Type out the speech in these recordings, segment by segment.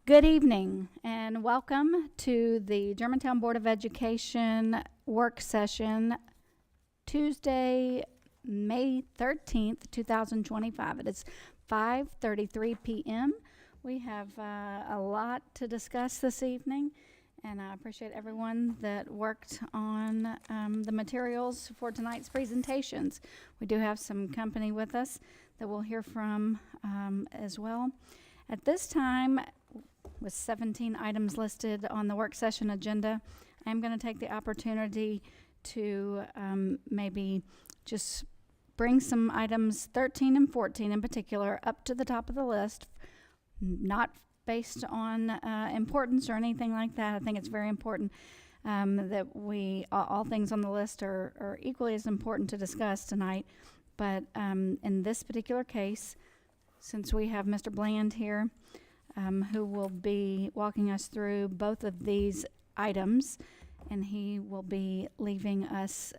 Good evening and welcome to the Germantown Board of Education work session Tuesday, May 13th, 2025. It is 5:33 p.m. We have a lot to discuss this evening, and I appreciate everyone that worked on the materials for tonight's presentations. We do have some company with us that we'll hear from as well. At this time, with 17 items listed on the work session agenda, I'm going to take the opportunity to maybe just bring some items 13 and 14 in particular up to the top of the list, not based on importance or anything like that. I think it's very important that all things on the list are equally as important to discuss tonight. But in this particular case, since we have Mr. Bland here, who will be walking us through both of these items, and he will be leaving us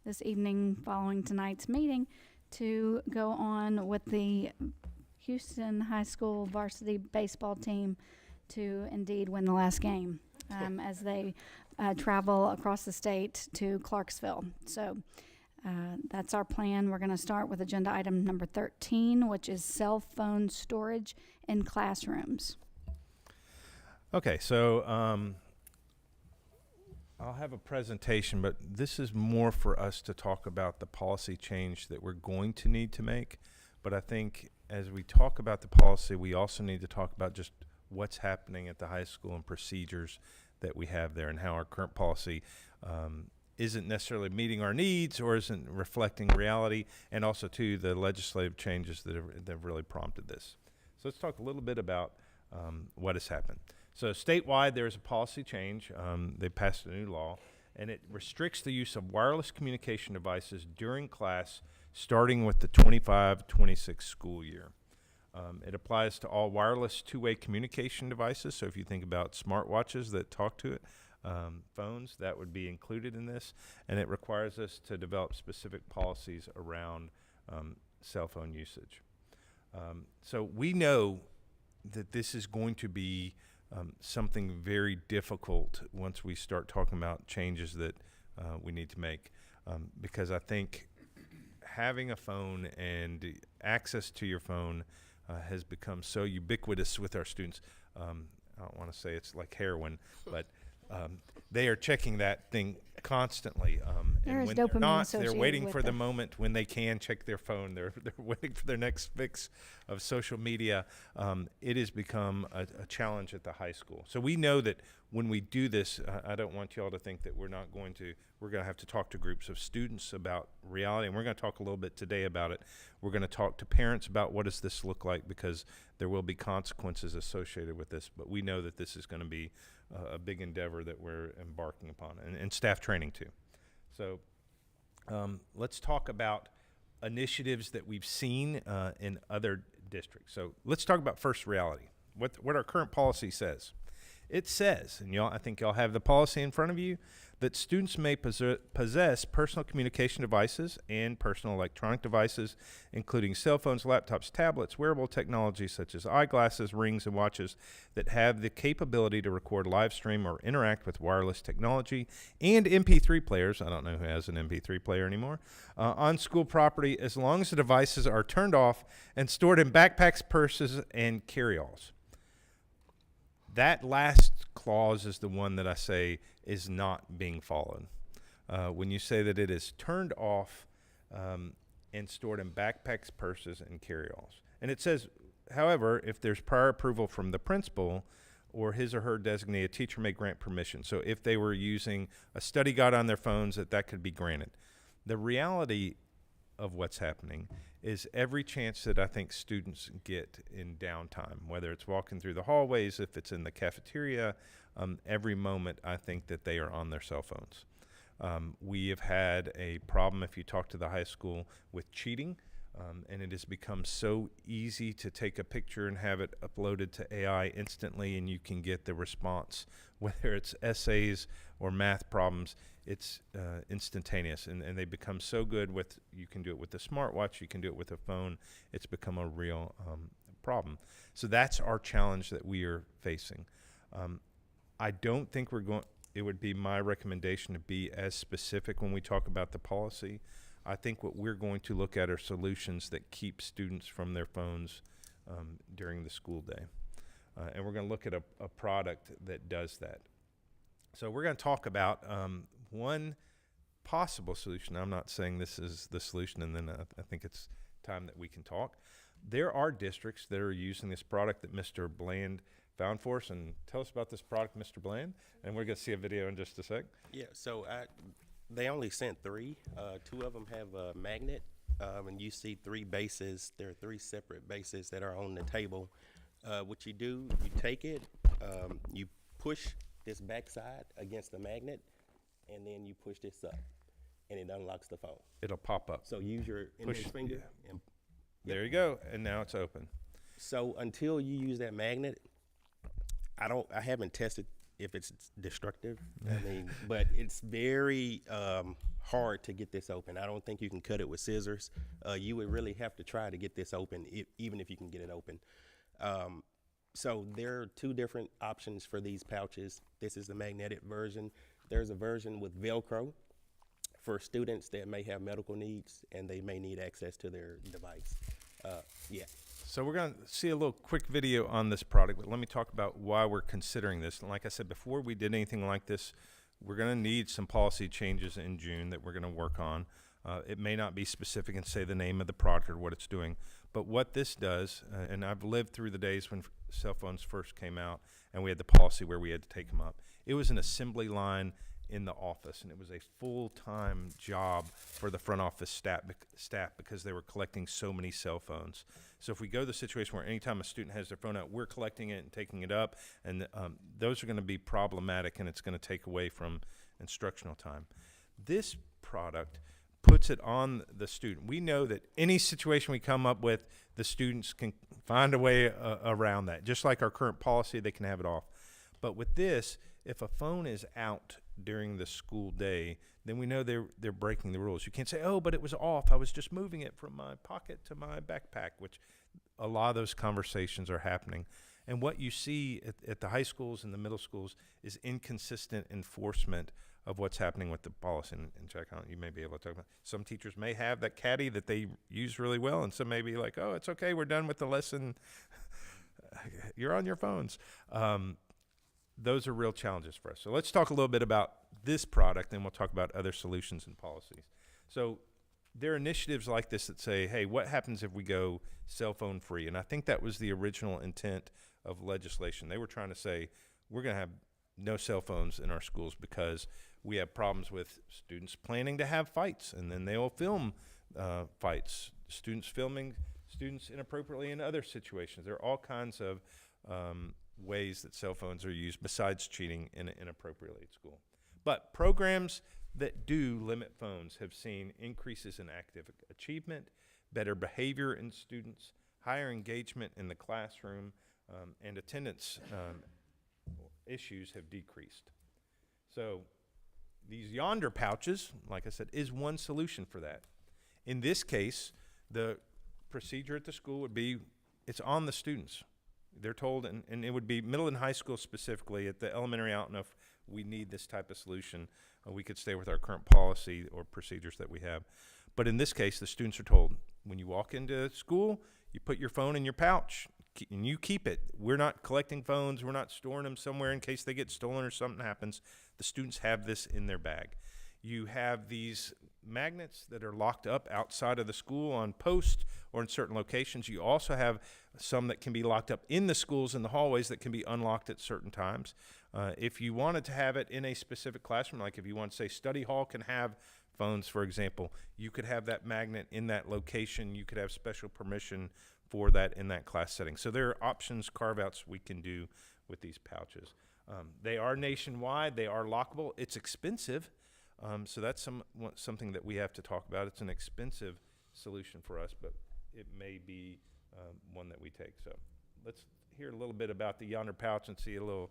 this evening following tonight's meeting to go on with the Houston High School varsity baseball team to indeed win the last game as they travel across the state to Clarksville. So that's our plan. We're going to start with agenda item number 13, which is cell phone storage in classrooms. Okay, so I'll have a presentation, but this is more for us to talk about the policy change that we're going to need to make. But I think as we talk about the policy, we also need to talk about just what's happening at the high school and procedures that we have there and how our current policy isn't necessarily meeting our needs or isn't reflecting reality, and also too the legislative changes that have really prompted this. So let's talk a little bit about what has happened. So statewide, there's a policy change. They passed a new law, and it restricts the use of wireless communication devices during class starting with the 25-26 school year. It applies to all wireless two-way communication devices. So if you think about smartwatches that talk to it, phones, that would be included in this, and it requires us to develop specific policies around cell phone usage. So we know that this is going to be something very difficult once we start talking about changes that we need to make, because I think having a phone and access to your phone has become so ubiquitous with our students. I don't want to say it's like heroin, but they are checking that thing constantly. And when they're not, they're waiting for the moment when they can check their phone. They're waiting for their next fix of social media. It has become a challenge at the high school. So we know that when we do this, I don't want you all to think that we're going to have to talk to groups of students about reality, and we're going to talk a little bit today about it. We're going to talk to parents about what does this look like, because there will be consequences associated with this, but we know that this is going to be a big endeavor that we're embarking upon, and staff training too. So let's talk about initiatives that we've seen in other districts. So let's talk about first reality, what our current policy says. It says, and I think y'all have the policy in front of you, that students may possess personal communication devices and personal electronic devices, including cell phones, laptops, tablets, wearable technology such as eyeglasses, rings, and watches that have the capability to record, live stream, or interact with wireless technology, and MP3 players — I don't know who has an MP3 player anymore — on school property, as long as the devices are turned off and stored in backpacks, purses, and carry-alls. That last clause is the one that I say is not being followed. When you say that it is turned off and stored in backpacks, purses, and carry-alls. And it says, however, if there's prior approval from the principal or his or her designated teacher may grant permission. So if they were using a study guide on their phones, that could be granted. The reality of what's happening is every chance that I think students get in downtime, whether it's walking through the hallways, if it's in the cafeteria, every moment I think that they are on their cell phones. We have had a problem, if you talk to the high school, with cheating, and it has become so easy to take a picture and have it uploaded to AI instantly, and you can get the response, whether it's essays or math problems. It's instantaneous, and they become so good with — you can do it with a smartwatch, you can do it with a phone. It's become a real problem. So that's our challenge that we are facing. I don't think it would be my recommendation to be as specific when we talk about the policy. I think what we're going to look at are solutions that keep students from their phones during the school day. And we're going to look at a product that does that. So we're going to talk about one possible solution. I'm not saying this is the solution, and then I think it's time that we can talk. There are districts that are using this product that Mr. Bland found for us. And tell us about this product, Mr. Bland. And we're going to see a video in just a sec. Yeah, so they only sent 3. 2 of them have a magnet, and you see 3 bases. There are 3 separate bases that are on the table. What you do, you take it, you push this backside against the magnet, and then you push this up, and it unlocks the phone. It'll pop up. So use your index finger. Yeah. And, There you go. And now it's open. So until you use that magnet, I haven't tested if it's destructive. I mean, but it's very hard to get this open. I don't think you can cut it with scissors. You would really have to try to get this open, even if you can get it open. So there are 2 different options for these pouches. This is the magnetic version. There's a version with Velcro for students that may have medical needs and they may need access to their device. Yeah. So we're going to see a little quick video on this product, but let me talk about why we're considering this. And like I said, before we did anything like this, we're going to need some policy changes in June that we're going to work on. It may not be specific and say the name of the product or what it's doing, but what this does, and I've lived through the days when cell phones first came out and we had the policy where we had to take them up. It was an assembly line in the office, and it was a full-time job for the front office staff because they were collecting so many cell phones. So if we go to the situation where anytime a student has their phone out, we're collecting it and taking it up, and those are going to be problematic, and it's going to take away from instructional time. This product puts it on the student. We know that any situation we come up with, the students can find a way around that. Just like our current policy, they can have it off. But with this, if a phone is out during the school day, then we know they're breaking the rules. You can't say, oh, but it was off. I was just moving it from my pocket to my backpack, which a lot of those conversations are happening. And what you see at the high schools and the middle schools is inconsistent enforcement of what's happening with the policy. And Jack, you may be able to talk about. Some teachers may have that caddy that they use really well, and some may be like, oh, it's okay, we're done with the lesson. You're on your phones. Those are real challenges for us. So let's talk a little bit about this product, and we'll talk about other solutions and policies. So there are initiatives like this that say, hey, what happens if we go cell phone free? And I think that was the original intent of legislation. They were trying to say, we're going to have no cell phones in our schools because we have problems with students planning to have fights, and then they'll film fights, students filming students inappropriately in other situations. There are all kinds of ways that cell phones are used besides cheating inappropriately at school. But programs that do limit phones have seen increases in active achievement, better behavior in students, higher engagement in the classroom, and attendance issues have decreased. So these yonder pouches, like I said, is one solution for that. In this case, the procedure at the school would be, it's on the students. They're told, and it would be middle and high school specifically. At the elementary, I don't know if we need this type of solution. We could stay with our current policy or procedures that we have. But in this case, the students are told, when you walk into school, you put your phone in your pouch, and you keep it. We're not collecting phones. We're not storing them somewhere in case they get stolen or something happens. The students have this in their bag. You have these magnets that are locked up outside of the school on posts or in certain locations. You also have some that can be locked up in the schools in the hallways that can be unlocked at certain times. If you wanted to have it in a specific classroom, like if you want to say study hall can have phones, for example, you could have that magnet in that location. You could have special permission for that in that class setting. So there are options, carve-outs we can do with these pouches. They are nationwide. They are lockable. It's expensive. So that's something that we have to talk about. It's an expensive solution for us, but it may be one that we take. So let's hear a little bit about the yonder pouch and see a little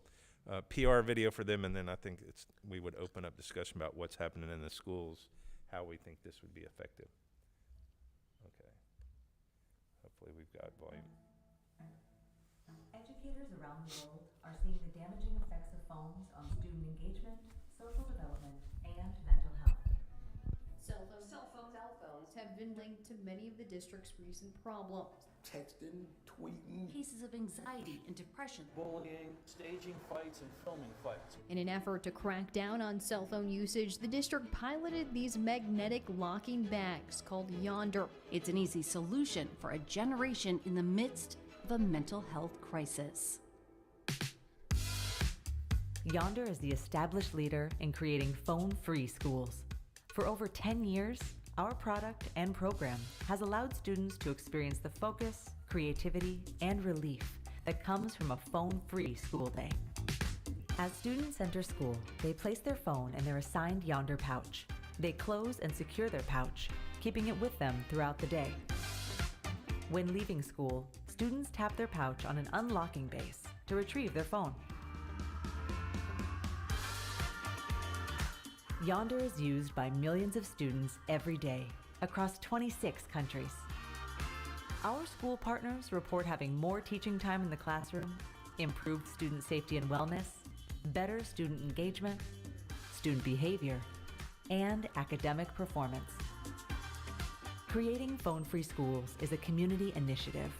PR video for them, and then I think we would open up discussion about what's happening in the schools, how we think this would be effective. Okay. Hopefully we've got volume. Educators around the world are seeing the damaging effects of phones on student engagement, social development, and mental health. Cell phones have been linked to many of the district's recent problems. Texting, tweeting, Cases of anxiety and depression. bullying, staging fights, and filming fights. In an effort to crack down on cell phone usage, the district piloted these magnetic locking bags called Yonder. It's an easy solution for a generation in the midst of a mental health crisis. Yonder is the established leader in creating phone-free schools. For over 10 years, our product and program has allowed students to experience the focus, creativity, and relief that comes from a phone-free school day. As students enter school, they place their phone in their assigned Yonder pouch. They close and secure their pouch, keeping it with them throughout the day. When leaving school, students tap their pouch on an unlocking base to retrieve their phone. Yonder is used by millions of students every day across 26 countries. Our school partners report having more teaching time in the classroom, improved student safety and wellness, better student engagement, student behavior, and academic performance. Creating phone-free schools is a community initiative.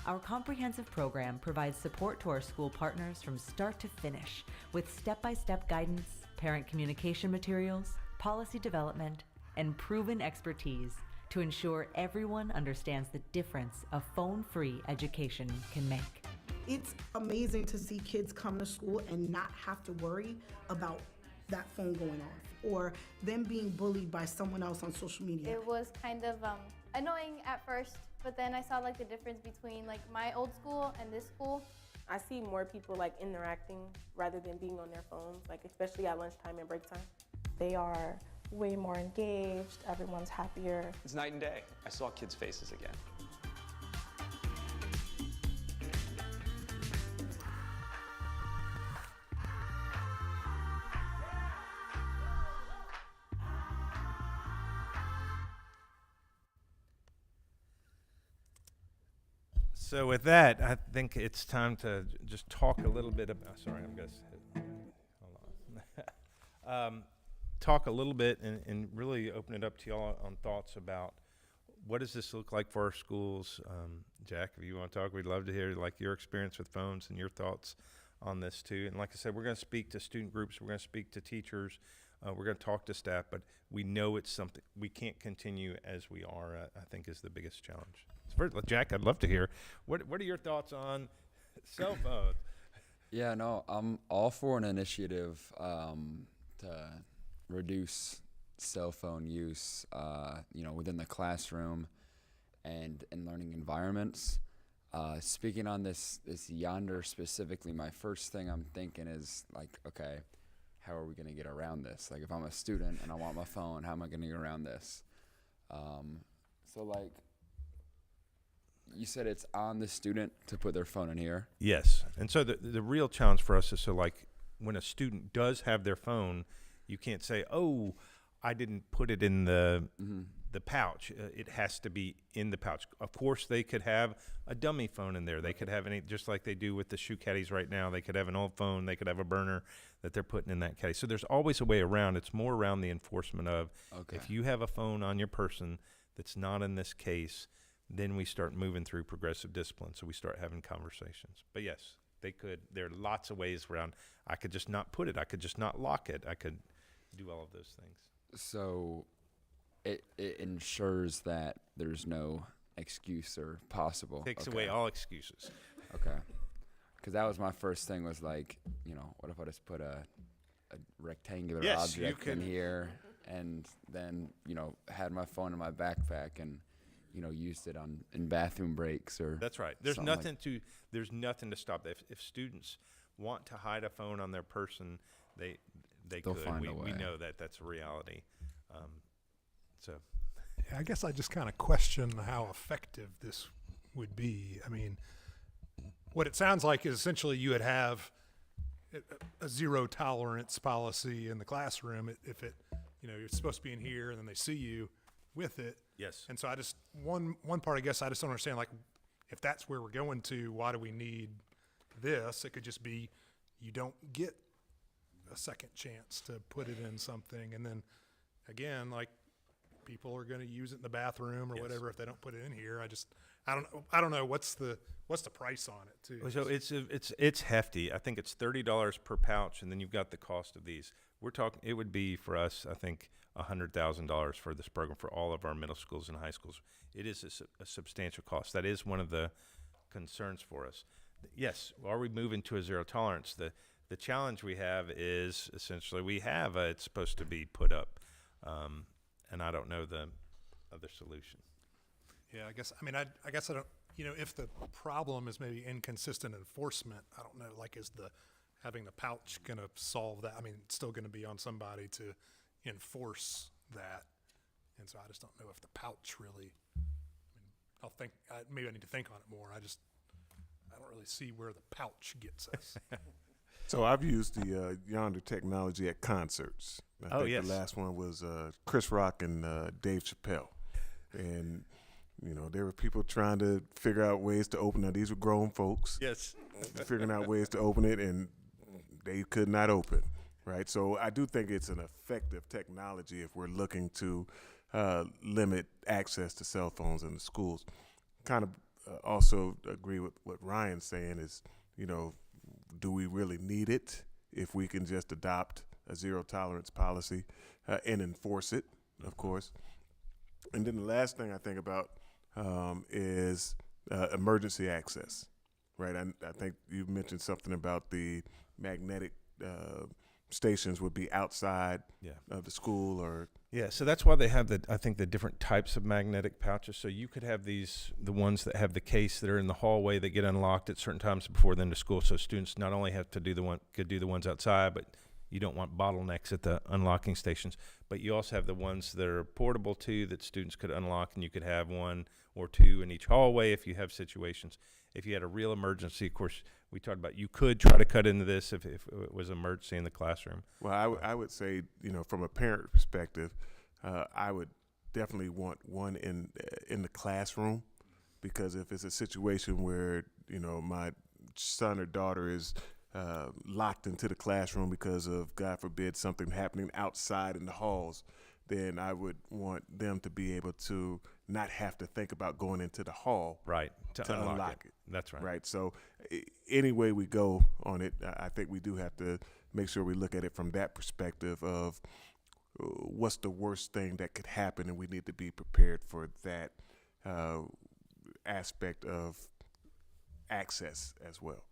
Our comprehensive program provides support to our school partners from start to finish with step-by-step guidance, parent communication materials, policy development, and proven expertise to ensure everyone understands the difference a phone-free education can make. It's amazing to see kids come to school and not have to worry about that phone going off or them being bullied by someone else on social media. It was kind of annoying at first, but then I saw like the difference between like my old school and this school. I see more people like interacting rather than being on their phones, like especially at lunchtime and break time. They are way more engaged, everyone's happier. It's night and day. I saw kids' faces again. So with that, I think it's time to just talk a little bit about, sorry, I'm just, hold on. Talk a little bit and really open it up to y'all on thoughts about what does this look like for our schools. Jack, if you want to talk, we'd love to hear like your experience with phones and your thoughts on this too. And like I said, we're going to speak to student groups, we're going to speak to teachers, we're going to talk to staff, but we know it's something, we can't continue as we are, I think is the biggest challenge. First, Jack, I'd love to hear, what are your thoughts on cell phones? Yeah, no, I'm all for an initiative to reduce cell phone use, within the classroom and in learning environments. Speaking on this Yonder specifically, my first thing I'm thinking is like, okay, how are we going to get around this? Like, if I'm a student and I want my phone, how am I going to get around this? You said it's on the student to put their phone in here? Yes. And so the real challenge for us is so like when a student does have their phone, you can't say, oh, I didn't put it in the pouch. It has to be in the pouch. Of course, they could have a dummy phone in there. They could have any, just like they do with the shoe caddies right now. They could have an old phone. They could have a burner that they're putting in that caddy. So there's always a way around. It's more around the enforcement of if you have a phone on your person that's not in this case, then we start moving through progressive discipline. So we start having conversations. But yes, they could. There are lots of ways around. I could just not put it. I could just not lock it. I could do all of those things. So it ensures that there's no excuse or possible. Takes away all excuses. Okay. Because that was my first thing was like, what if I just put a rectangular object in here and then, had my phone in my backpack and, used it in bathroom breaks or. That's right. There's nothing to stop that. If students want to hide a phone on their person, they'll could. Find a way. We know that that's a reality. Yeah, I guess I just kind of question how effective this would be. I mean, what it sounds like is essentially you would have a zero tolerance policy in the classroom if you're supposed to be in here and then they see you with it. Yes. And so I just one part I guess I just don't understand, like, if that's where we're going to, why do we need this? It could just be you don't get a second chance to put it in something. And then again, like, people are going to use it in the bathroom or whatever if they don't put it in here. I don't know what's the price on it too. So it's hefty. I think it's $30 per pouch, and then you've got the cost of these. We're talking. It would be for us, I think, $100,000 for this program for all of our middle schools and high schools. It is a substantial cost. That is one of the concerns for us. Yes, are we moving to a zero tolerance? The challenge we have is essentially it's supposed to be put up, and I don't know the other solution. Yeah, I guess I don't, if the problem is maybe inconsistent enforcement, I don't know, like, is having the pouch going to solve that? I mean, it's still going to be on somebody to enforce that. And so I just don't know if the pouch really, maybe I need to think on it more. I don't really see where the pouch gets us. So I've used the Yonder technology at concerts. I think yes. The last one was Chris Rock and Dave Chappelle. And, there were people trying to figure out ways to open it. These were grown folks. Yes. Figuring out ways to open it, and they could not open, right? So I do think it's an effective technology if we're looking to limit access to cell phones in the schools. Kind of also agree with what Ryan's saying is, do we really need it if we can just adopt a zero tolerance policy and enforce it, of course? And then the last thing I think about is emergency access, right? I think you mentioned something about the magnetic stations would be outside of the school or... Yeah, so that's why they have I think the different types of magnetic pouches. So you could have the ones that have the case that are in the hallway that get unlocked at certain times before then to school. So students not only have to do the ones outside, but you don't want bottlenecks at the unlocking stations. But you also have the ones that are portable too that students could unlock, and you could have one or two in each hallway if you have situations. If you had a real emergency, of course, we talked about you could try to cut into this if it was an emergency in the classroom. Well, I would say, from a parent perspective, I would definitely want one in the classroom, because if it's a situation where, my son or daughter is locked into the classroom because of, God forbid, something happening outside in the halls, then I would want them to be able to not have to think about going into the hall to unlock it. That's right. Right. So any way we go on it, I think we do have to make sure we look at it from that perspective of what's the worst thing that could happen, and we need to be prepared for that aspect of access as well.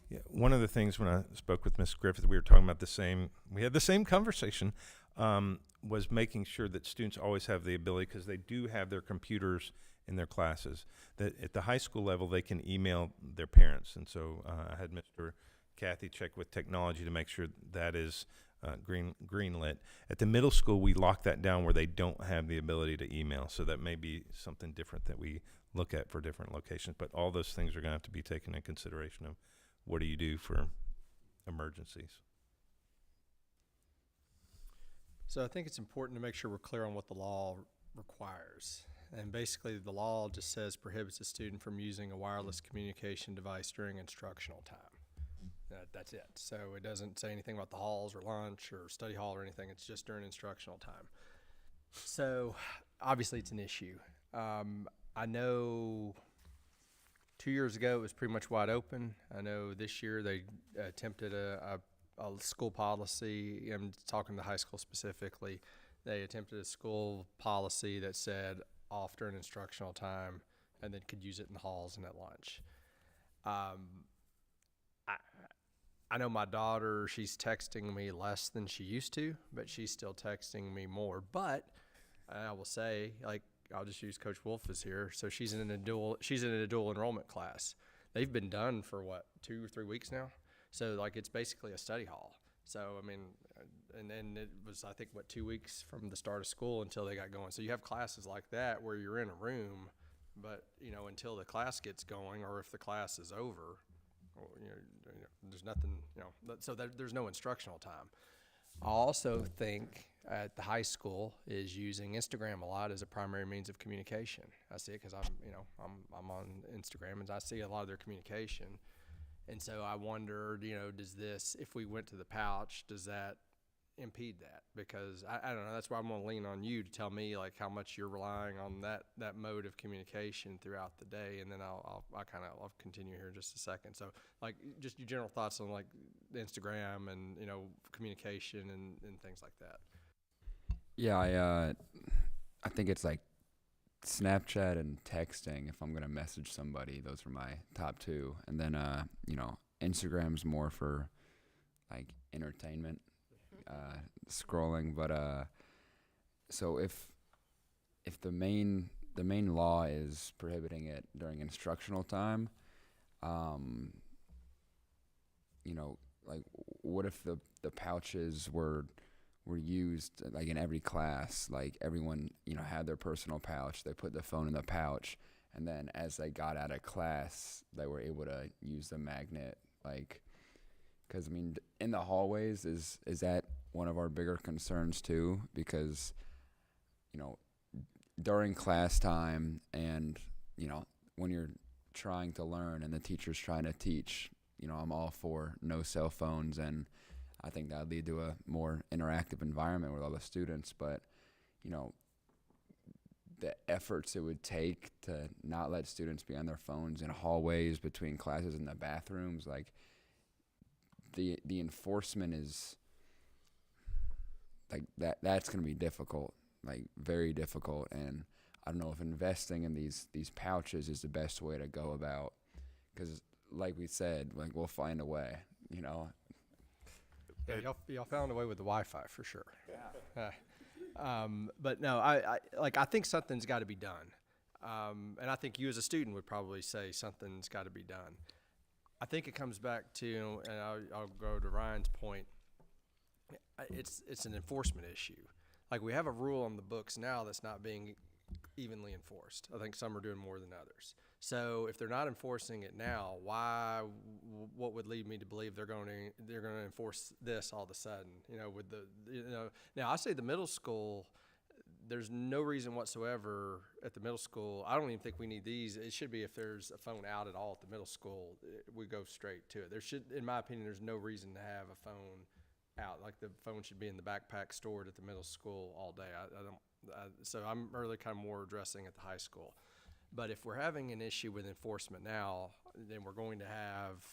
Yeah, one of the things when I spoke with Ms. Griffith, we were talking about we had the same conversation, was making sure that students always have the ability, because they do have their computers in their classes, that at the high school level they can email their parents. And so I had Mr. Kathy check with technology to make sure that is green lit. At the middle school, we lock that down where they don't have the ability to email. So that may be something different that we look at for different locations. But all those things are going to have to be taken in consideration of what do you do for emergencies. So I think it's important to make sure we're clear on what the law requires. And basically the law just says prohibits a student from using a wireless communication device during instructional time. That's it. So it doesn't say anything about the halls or lunch or study hall or anything. It's just during instructional time. So obviously it's an issue. I know 2 years ago it was pretty much wide open. I know this year they attempted a school policy. I'm talking to high school specifically. They attempted a school policy that said off during instructional time and then could use it in the halls and at lunch. I know my daughter, she's texting me less than she used to, but she's still texting me more. But I will say, like, I'll just use Coach Wolf is here. So she's in a dual enrollment class. They've been done for 2 or 3 weeks now. So like it's basically a study hall. So I mean, and then it was I think 2 weeks from the start of school until they got going. So you have classes like that where you're in a room, but until the class gets going or if the class is over, or, there's nothing, so there's no instructional time. I also think at the high school is using Instagram a lot as a primary means of communication. I see it because I'm on Instagram and I see a lot of their communication. And so I wondered, does this, if we went to the pouch, does that impede that? Because I don't know, that's why I'm going to lean on you to tell me like how much you're relying on that mode of communication throughout the day, and then I'll continue here in just a second. So like just your general thoughts on like Instagram and communication and things like that. Yeah, I think it's like Snapchat and texting. If I'm gonna message somebody, those are my top two, and then Instagram's more for like entertainment, scrolling. But so if the main law is prohibiting it during instructional time, like what if the pouches were used like in every class, like everyone had their personal pouch, they put the phone in the pouch, and then as they got out of class they were able to use the magnet, like, because in the hallways is that one of our bigger concerns too, because during class time and when you're trying to learn and the teacher's trying to teach, I'm all for no cell phones, and I think that would lead to a more interactive environment with all the students. But, the efforts it would take to not let students be on their phones in hallways, between classes, in the bathrooms, like the enforcement is like that's going to be difficult, like very difficult. And I don't know if investing in these pouches is the best way to go about, because like we said, like we'll find a way, Yeah, y'all found a way with the Wi-Fi for sure. Yeah. But no, I think something's got to be done, and I think you as a student would probably say something's got to be done. I think it comes back to, and I'll go to Ryan's point. It's an enforcement issue. Like we have a rule on the books now that's not being evenly enforced. I think some are doing more than others. So if they're not enforcing it now, why? What would lead me to believe they're going to enforce this all of a sudden? Now I say the middle school. There's no reason whatsoever at the middle school. I don't even think we need these. It should be if there's a phone out at all at the middle school, we go straight to it. There should, in my opinion, there's no reason to have a phone out. Like the phone should be in the backpack stored at the middle school all day. So I'm really kind of more addressing at the high school. But if we're having an issue with enforcement now, then we're going to have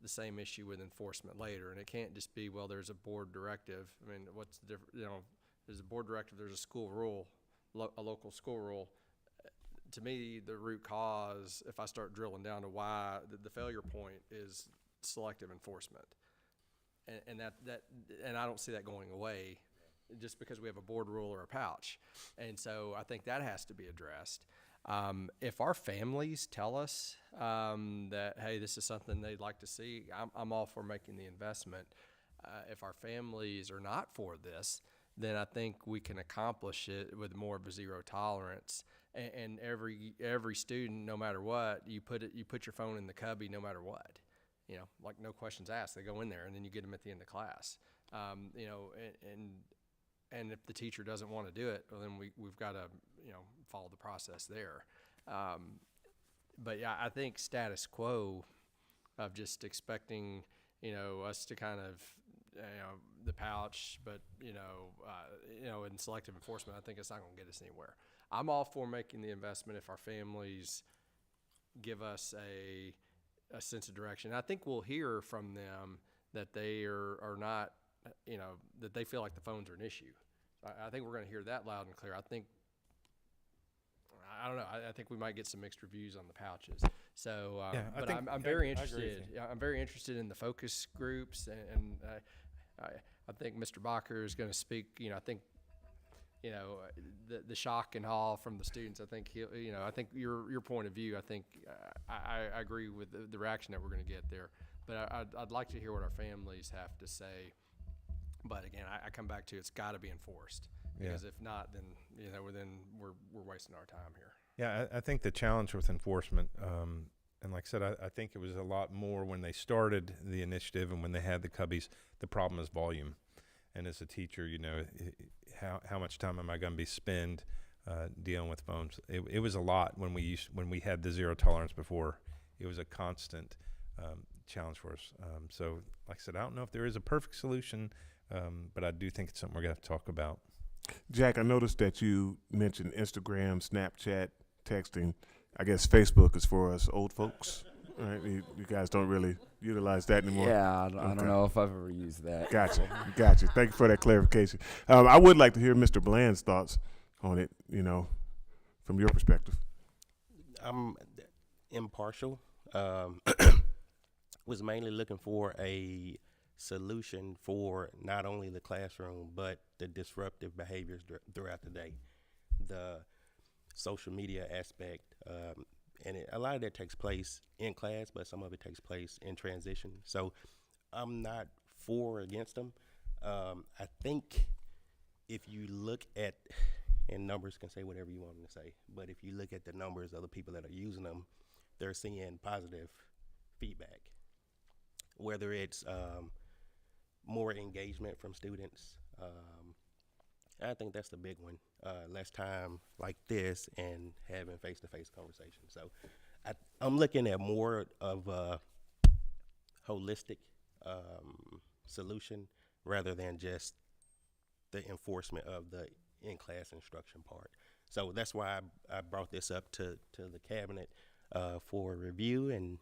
the same issue with enforcement later. And it can't just be, well, there's a board directive. I mean, what's the difference? There's a board directive, there's a school rule, a local school rule. To me, the root cause, if I start drilling down to why, the failure point is selective enforcement. And I don't see that going away just because we have a board rule or a pouch. And so I think that has to be addressed. If our families tell us that, hey, this is something they'd like to see, I'm all for making the investment. If our families are not for this, then I think we can accomplish it with more of a zero tolerance. And every student, no matter what, you put your phone in the cubby no matter what. Like no questions asked. They go in there, and then you get them at the end of class. And if the teacher doesn't want to do it, well, then we've got to follow the process there. But yeah, I think status quo of just expecting us to kind of the pouch, but in selective enforcement, I think it's not going to get us anywhere. I'm all for making the investment if our families give us a sense of direction. I think we'll hear from them that they are not, that they feel like the phones are an issue. I think we're going to hear that loud and clear. I don't know. I think we might get some mixed reviews on the pouches. So, but I'm very interested. I'm very interested in the focus groups, and I think Mr. Bacher is going to speak. I think the shock and awe from the students. I think I think your point of view. I think I agree with the reaction that we're going to get there. But I'd like to hear what our families have to say. But again, I come back to it's got to be enforced, because if not, then we're wasting our time here. Yeah, I think the challenge with enforcement, and like I said, I think it was a lot more when they started the initiative and when they had the cubbies. The problem is volume, and as a teacher, you know, how much time am I going to be spend dealing with phones? It was a lot when we had the zero tolerance before. It was a constant challenge for us. So, like I said, I don't know if there is a perfect solution, but I do think it's something we're going to have to talk about. Jack, I noticed that you mentioned Instagram, Snapchat, texting. I guess Facebook is for us old folks, right? You guys don't really utilize that anymore. Yeah, I don't know if I've ever used that. Gotcha. Thank you for that clarification. I would like to hear Mr. Bland's thoughts on it, you know, from your perspective. I'm impartial. Was mainly looking for a solution for not only the classroom, but the disruptive behaviors throughout the day. The social media aspect, and a lot of that takes place in class, but some of it takes place in transition. So I'm not for or against them. I think if you look at, and numbers can say whatever you want them to say, but if you look at the numbers of the people that are using them, they're seeing positive feedback, whether it's more engagement from students. I think that's the big one. Less time like this and having face-to-face conversations. So I'm looking at more of a holistic solution rather than just the enforcement of the in-class instruction part. So that's why I brought this up to the cabinet for review, and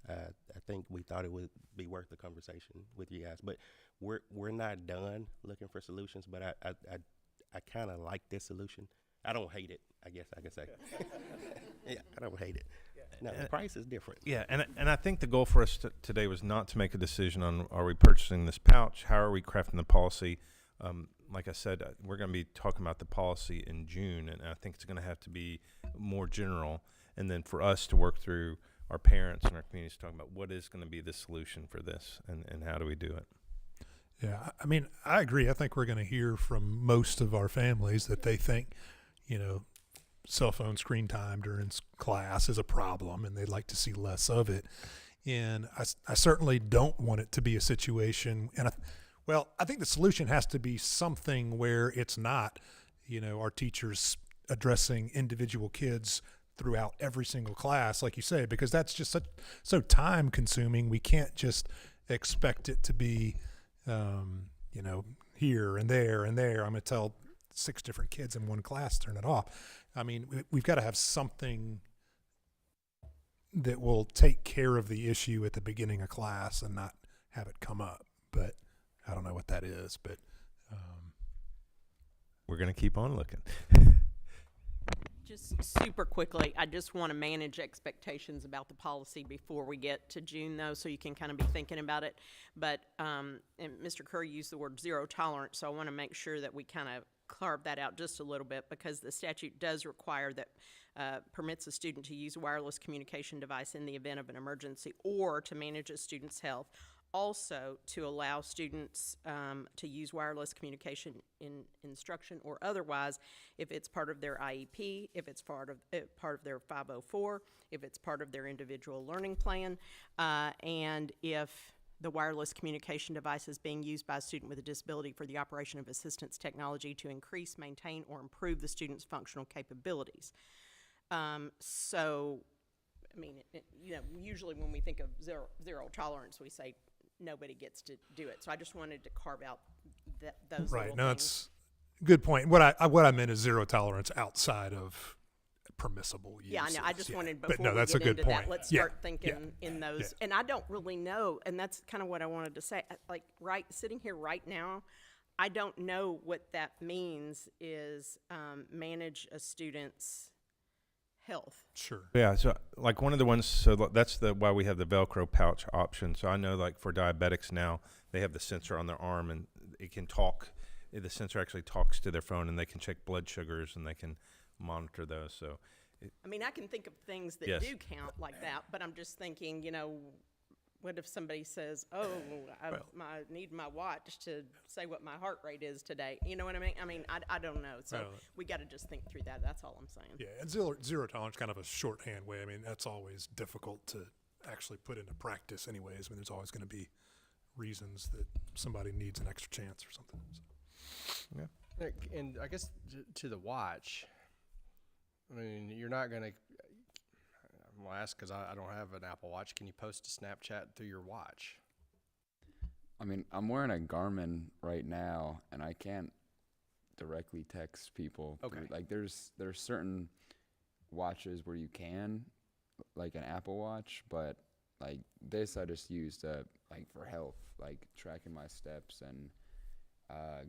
I think we thought it would be worth the conversation with you guys. But we're not done looking for solutions, but I kind of like this solution. I don't hate it, I guess I can say. Yeah, I don't hate it. No, the price is different. Yeah, and I think the goal for us today was not to make a decision on are we purchasing this pouch, how are we crafting the policy. Like I said, we're going to be talking about the policy in June, and I think it's going to have to be more general, and then for us to work through our parents and our communities talking about what is going to be the solution for this and how do we do it. Yeah, I mean, I agree. I think we're going to hear from most of our families that they think, you know, cell phone screen time during class is a problem and they'd like to see less of it. And I certainly don't want it to be a situation. And I think the solution has to be something where it's not, you know, our teachers addressing individual kids throughout every single class, like you say, because that's just so time consuming. We can't just expect it to be, you know, here and there and there. I'm going to tell 6 different kids in one class, turn it off. I mean, we've got to have something that will take care of the issue at the beginning of class and not have it come up. But I don't know what that is, but we're going to keep on looking. Just super quickly, I just want to manage expectations about the policy before we get to June, though, so you can kind of be thinking about it. But and Mr. Curry used the word zero tolerance, so I want to make sure that we kind of carve that out just a little bit, because the statute does require that permits a student to use a wireless communication device in the event of an emergency or to manage a student's health. Also, to allow students to use wireless communication in instruction or otherwise if it's part of their IEP, if it's part of their 504, if it's part of their individual learning plan, and if the wireless communication device is being used by a student with a disability for the operation of assistance technology to increase, maintain, or improve the student's functional capabilities. So, I mean, you know, usually when we think of zero tolerance, we say nobody gets to do it. So I just wanted to carve out those right. little No, things. it's a good point. What I meant is zero tolerance outside of permissible use. Yeah, I know. I just wanted, before but no, we that's get a good into point. that, let's Yeah. start thinking in those. Yeah. And I don't really know, and that's kind of what I wanted to say. Like, sitting here right now, I don't know what that means is manage a student's health. Sure. Yeah, so like one of the ones, so that's why we have the Velcro pouch option. So I know like for diabetics now, they have the sensor on their arm and it can talk. The sensor actually talks to their phone and they can check blood sugars and they can monitor those. So, I mean, I can think of things that Yes. do count like that, but I'm just thinking, you know, what if somebody says, "Oh, I need my watch to say what my heart rate is today"? You know what I mean? I mean, I don't know. So we got to just think through that. That's all I'm saying. Yeah, and zero tolerance kind of a shorthand way. I mean, that's always difficult to actually put into practice anyways. I mean, there's always going to be reasons that somebody needs an extra chance or something. So. And I guess to the watch, I mean, you're not going to, I'm going to ask because I don't have an Apple Watch. Can you post a Snapchat through your watch? I mean, I'm wearing a Garmin right now, and I can't directly text people. Okay. Like, there's certain watches where you can, like an Apple Watch, but like this I just used like for health, like tracking my steps, and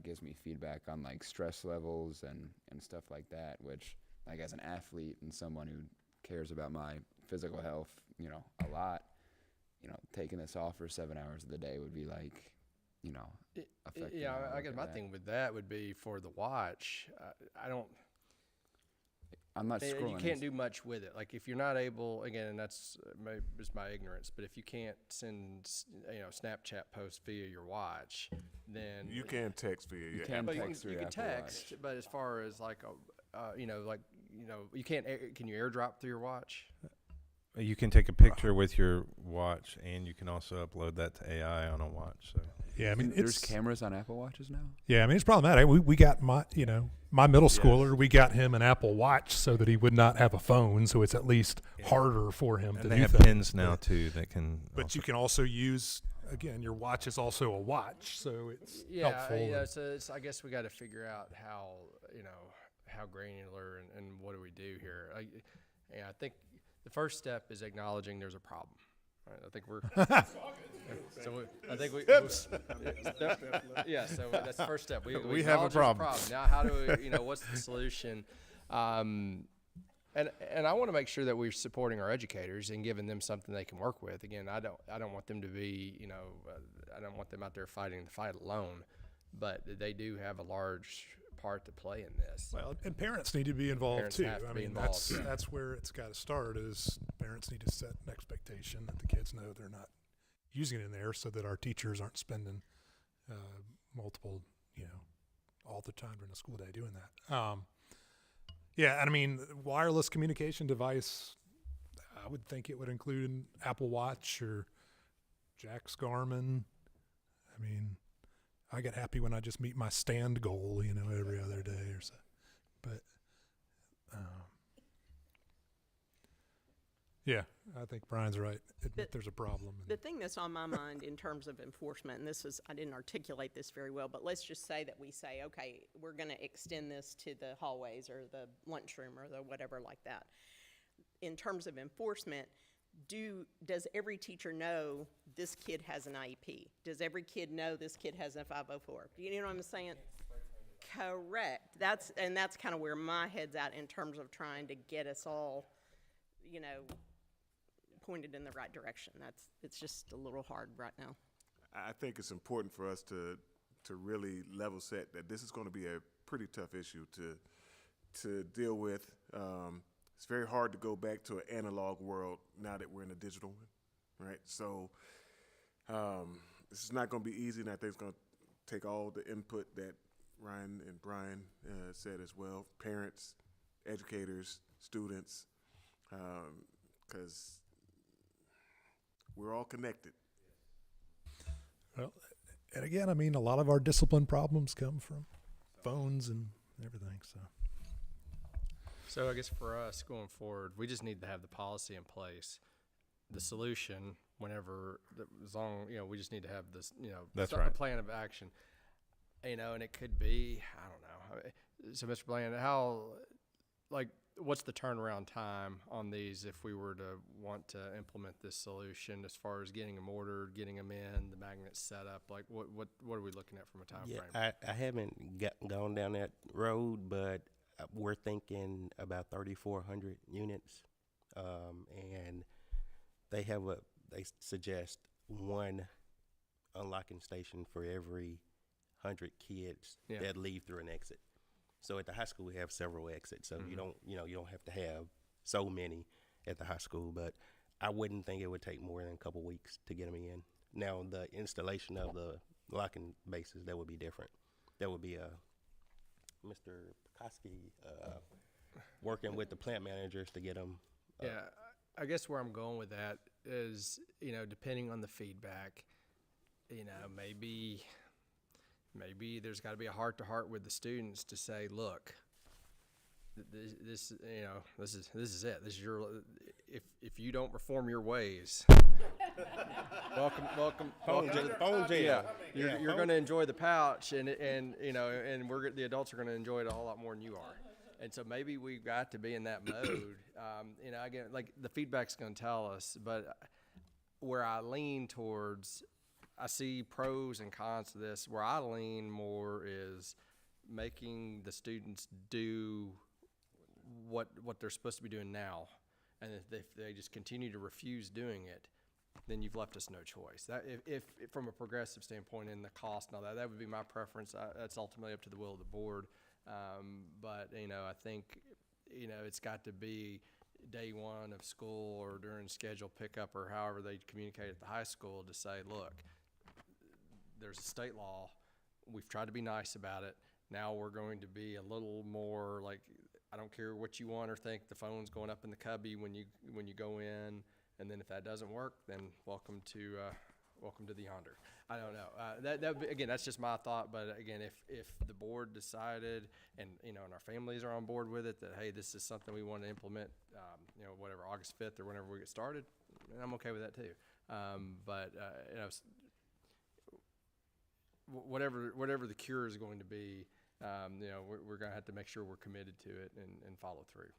gives me feedback on like stress levels and stuff like that, which, like, as an athlete and someone who cares about my physical health, you know, a lot, you know, taking this off for 7 hours of the day would be like, you know, affecting Yeah, how I guess look my at that. thing with that would be for the watch. I'm not You scrolling. can't do much with it. Like, if you're not able, again, and that's maybe just my ignorance, but if you can't send, Snapchat posts via your watch, then You can text via your can but text through you your can Apple text. But as far as like, you can't. Can you AirDrop through your watch? You can take a picture with your watch, and you can also upload that to AI on a watch. So Yeah, I mean, There's it's cameras on Apple Watches now? Yeah, I mean, it's problematic. We got my middle schooler, we got him an Apple Watch so that he would not have a phone, so it's at least harder for him to and do they have things. pins now too that can. But also you can also use, again, your watch is also a watch, so it's helpful. Yeah. So I guess we got to figure out how granular and what do we do here. I think the first step is acknowledging there's a problem. Right, I think we're. So that's the first step. We have a acknowledge there's problem. Now, how do we? What's the solution? And I want to make sure that we're supporting our educators and giving them something they can work with. Again, I don't want them to be, I don't want them out there fighting the fight alone, but they do have a large part to play in this. Well, and parents need to be involved Parents too. have to I be mean, involved, yeah. that's where it's got to start. Is parents need to set an expectation that the kids know they're not using it in there, so that our teachers aren't spending multiple, all the time during the school day doing that. Yeah, and I mean, wireless communication device, I would think it would include an Apple Watch or Jack's Garmin. I mean, I get happy when I just meet my stand goal, every other day or so. But, yeah, I think Brian's right. Admit there's a problem. The thing that's on my mind in terms of enforcement, and I didn't articulate this very well, but let's just say that we say, okay, we're going to extend this to the hallways or the lunchroom or the whatever like that. In terms of enforcement, does every teacher know this kid has an IEP? Does every kid know this kid has a 504? Do you know what I'm saying? Correct. That's kind of where my head's at in terms of trying to get us all, pointed in the right direction. It's just a little hard right now. I think it's important for us to really level set that this is going to be a pretty tough issue to deal with. It's very hard to go back to an analog world now that we're in a digital one, right? So this is not going to be easy, and I think it's going to take all the input that Ryan and Brian said as well, parents, educators, students, because we're all connected. Well, and again, I mean, a lot of our discipline problems come from phones and everything, So I guess for us going forward, we just need to have the policy in place. The solution, as long, we just need to have this, That's a right. plan of action. And it could be, I don't know. So Mr. Bland, what's the turnaround time on these if we were to want to implement this solution as far as getting them ordered, getting them in, the magnets set up? Like, what are we looking at from a time frame? I haven't gone down that road, but we're thinking about 3,400 units, and they suggest one unlocking station for every 100 kids that leave through an exit. So at the high school we have several exits, so you don't have to have so many at the high school. But I wouldn't think it would take more than a couple weeks to get them in. Now the installation of the locking bases, that would be different. That would be Mr. Pekoski working with the plant managers to get them. I guess where I'm going with that is, depending on the feedback, maybe there's got to be a heart-to-heart with the students to say, look, this is it. This is your. If you don't reform your ways, welcome phone jail. You're going to enjoy the pouch, and the adults are going to enjoy it a whole lot more than you are. And so maybe we've got to be in that mode. Again, like the feedback's going to tell us, but where I lean towards, I see pros and cons to this. Where I lean more is making the students do what they're supposed to be doing now, and if they just continue to refuse doing it, then you've left us no choice. That if from a progressive standpoint in the cost and all that would be my preference. That's ultimately up to the will of the board. But I think it's got to be day one of school or during scheduled pickup or however they communicate at the high school to say, look, there's a state law. We've tried to be nice about it. Now we're going to be a little more like, I don't care what you want or think, the phone's going up in the cubby when you go in, and then if that doesn't work, then welcome to the yonder. I don't know. Again, that's just my thought. But again, if the board decided, and and our families are on board with it, that hey, this is something we want to implement, whatever, August 5th or whenever we get started, and I'm okay with that too. Whatever the cure is going to be, we're going to have to make sure we're committed to it and follow through.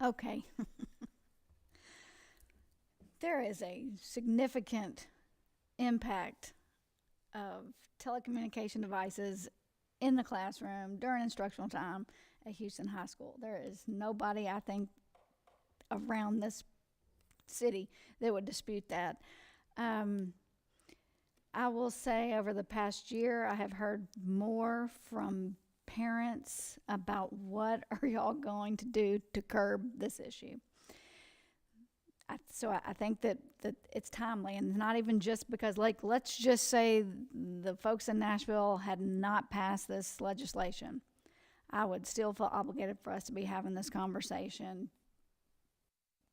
Okay. There is a significant impact of telecommunication devices in the classroom during instructional time at Houston High School. There is nobody, I think, around this city that would dispute that. I will say over the past year, I have heard more from parents about what are y'all going to do to curb this issue. So I think that it's timely, and not even just because, like, let's just say the folks in Nashville had not passed this legislation. I would still feel obligated for us to be having this conversation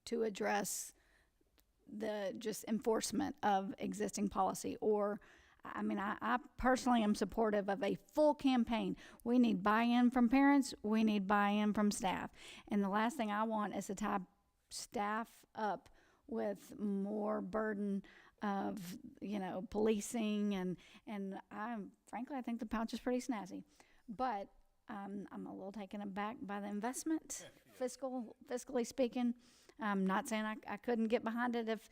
to address the just enforcement of existing policy. Or, I personally am supportive of a full campaign. We need buy-in from parents. We need buy-in from staff. And the last thing I want is to tie staff up with more burden of, policing. And frankly, I think the pouch is pretty snazzy. But I'm a little taken aback by the investment, fiscally speaking. I'm not saying I couldn't get behind it if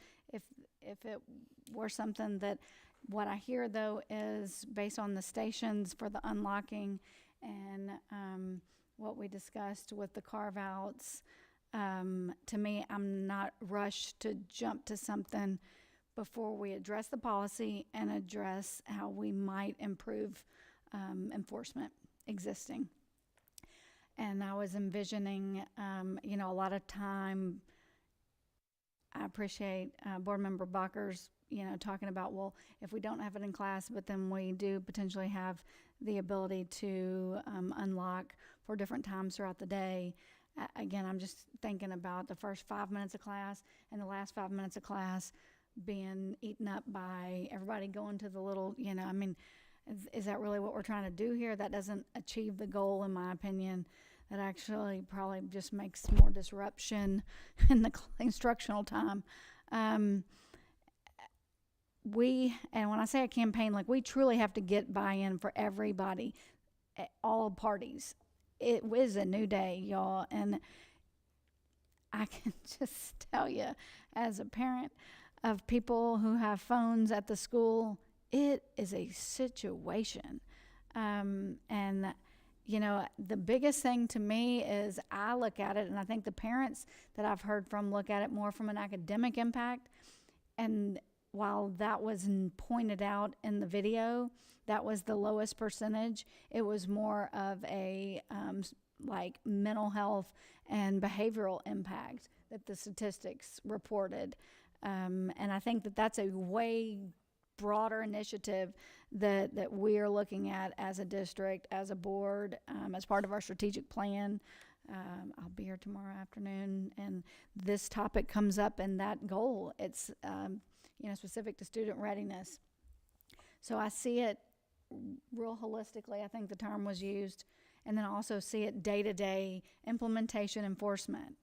it were something that. What I hear, though, is based on the stations for the unlocking and what we discussed with the carve-outs, to me, I'm not rushed to jump to something before we address the policy and address how we might improve enforcement existing. And I was envisioning, a lot of time. I appreciate Board Member Bakker's talking about, well, if we don't have it in class, but then we do potentially have the ability to unlock for different times throughout the day. Again, I'm just thinking about the first 5 minutes of class and the last 5 minutes of class being eaten up by everybody going to the little, is that really what we're trying to do here? That doesn't achieve the goal, in my opinion. That actually probably just makes more disruption in the instructional time. And when I say a campaign, we truly have to get buy-in for everybody, all parties. It is a new day, y'all, and I can just tell you, as a parent of people who have phones at the school, it is a situation. The biggest thing to me is I look at it, and I think the parents that I've heard from look at it more from an academic impact. And while that was pointed out in the video, that was the lowest percentage. It was more of a mental health and behavioral impact that the statistics reported. And I think that that's a way broader initiative that we are looking at as a district, as a board, as part of our strategic plan I'll be here tomorrow afternoon, and this topic comes up in that goal. It's, specific to student readiness. So I see it real holistically, I think the term was used, and then I also see it day-to-day implementation enforcement.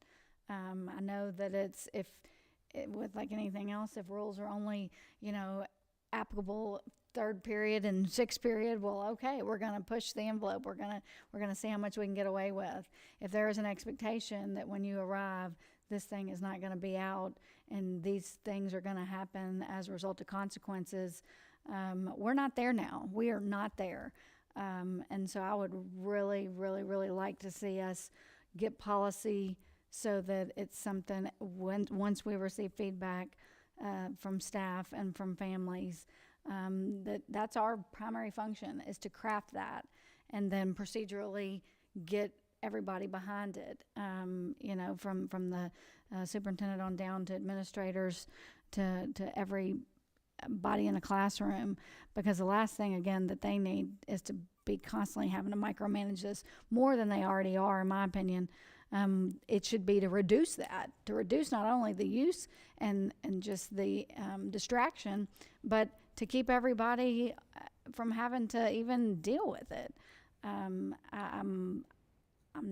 I know that with like anything else, if rules are only, applicable third period and sixth period, well, okay, we're going to push the envelope. We're going to see how much we can get away with. If there is an expectation that when you arrive, this thing is not going to be out and these things are going to happen as a result of consequences, we're not there now. We are not there. And so I would really, really, really like to see us get policy so that it's something once we receive feedback from staff and from families, that's our primary function, is to craft that and then procedurally get everybody behind it, from the superintendent on down to administrators to every body in the classroom, because the last thing, again, that they need is to be constantly having to micromanage this more than they already are, in my opinion. It should be to reduce not only the use and just the distraction, but to keep everybody from having to even deal with it. I'm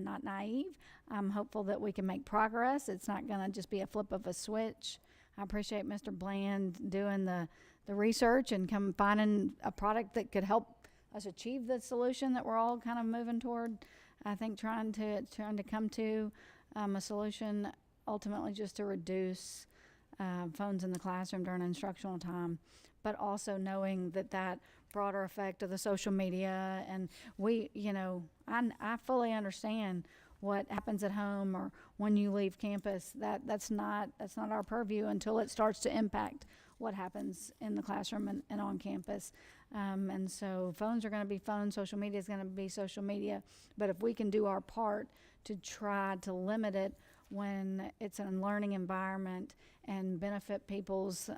not naive. I'm hopeful that we can make progress. It's not going to just be a flip of a switch. I appreciate Mr. Bland doing the research and finding a product that could help us achieve the solution that we're all kind of moving toward. I think trying to come to a solution ultimately just to reduce phones in the classroom during instructional time, but also knowing that broader effect of the social media, and I fully understand what happens at home or when you leave campus. That's not our purview until it starts to impact what happens in the classroom and on campus. And so phones are going to be phones, social media is going to be social media, but if we can do our part to try to limit it when it's a learning environment and benefit people's,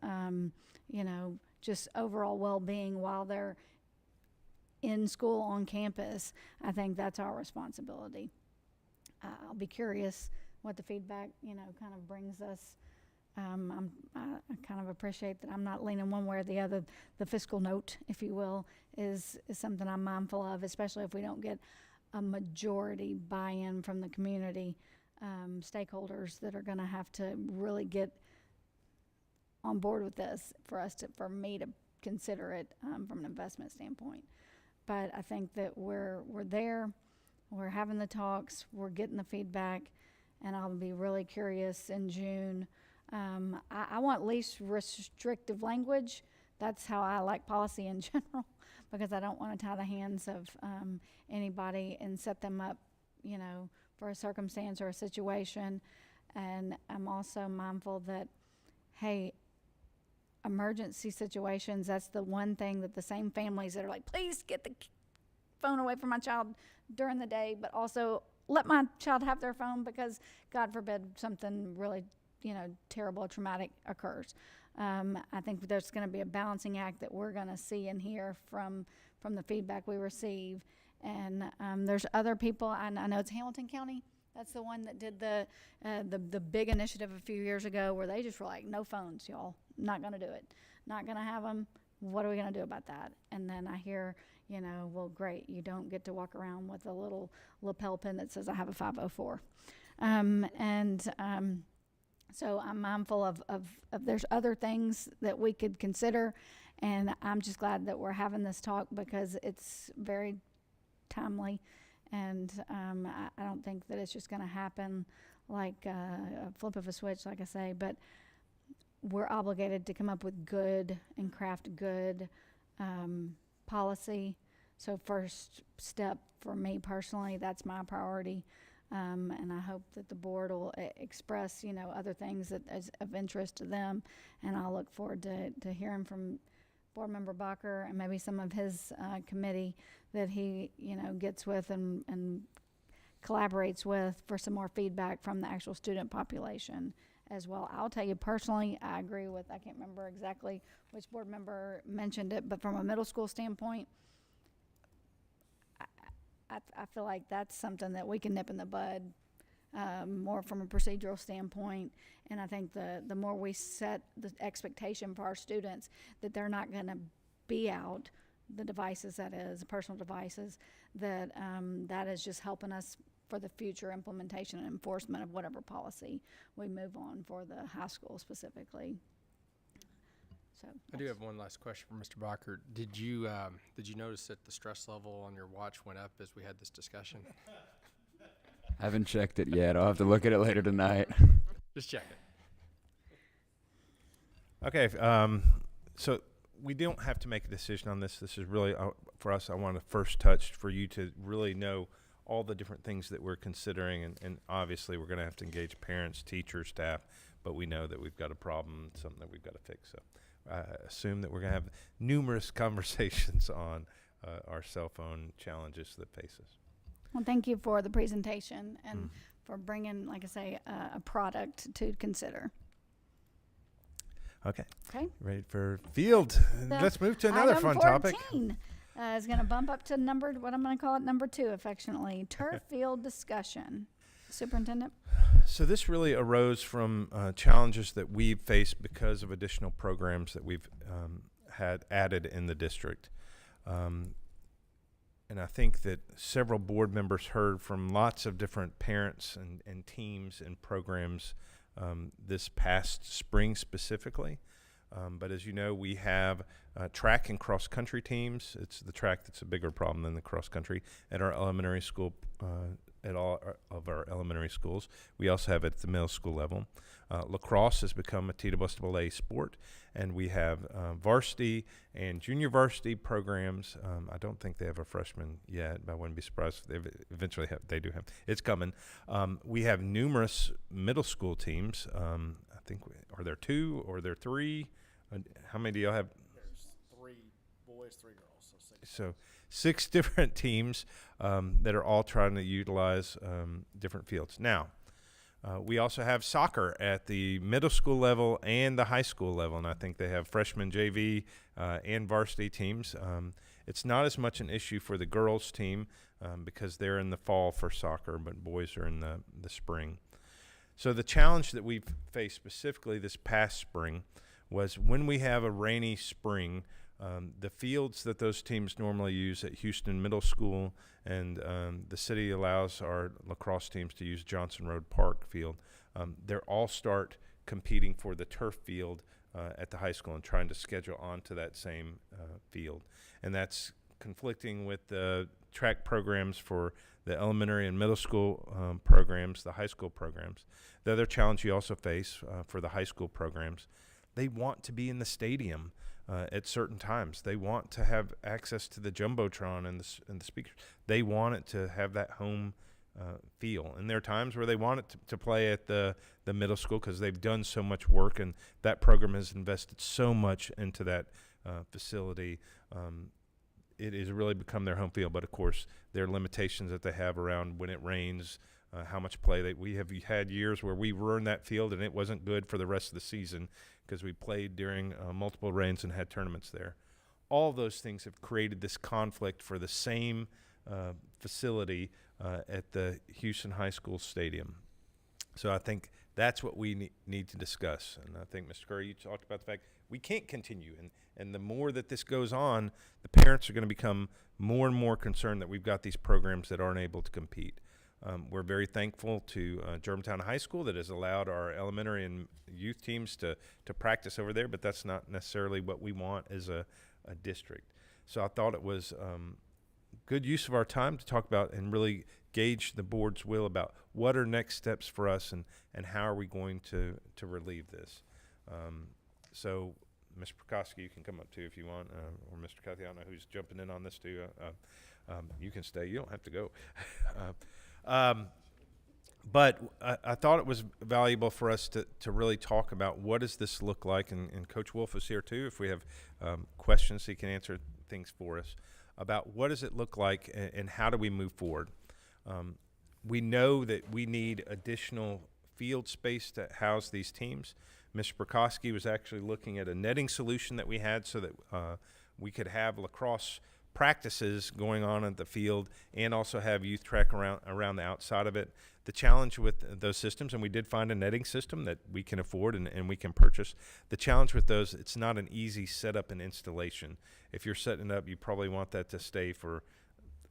just overall well-being while they're in school on campus, I think that's our responsibility. I'll be curious what the feedback, kind of brings us. I kind of appreciate that I'm not leaning one way or the other. The fiscal note, if you will, is something I'm mindful of, especially if we don't get a majority buy-in from the community stakeholders that are going to have to really get on board with this for me to consider it from an investment standpoint. But I think that we're there. We're having the talks, we're getting the feedback, and I'll be really curious in June. I want least restrictive language. That's how I like policy in general, because I don't want to tie the hands of anybody and set them up, for a circumstance or a situation. And I'm also mindful that, hey, emergency situations, that's the one thing that the same families that are like, please get the phone away from my child during the day, but also let my child have their phone because God forbid something really, terrible or traumatic occurs. I think there's going to be a balancing act that we're going to see and hear from the feedback we receive. And there's other people, I know it's Hamilton County. That's the one that did the big initiative a few years ago where they just were like, no phones, y'all. Not going to do it. Not going to have them. What are we going to do about that? And then I hear, well, great. You don't get to walk around with a little lapel pin that says I have a 504. So I'm mindful of there's other things that we could consider. And I'm just glad that we're having this talk because it's very timely. And I don't think that it's just going to happen like a flip of a switch, like I say, but we're obligated to come up with good and craft good policy. So first step for me personally, that's my priority. And I hope that the board will express, other things that is of interest to them. And I'll look forward to hearing from Board Member Bacher and maybe some of his committee that he, gets with and collaborates with for some more feedback from the actual student population as well. I'll tell you personally, I agree with, I can't remember exactly which board member mentioned it, but from a middle school standpoint, I feel like that's something that we can nip in the bud, more from a procedural standpoint. And I think the more we set the expectation for our students that they're not going to be out, the devices, that is, personal devices, that that is just helping us for the future implementation and enforcement of whatever policy we move on for the high school specifically. So I do have one last question for Mr. Bacher. Did you notice that the stress level on your watch went up as we had this discussion? Haven't checked it yet. I'll have to look at it later tonight. Just check it. Okay, so we don't have to make a decision on this. This is really, for us, I want to first touch for you to really know all the different things that we're considering, and obviously we're going to have to engage parents, teachers, staff, but we know that we've got a problem, something that we've got to fix. So I assume that we're going to have numerous conversations on our cell phone challenges that face us. Well, thank you for the presentation and for bringing, like I say, a product to consider. Okay. Okay. Ready for field? Let's move to another fun topic. 14 is going to bump up to what I'm going to call it number 2 affectionately, turf field discussion. Superintendent? So this really arose from challenges that we've faced because of additional programs that we've had added in the district. And I think that several board members heard from lots of different parents and teams and programs this past spring specifically. But as you know, we have track and cross-country teams. It's the track that's a bigger problem than the cross-country at our elementary school, at all of our elementary schools. We also have it at the middle school level. Lacrosse has become a TWA sport, and we have varsity and junior varsity programs. I don't think they have a freshman yet, but I wouldn't be surprised if they eventually have. They do have. It's coming. We have numerous middle school teams. I think, are there 2 or are there 3? How many do y'all have? There's 3 boys, 3 girls, so 6. So 6 different teams that are all trying to utilize different fields. Now, we also have soccer at the middle school level and the high school level, and I think they have freshman JV and varsity teams. It's not as much an issue for the girls team because they're in the fall for soccer, but boys are in the spring. So the challenge that we've faced specifically this past spring was when we have a rainy spring, the fields that those teams normally use at Houston Middle School, and the city allows our lacrosse teams to use Johnson Road Park field. They all start competing for the turf field at the high school and trying to schedule onto that same field. And that's conflicting with the track programs for the elementary and middle school programs, the high school programs. The other challenge you also face for the high school programs, they want to be in the stadium at certain times. They want to have access to the Jumbotron and the speakers. They want it to have that home feel. And there are times where they want it to play at the middle school because they've done so much work and that program has invested so much into that facility. It has really become their home field. But, of course, there are limitations that they have around when it rains, how much play. We have had years where we ruined that field and it wasn't good for the rest of the season because we played during multiple rains and had tournaments there. All of those things have created this conflict for the same facility at the Houston High School Stadium. So I think that's what we need to discuss. And I think, Mr. Curry, you talked about the fact we can't continue. And the more that this goes on, the parents are going to become more and more concerned that we've got these programs that aren't able to compete. We're very thankful to Germantown High School that has allowed our elementary and youth teams to practice over there, but that's not necessarily what we want as a district. So I thought it was good use of our time to talk about and really gauge the board's will about what are next steps for us and how are we going to relieve this. So Mr. Prokosky, you can come up too if you want, or Mr. Cathy, I don't know who's jumping in on this too. You can stay. You don't have to go. But I thought it was valuable for us to really talk about what does this look like, and Coach Wolf is here too. If we have questions, he can answer things for us about what does it look like and how do we move forward. We know that we need additional field space to house these teams. Mr. Prokosky was actually looking at a netting solution that we had so that we could have lacrosse practices going on at the field and also have youth track around the outside of it. The challenge with those systems, and we did find a netting system that we can afford and we can purchase. The challenge with those, it's not an easy setup and installation. If you're setting it up, you probably want that to stay for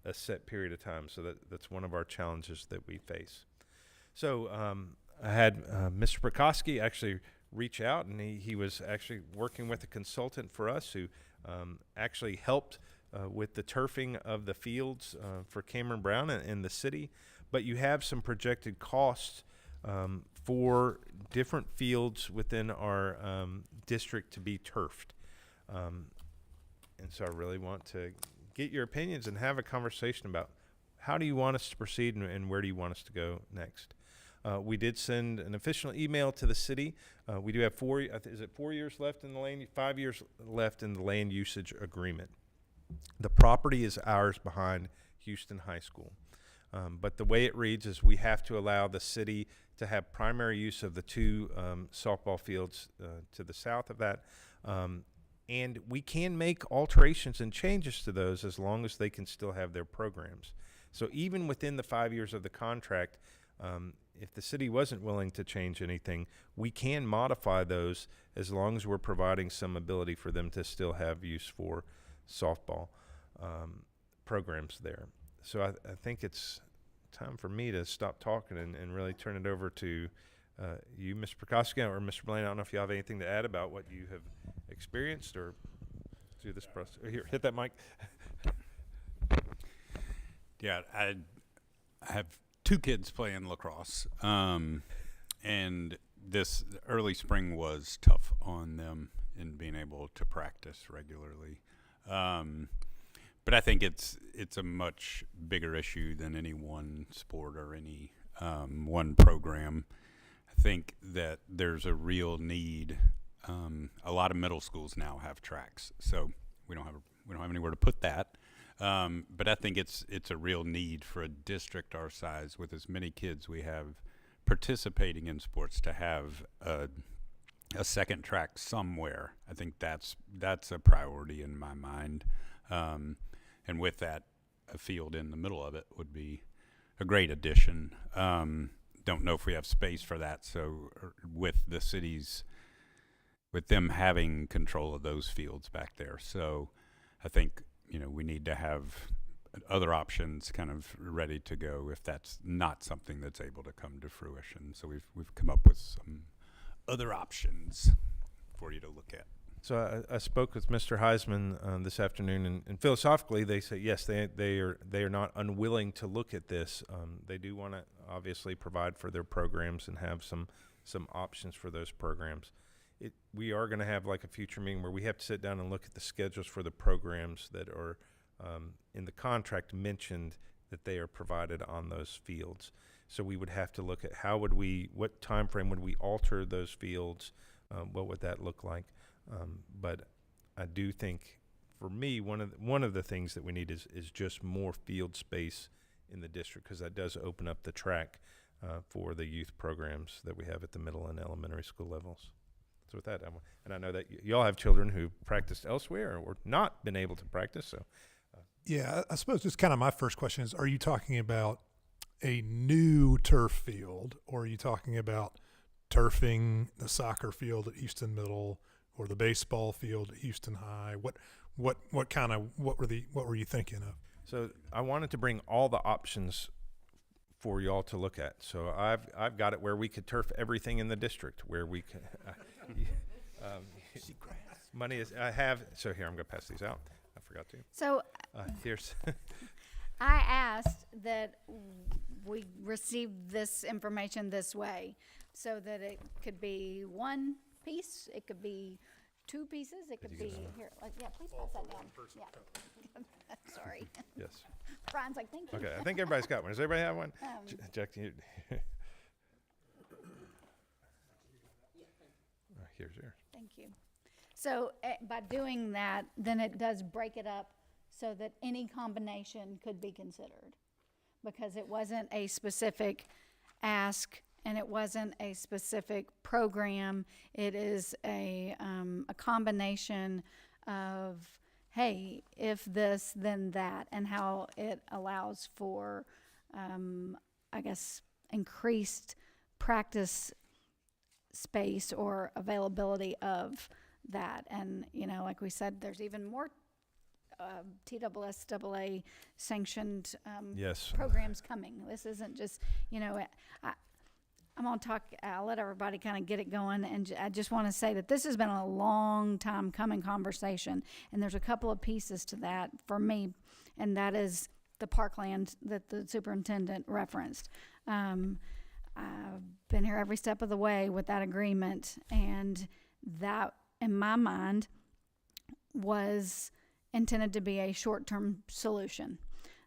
a set period of time. So that's one of our challenges that we face. So I had Mr. Prokosky actually reach out, and he was actually working with a consultant for us who actually helped with the turfing of the fields for Cameron Brown and the city. But you have some projected costs for different fields within our district to be turfed. And so I really want to get your opinions and have a conversation about how do you want us to proceed and where do you want us to go next. We did send an official email to the city. We do have 4 years left in the land, 5 years left in the land usage agreement. The property is ours behind Houston High School. But the way it reads is we have to allow the city to have primary use of the two softball fields to the south of that. And we can make alterations and changes to those as long as they can still have their programs. So even within the 5 years of the contract, if the city wasn't willing to change anything, we can modify those as long as we're providing some ability for them to still have use for softball programs there. So I think it's time for me to stop talking and really turn it over to you, Mr. Prokosky, or Mr. Blaine. I don't know if you have anything to add about what you have experienced or through this process. Here, hit that mic. Yeah, I have 2 kids playing lacrosse, and this early spring was tough on them in being able to practice regularly. But I think it's a much bigger issue than any one sport or any one program. I think that there's a real need. A lot of middle schools now have tracks, so we don't have anywhere to put that. But I think it's a real need for a district our size with as many kids we have participating in sports to have a second track somewhere. I think that's a priority in my mind. And with that, a field in the middle of it would be a great addition. Don't know if we have space for that. So with the cities, with them having control of those fields back there. So I think, we need to have other options kind of ready to go if that's not something that's able to come to fruition. So we've come up with some other options for you to look at. So I spoke with Mr. Heisman this afternoon, and philosophically they say yes, they are not unwilling to look at this. They do want to obviously provide for their programs and have some options for those programs. We are going to have like a future meeting where we have to sit down and look at the schedules for the programs that are in the contract mentioned that they are provided on those fields. So we would have to look at what time frame would we alter those fields? What would that look like? But I do think, for me, one of the things that we need is just more field space in the district, because that does open up the track for the youth programs that we have at the middle and elementary school levels. So with that, and I know that y'all have children who practiced elsewhere or not been able to practice. So, yeah, I suppose just kind of my first question is: are you talking about a new turf field, or are you talking about turfing the soccer field at Houston Middle or the baseball field at Houston High? What were you thinking of? So I wanted to bring all the options for y'all to look at. So I've got it where we could turf everything in the district, where we could money is I have. So here, I'm gonna pass these out. I forgot to. So here's I asked that we receive this information this way, so that it could be one piece, it could be 2 pieces, it could be here. Yeah, please pass that down. Yeah. Sorry. Yes. Brian's like, thank you. Okay, I think everybody's got one. Does everybody have one? Jack, you. Here's yours. Thank you. So by doing that, then it does break it up so that any combination could be considered, because it wasn't a specific ask and it wasn't a specific program. It is a combination of hey, if this, then that, and how it allows for, I guess, increased practice space or availability of that. And, you know, like we said, there's even more TSSAA sanctioned Yes. programs coming. This isn't just, you know, I'm going to talk, I'll let everybody kind of get it going. And I just want to say that this has been a long time coming conversation. And there's a couple of pieces to that for me, and that is the parkland that the superintendent referenced. I've been here every step of the way with that agreement, and that, in my mind, was intended to be a short-term solution.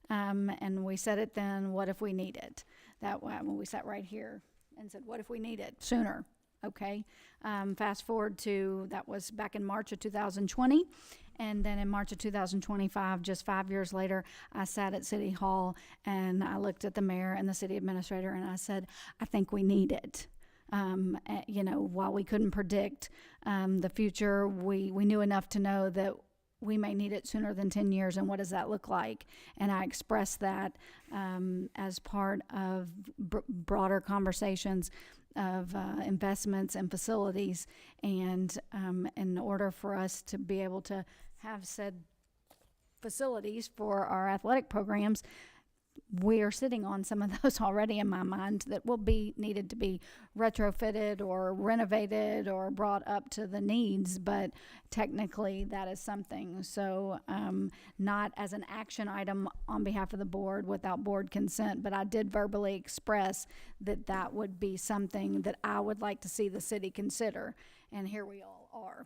And we said it then, what if we need it? That when we sat right here and said, what if we need it sooner? Okay. Fast forward to, that was back in March of 2020. And then in March of 2025, just 5 years later, I sat at City Hall and I looked at the mayor and the city administrator and I said, I think we need it. You know, while we couldn't predict the future, we knew enough to know that we may need it sooner than 10 years, and what does that look like? And I expressed that as part of broader conversations of investments and facilities, and in order for us to be able to have said facilities for our athletic programs, we are sitting on some of those already in my mind that will be needed to be retrofitted or renovated or brought up to the needs, but technically that is something. So not as an action item on behalf of the board without board consent, but I did verbally express that that would be something that I would like to see the city consider, and here we all are.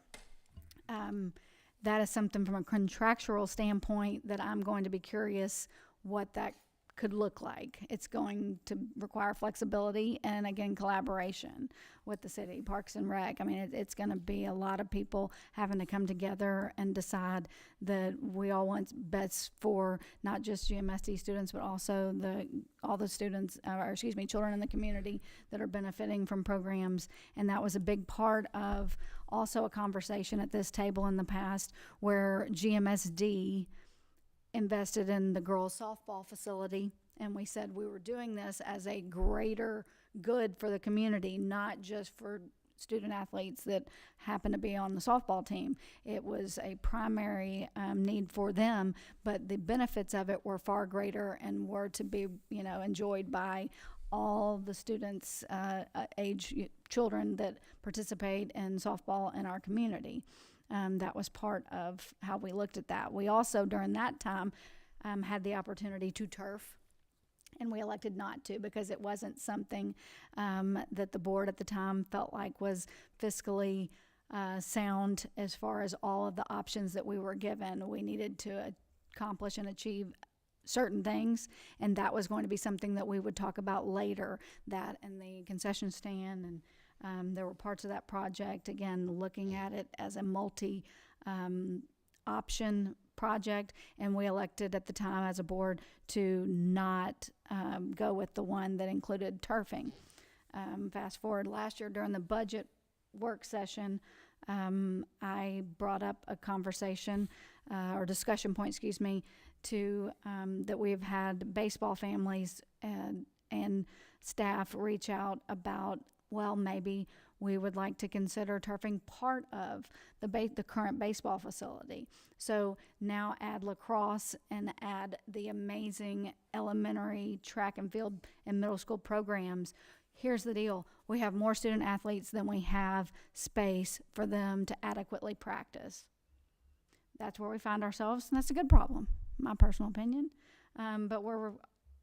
That is something from a contractual standpoint that I'm going to be curious what that could look like. It's going to require flexibility and, again, collaboration with the city, Parks and Rec. I mean, it's going to be a lot of people having to come together and decide that we all want best for not just GMSD students, but also all the students, children in the community that are benefiting from programs. And that was a big part of also a conversation at this table in the past where GMSD invested in the girls softball facility, and we said we were doing this as a greater good for the community, not just for student athletes that happen to be on the softball team. It was a primary need for them, but the benefits of it were far greater and were to be, you know, enjoyed by all the students, children that participate in softball in our community. That was part of how we looked at that. We also, during that time, had the opportunity to turf, and we elected not to because it wasn't something that the board at the time felt like was fiscally sound as far as all of the options that we were given. We needed to accomplish and achieve certain things, and that was going to be something that we would talk about later, that and the concession stand, and there were parts of that project, again, looking at it as a multi-option project, and we elected at the time as a board to not go with the one that included turfing. Fast forward last year during the budget work session, I brought up a conversation or discussion point, to that we've had baseball families and staff reach out about, well, maybe we would like to consider turfing part of the current baseball facility. So now add lacrosse and add the amazing elementary track and field and middle school programs. Here's the deal. We have more student athletes than we have space for them to adequately practice. That's where we find ourselves, and that's a good problem, my personal opinion. But we're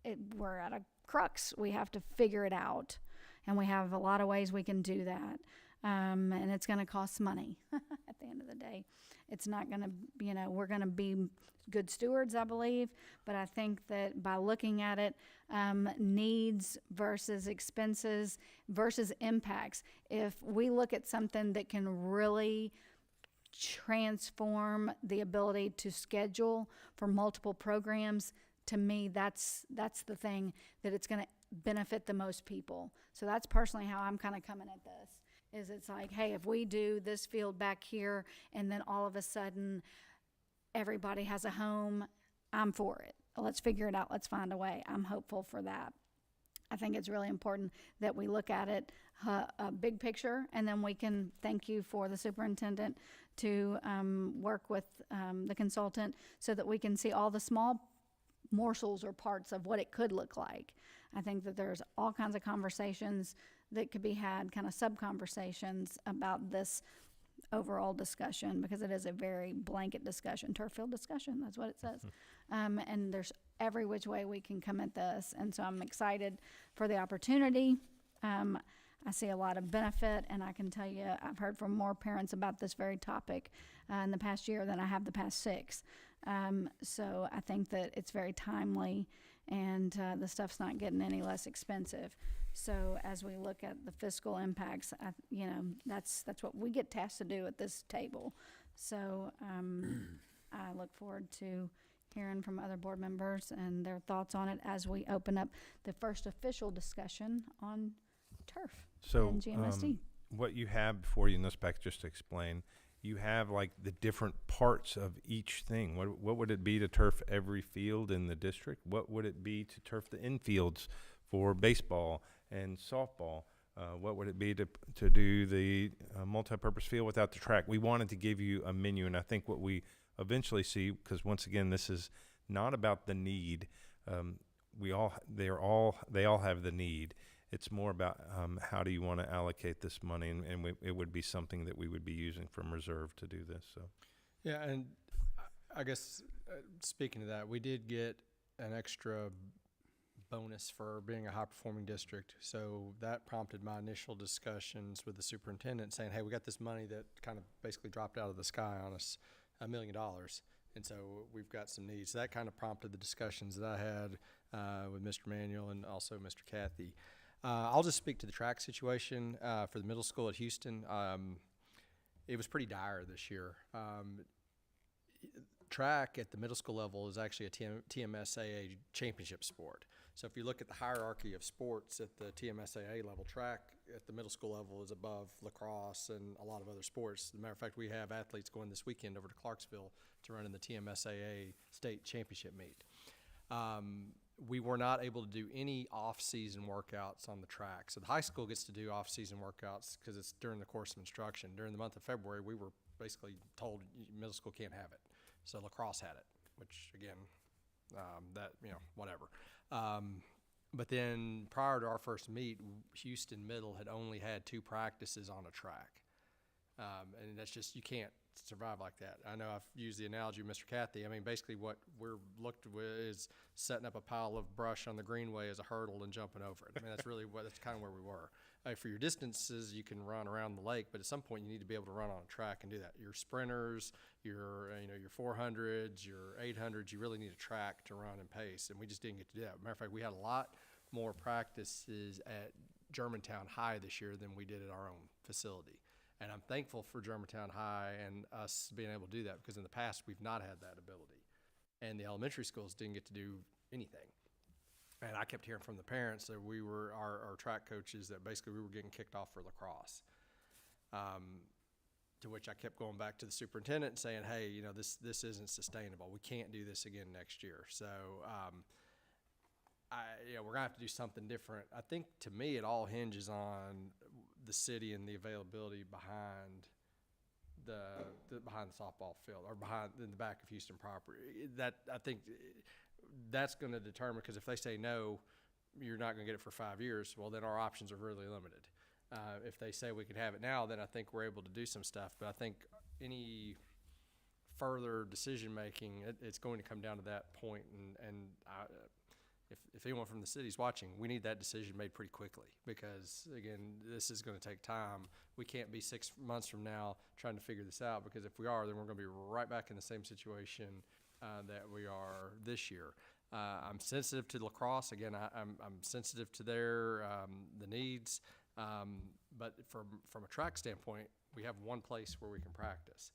at a crux. We have to figure it out. And we have a lot of ways we can do that. And it's going to cost money at the end of the day. It's not going to, we're going to be good stewards, I believe. But I think that by looking at it, needs versus expenses versus impacts, if we look at something that can really transform the ability to schedule for multiple programs, to me, that's the thing that it's going to benefit the most people. So that's personally how I'm kind of coming at this, is it's like, hey, if we do this field back here and then all of a sudden everybody has a home. I'm for it. Let's figure it out. Let's find a way. I'm hopeful for that. I think it's really important that we look at it a big picture, and then we can thank you for the superintendent to work with the consultant so that we can see all the small morsels or parts of what it could look like. I think that there's all kinds of conversations that could be had, kind of sub-conversations about this overall discussion, because it is a very blanket discussion, turf field discussion, that's what it says. And there's every which way we can come at this, and so I'm excited for the opportunity. I see a lot of benefit, and I can tell you I've heard from more parents about this very topic in the past year than I have the past 6. So I think that it's very timely, and the stuff's not getting any less expensive. So as we look at the fiscal impacts, that's what we get tasked to do at this table. So I look forward to hearing from other board members and their thoughts on it as we open up the first official discussion on turf and GMSD. What you have before you, and this back just to explain, you have like the different parts of each thing. What would it be to turf every field in the district? What would it be to turf the infields for baseball and softball? What would it be to do the multi-purpose field without the track? We wanted to give you a menu, and I think what we eventually see, because once again, this is not about the need. They all have the need. It's more about how do you want to allocate this money, and it would be something that we would be using from reserve to do this. So, yeah, and I guess speaking to that, we did get an extra bonus for being a high-performing district. So that prompted my initial discussions with the superintendent saying, hey, we got this money that kind of basically dropped out of the sky on us, $1 million. And so we've got some needs. So that kind of prompted the discussions that I had with Mr. Manuel and also Mr. Cathy. I'll just speak to the track situation for the middle school at Houston. It was pretty dire this year. Track at the middle school level is actually a TMSAA championship sport. So if you look at the hierarchy of sports at the TMSAA level, track at the middle school level is above lacrosse and a lot of other sports. As a matter of fact, we have athletes going this weekend over to Clarksville to run in the TMSAA state championship meet. We were not able to do any off-season workouts on the track. So the high school gets to do off-season workouts because it's during the course of instruction. During the month of February, we were basically told middle school can't have it. So lacrosse had it, which again, whatever. But then prior to our first meet, Houston Middle had only had 2 practices on a track. And that's just, you can't survive like that. I know I've used the analogy of Mr. Cathy. I mean, basically what we're looked with is setting up a pile of brush on the greenway as a hurdle and jumping over it. I mean, that's kind of where we were. For your distances, you can run around the lake, but at some point you need to be able to run on a track and do that. Your sprinters, your 400s, your 800s, you really need a track to run and pace, and we just didn't get to do that. Matter of fact, we had a lot more practices at Germantown High this year than we did at our own facility. And I'm thankful for Germantown High and us being able to do that, because in the past we've not had that ability. And the elementary schools didn't get to do anything. And I kept hearing from the parents that we were, our track coaches, that basically we were getting kicked off for lacrosse. To which I kept going back to the superintendent and saying, hey, this isn't sustainable. We can't do this again next year. So we're going to have to do something different. I think, to me, it all hinges on the city and the availability behind the softball field, or in the back of Houston property. That, I think, that's going to determine, because if they say no, you're not going to get it for 5 years, well, then our options are really limited. If they say we can have it now, then I think we're able to do some stuff. But I think any further decision making, it's going to come down to that point. And if anyone from the city's watching, we need that decision made pretty quickly, because again, this is going to take time. We can't be 6 months from now trying to figure this out, because if we are, then we're going to be right back in the same situation that we are this year. I'm sensitive to lacrosse. Again, I'm sensitive to the needs. But from a track standpoint, we have one place where we can practice.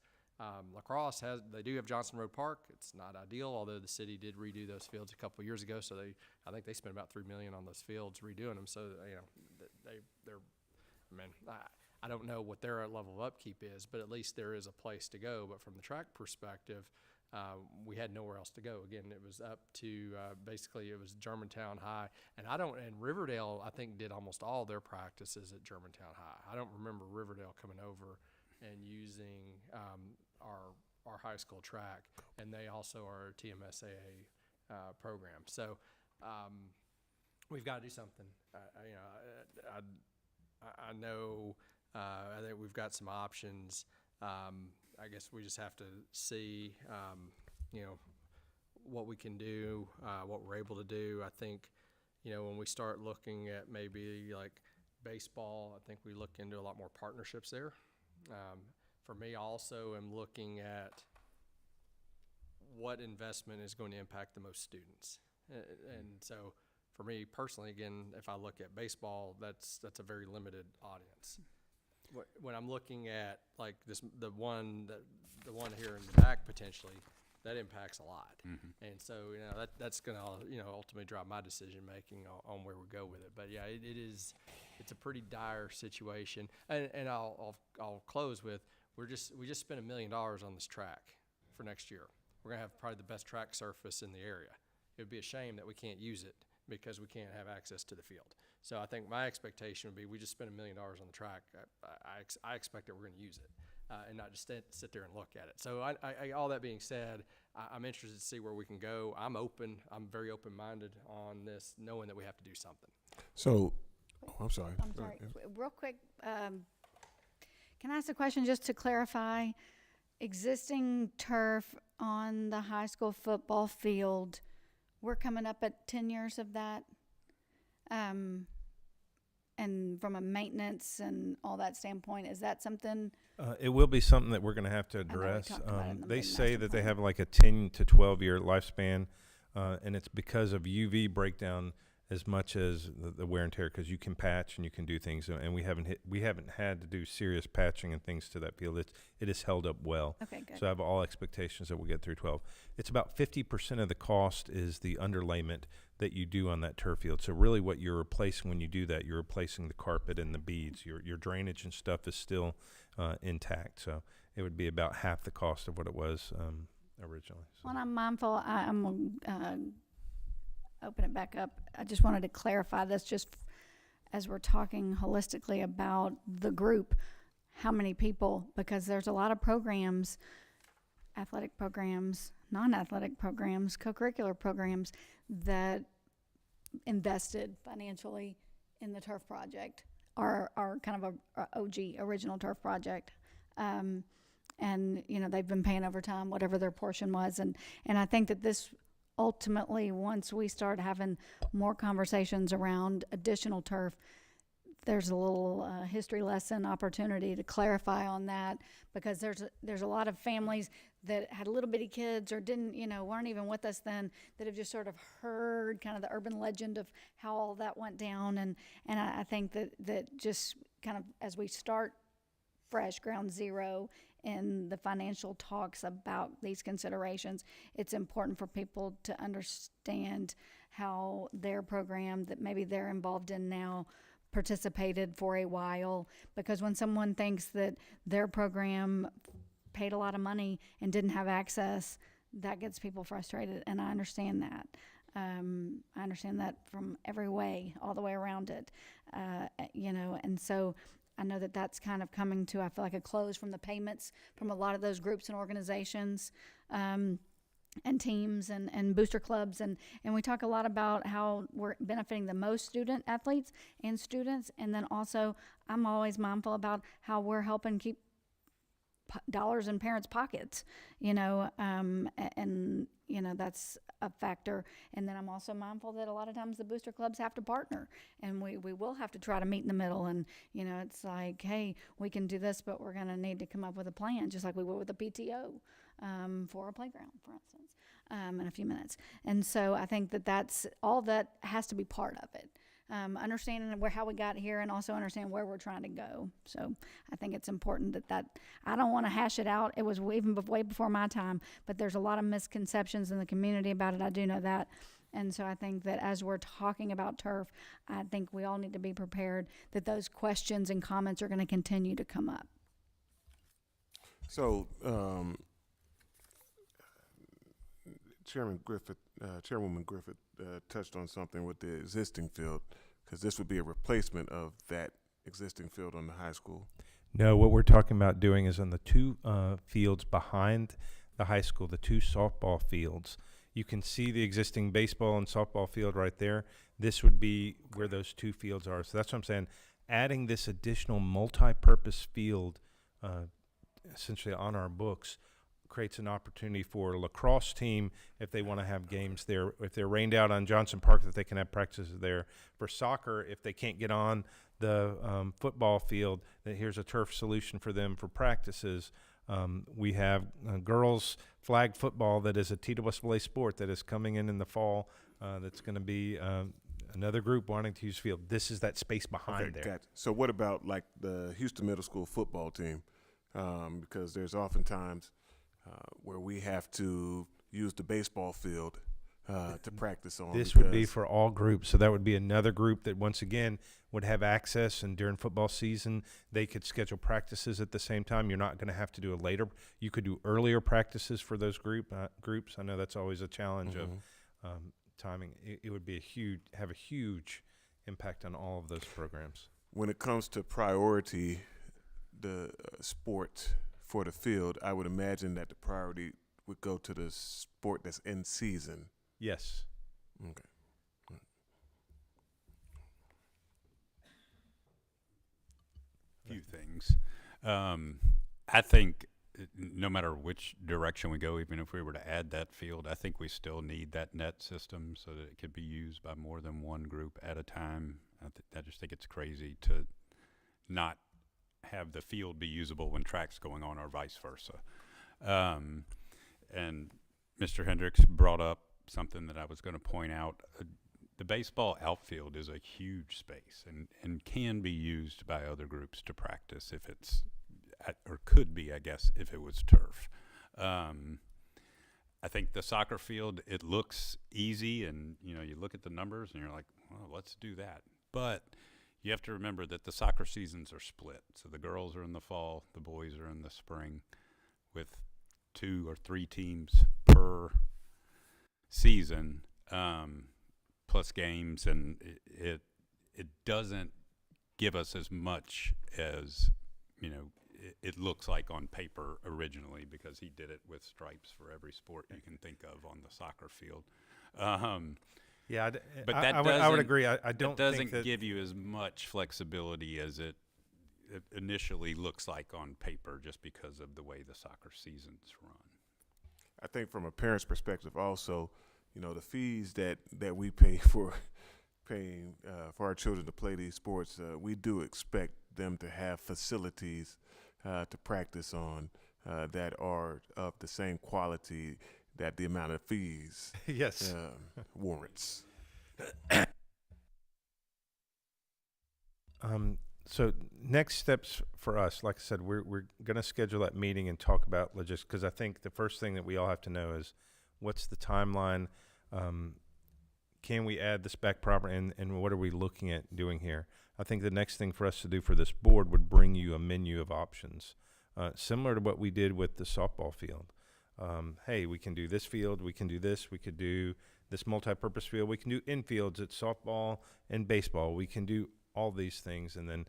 Lacrosse they do have Johnson Road Park. It's not ideal, although the city did redo those fields a couple of years ago. So I think they spent about $3 million on those fields redoing them. So I don't know what their level of upkeep is, but at least there is a place to go. But from the track perspective, we had nowhere else to go. Again, it was up to basically it was Germantown High, and Riverdale I think did almost all their practices at Germantown High. I don't remember Riverdale coming over and using our high school track, and they also are a TMSAA program. So we've got to do something. I know I think we've got some options. I guess we just have to see, what we can do, what we're able to do. I think, when we start looking at maybe like baseball, I think we look into a lot more partnerships there. For me, also, I'm looking at what investment is going to impact the most students. And so for me personally, again, if I look at baseball, that's a very limited audience. When I'm looking at like the one here in the back potentially, that impacts a lot. And so that's going to ultimately drive my decision making on where we go with it. But yeah, it's a pretty dire situation. And I'll close with we just spent $1 million on this track for next year. We're gonna have probably the best track surface in the area. It would be a shame that we can't use it because we can't have access to the field. So I think my expectation would be we just spent $1 million on the track. I expect that we're going to use it and not just sit there and look at it. So all that being said, I'm interested to see where we can go. I'm open. I'm very open-minded on this, knowing that we have to do something. So, I'm sorry. I'm sorry. Real quick, can I ask a question just to clarify? Existing turf on the high school football field, we're coming up at 10 years of that. And from a maintenance and all that standpoint, is that something? It will be something that we're going to have to I know we address. talked about it in the They big say master that they plan. have like a 10 to 12 year lifespan, and it's because of UV breakdown as much as the wear and tear, because you can patch and you can do things, and we haven't had to do serious patching and things to that field. It has held up well. Okay, good. So I have all expectations that we'll get through 12. It's about 50% of the cost is the underlayment that you do on that turf field. So really what you're replacing when you do that, you're replacing the carpet and the beads. Your drainage and stuff is still intact. So it would be about half the cost of what it was originally. So. When I'm mindful, I'm open it back up. I just wanted to clarify this just as we're talking holistically about the group, how many people, because there's a lot of programs, athletic programs, non-athletic programs, co-curricular programs that invested financially in the turf project, are kind of a OG, original turf project. And, they've been paying over time, whatever their portion was. And I think that this ultimately, once we start having more conversations around additional turf, there's a little history lesson opportunity to clarify on that, because there's a lot of families that had little bitty kids or didn't, weren't even with us then, that have just sort of heard kind of the urban legend of how all that went down. And I think that just kind of as we start fresh, ground zero in the financial talks about these considerations, it's important for people to understand how their program that maybe they're involved in now participated for a while. Because when someone thinks that their program paid a lot of money and didn't have access, that gets people frustrated, and I understand that. I understand that from every way, all the way around it, and so I know that that's kind of coming to, I feel like, a close from the payments from a lot of those groups and organizations and teams and booster clubs. And we talk a lot about how we're benefiting the most student athletes and students. And then also, I'm always mindful about how we're helping keep dollars in parents' pockets, that's a factor. And then I'm also mindful that a lot of times the booster clubs have to partner, and we will have to try to meet in the middle. And, it's like, hey, we can do this, but we're going to need to come up with a plan, just like we will with the PTO for a playground, for instance, in a few minutes. And so I think that's all that has to be part of it. Understanding how we got here, and also understand where we're trying to go. So I think it's important that I don't want to hash it out. It was even way before my time, but there's a lot of misconceptions in the community about it. I do know that. And so I think that as we're talking about turf, I think we all need to be prepared that those questions and comments are going to continue to come up. So Chairwoman Griffith touched on something with the existing field, because this would be a replacement of that existing field on the high school. No, what we're talking about doing is on the two fields behind the high school, the two softball fields. You can see the existing baseball and softball field right there. This would be where those two fields are. So that's what I'm saying. Adding this additional multi-purpose field essentially on our books creates an opportunity for a lacrosse team if they want to have games there. If they're rained out on Johnson Park, that they can have practices there. For soccer, if they can't get on the football field, that here's a turf solution for them for practices. We have girls flag football that is a TWSLA sport that is coming in the fall. That's going to be another group wanting to use field. This is that space behind there. Gotcha. So what about like the Houston Middle School football team? Because there's oftentimes where we have to use the baseball field to practice on. This would be for all groups. So that would be another group that once again would have access, and during football season they could schedule practices at the same time. You're not going to have to do it later. You could do earlier practices for those groups. I know that's always a challenge of timing. It would be have a huge impact on all of those programs. When it comes to priority, the sport for the field, I would imagine that the priority would go to the sport that's in season. Yes. Okay. Few things. I think no matter which direction we go, even if we were to add that field, I think we still need that net system so that it could be used by more than one group at a time. I just think it's crazy to not have the field be usable when track's going on or vice versa. And Mr. Hendricks brought up something that I was going to point out. The baseball outfield is a huge space and can be used by other groups to practice if it's, or could be, I guess, if it was turf. I think the soccer field, it looks easy, and you look at the numbers and you're like, well, let's do that. But you have to remember that the soccer seasons are split. So the girls are in the fall, the boys are in the spring, with 2 or 3 teams per season, plus games, and it doesn't give us as much as it looks like on paper originally, because he did it with stripes for every sport you can think of on the soccer field. Yeah, but I would agree. I don't doesn't think that give you as much flexibility as it initially looks like on paper, just because of the way the soccer seasons run. I think from a parent's perspective also, the fees that we pay for our children to play these sports, we do expect them to have facilities to practice on that are of the same quality that the amount of fees yes warrants. So next steps for us, like I said, we're going to schedule that meeting and talk about logistics, because I think the first thing that we all have to know is what's the timeline. Can we add this back property, and what are we looking at doing here? I think the next thing for us to do for this board would bring you a menu of options, similar to what we did with the softball field. Hey, we can do this field, we can do this, we could do this multi-purpose field, we can do infields at softball and baseball, we can do all these things. And then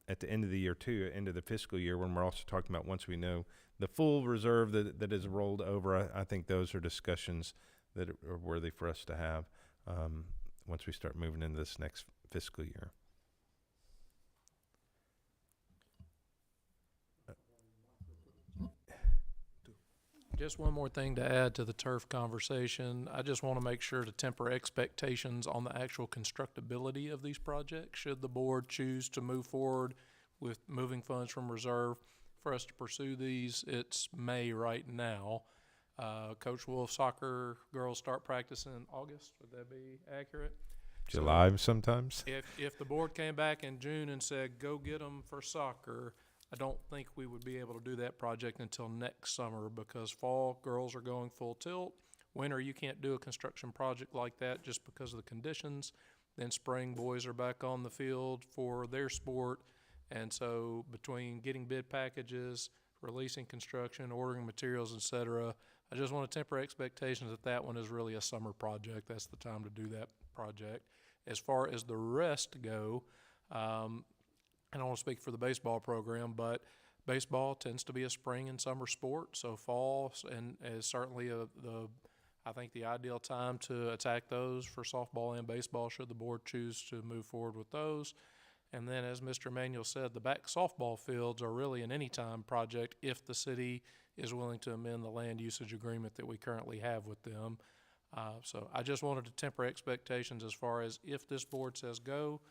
at the end of the year too, end of the fiscal year, when we're also talking about once we know the full reserve that is rolled over, I think those are discussions that are worthy for us to have once we start moving into this next fiscal year. Just one more thing to add to the turf conversation. I just want to make sure to temper expectations on the actual constructability of these projects. Should the board choose to move forward with moving funds from reserve for us to pursue these, it's May right now. Coach Wolf, soccer girls start practice in August. Would that be accurate? July sometimes. If the board came back in June and said, go get them for soccer, I don't think we would be able to do that project until next summer, because fall girls are going full tilt. Winter, you can't do a construction project like that just because of the conditions. Then spring, boys are back on the field for their sport. And so between getting bid packages, releasing construction, ordering materials, etc., I just want to temper expectations that that one is really a summer project. That's the time to do that project. As far as the rest go, I don't want to speak for the baseball program, but baseball tends to be a spring and summer sport, so fall and is certainly I think the ideal time to attack those for softball and baseball should the board choose to move forward with those. And then, as Mr. Emanuel said, the back softball fields are really an anytime project if the city is willing to amend the land usage agreement that we currently have with them. So I just wanted to temper expectations as far as if this board says go,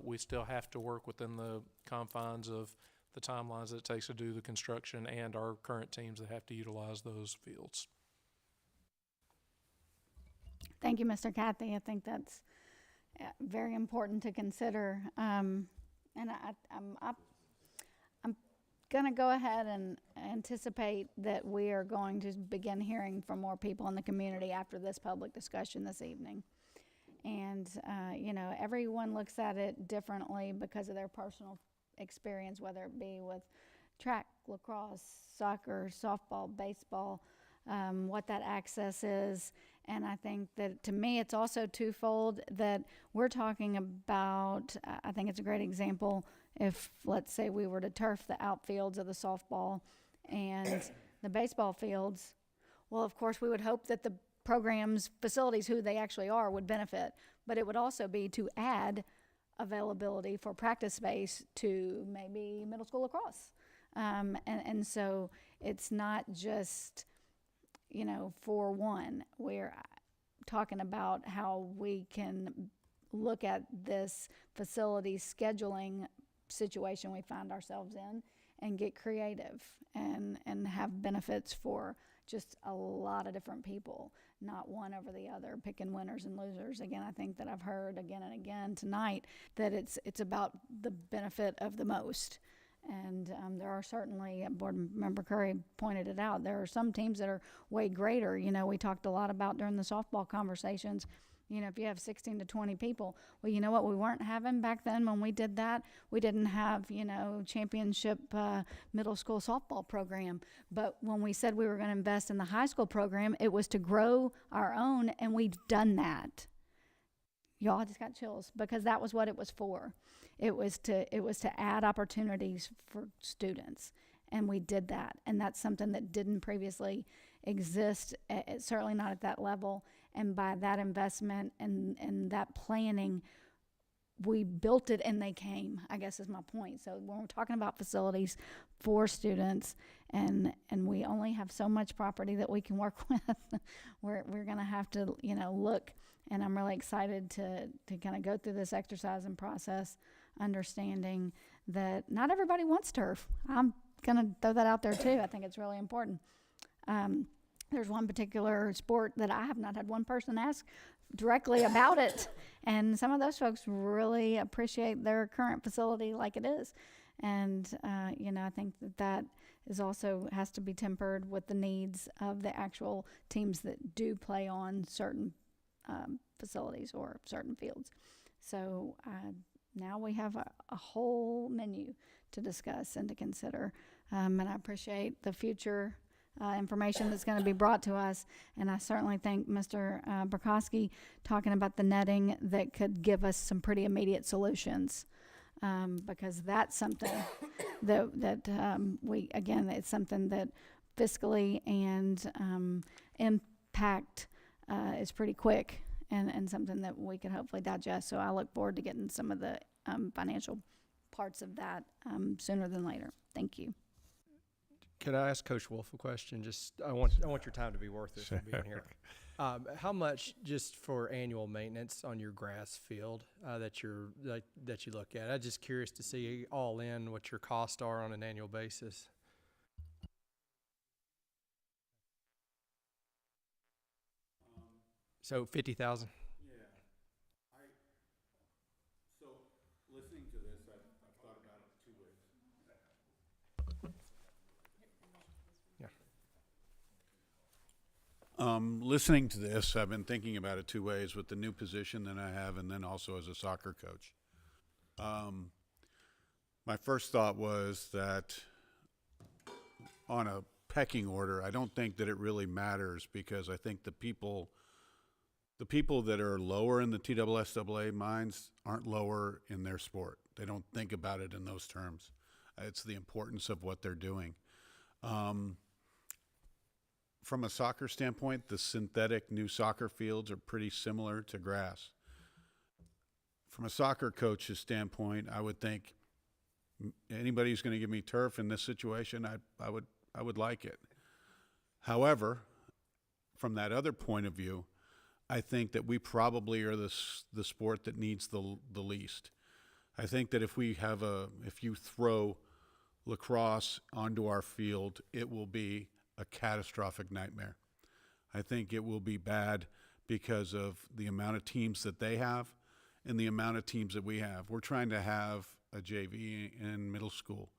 we still have to work within the confines of the timelines that it takes to do the construction and our current teams that have to utilize those fields. Thank you, Mr. Cathy. I think that's very important to consider. And I'm going to go ahead and anticipate that we are going to begin hearing from more people in the community after this public discussion this evening. And, you know, everyone looks at it differently because of their personal experience, whether it be with track, lacrosse, soccer, softball, baseball, what that access is. And I think that to me it's also twofold that we're talking about, I think it's a great example if, let's say, we were to turf the outfields of the softball and the baseball fields. Well, of course, we would hope that the program's facilities, who they actually are, would benefit. But it would also be to add availability for practice space to maybe middle school lacrosse. And so it's not just, you know, for one. We're talking about how we can look at this facility scheduling situation we find ourselves in and get creative and have benefits for just a lot of different people, not one over the other, picking winners and losers. Again, I think that I've heard again and again tonight that it's about the benefit of the most. And there are certainly, Board Member Curry pointed it out, there are some teams that are way greater. You know, we talked a lot about during the softball conversations, you know, if you have 16 to 20 people, well, you know what we weren't having back then when we did that? We didn't have, you know, championship middle school softball program. But when we said we were going to invest in the high school program, it was to grow our own, and we've done that. Y'all just got chills because that was what it was for. It was to add opportunities for students, and we did that. And that's something that didn't previously exist, certainly not at that level. And by that investment and that planning, we built it and they came, I guess is my point. So when we're talking about facilities for students and we only have so much property that we can work with, we're going to have to, you know, look. And I'm really excited to kind of go through this exercise and process, understanding that not everybody wants turf. I'm going to throw that out there too. I think it's really important. There's one particular sport that I have not had one person ask directly about it. And some of those folks really appreciate their current facility like it is. And, you know, I think that is also has to be tempered with the needs of the actual teams that do play on certain facilities or certain fields. So now we have a whole menu to discuss and to consider. And I appreciate the future information that's going to be brought to us. And I certainly think Mr. Burkowski talking about the netting that could give us some pretty immediate solutions. Because that's something that we, again, it's something that fiscally and impact is pretty quick and something that we can hopefully digest. So I look forward to getting some of the financial parts of that sooner than later. Thank you. Could I ask Coach Wolf a question? Just I want your time to be worth it for being here. How much just for annual maintenance on your grass field that you look at? I'm just curious to see all in what your costs are on an annual basis. So 50,000. So listening to this, I've thought about it two ways. Listening to this, I've been thinking about it two ways with the new position that I have and then also as a soccer coach. My first thought was that on a pecking order, I don't think that it really matters, because I think the people that are lower in the TSSAA minds aren't lower in their sport. They don't think about it in those terms. It's the importance of what they're doing. From a soccer standpoint, the synthetic new soccer fields are pretty similar to grass. From a soccer coach's standpoint, I would think anybody who's going to give me turf in this situation, I would like it. However, from that other point of view, I think that we probably are the sport that needs the least. I think that if you throw lacrosse onto our field, it will be a catastrophic nightmare. I think it will be bad because of the amount of teams that they have and the amount of teams that we have. We're trying to have a JV in middle school.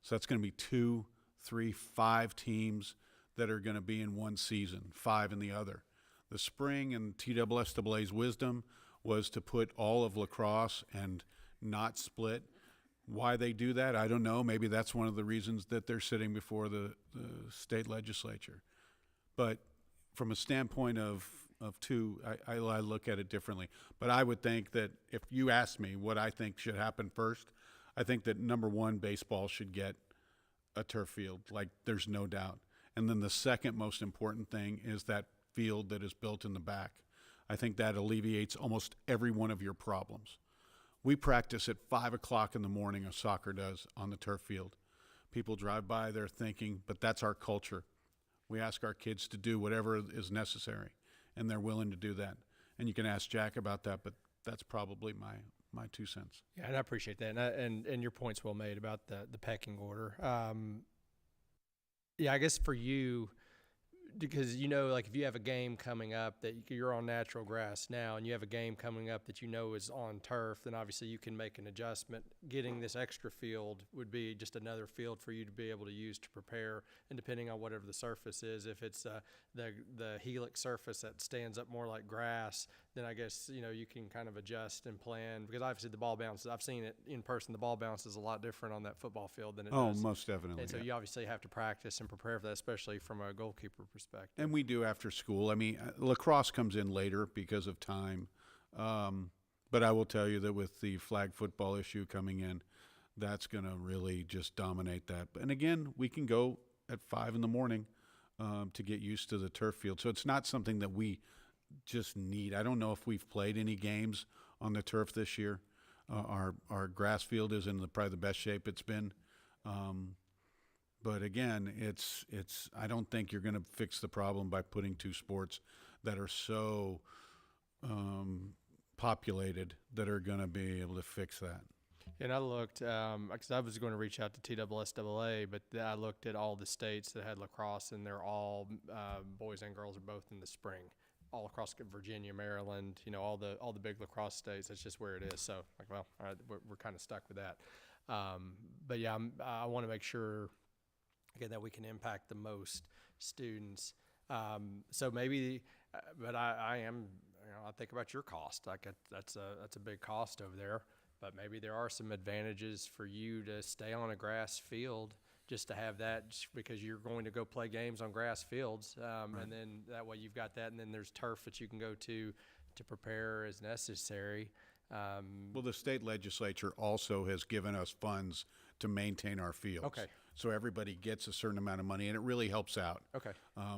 So that's going to be 2, 3, 5 teams that are going to be in one season, 5 in the other. The spring and TSSAA's wisdom was to put all of lacrosse and not split. Why they do that, I don't know. Maybe that's one of the reasons that they're sitting before the state legislature. But from a standpoint of two, I look at it differently. But I would think that if you ask me what I think should happen first, I think that number one, baseball should get a turf field. Like, there's no doubt. And then the second most important thing is that field that is built in the back. I think that alleviates almost every one of your problems. We practice at 5 o'clock in the morning, as soccer does, on the turf field. People drive by, they're thinking, but that's our culture. We ask our kids to do whatever is necessary, and they're willing to do that. And you can ask Jack about that, but that's probably my 2 cents. Yeah, and I appreciate that, and your point's well made about the pecking order. Yeah, I guess for you, because like if you have a game coming up that you're on natural grass now, and you have a game coming up that is on turf, then obviously you can make an adjustment. Getting this extra field would be just another field for you to be able to use to prepare, and depending on whatever the surface is, if it's the helix surface that stands up more like grass, then I guess you can kind of adjust and plan, because obviously the ball bounces. I've seen it in person. The ball bounces a lot different on that football field than it does. Oh, most definitely. And so yeah. you obviously have to practice and prepare for that, especially from a goalkeeper perspective. And we do after school. I mean, lacrosse comes in later because of time. But I will tell you that with the flag football issue coming in, that's going to really just dominate that. And again, we can go at 5 in the morning to get used to the turf field. So it's not something that we just need. I don't know if we've played any games on the turf this year. Our grass field is in probably the best shape it's been. But again, it's. I don't think you're going to fix the problem by putting 2 sports that are so populated that are going to be able to fix that. And I looked, because I was going to reach out to TSSAA, but I looked at all the states that had lacrosse, and they're all boys and girls are both in the spring, all across Virginia, Maryland, all the big lacrosse states. That's just where it is. So, all right, we're kind of stuck with that. But yeah, I want to make sure, again, that we can impact the most students. So maybe, but I am, I think about your cost. Like that's a big cost over there. But maybe there are some advantages for you to stay on a grass field, just to have that, just because you're going to go play games on grass fields, Right. and then that way you've got that, and then there's turf that you can go to prepare as necessary. Well, the state legislature also has given us funds to maintain our fields. Okay. So everybody gets a certain amount of money, and it really helps out. Okay.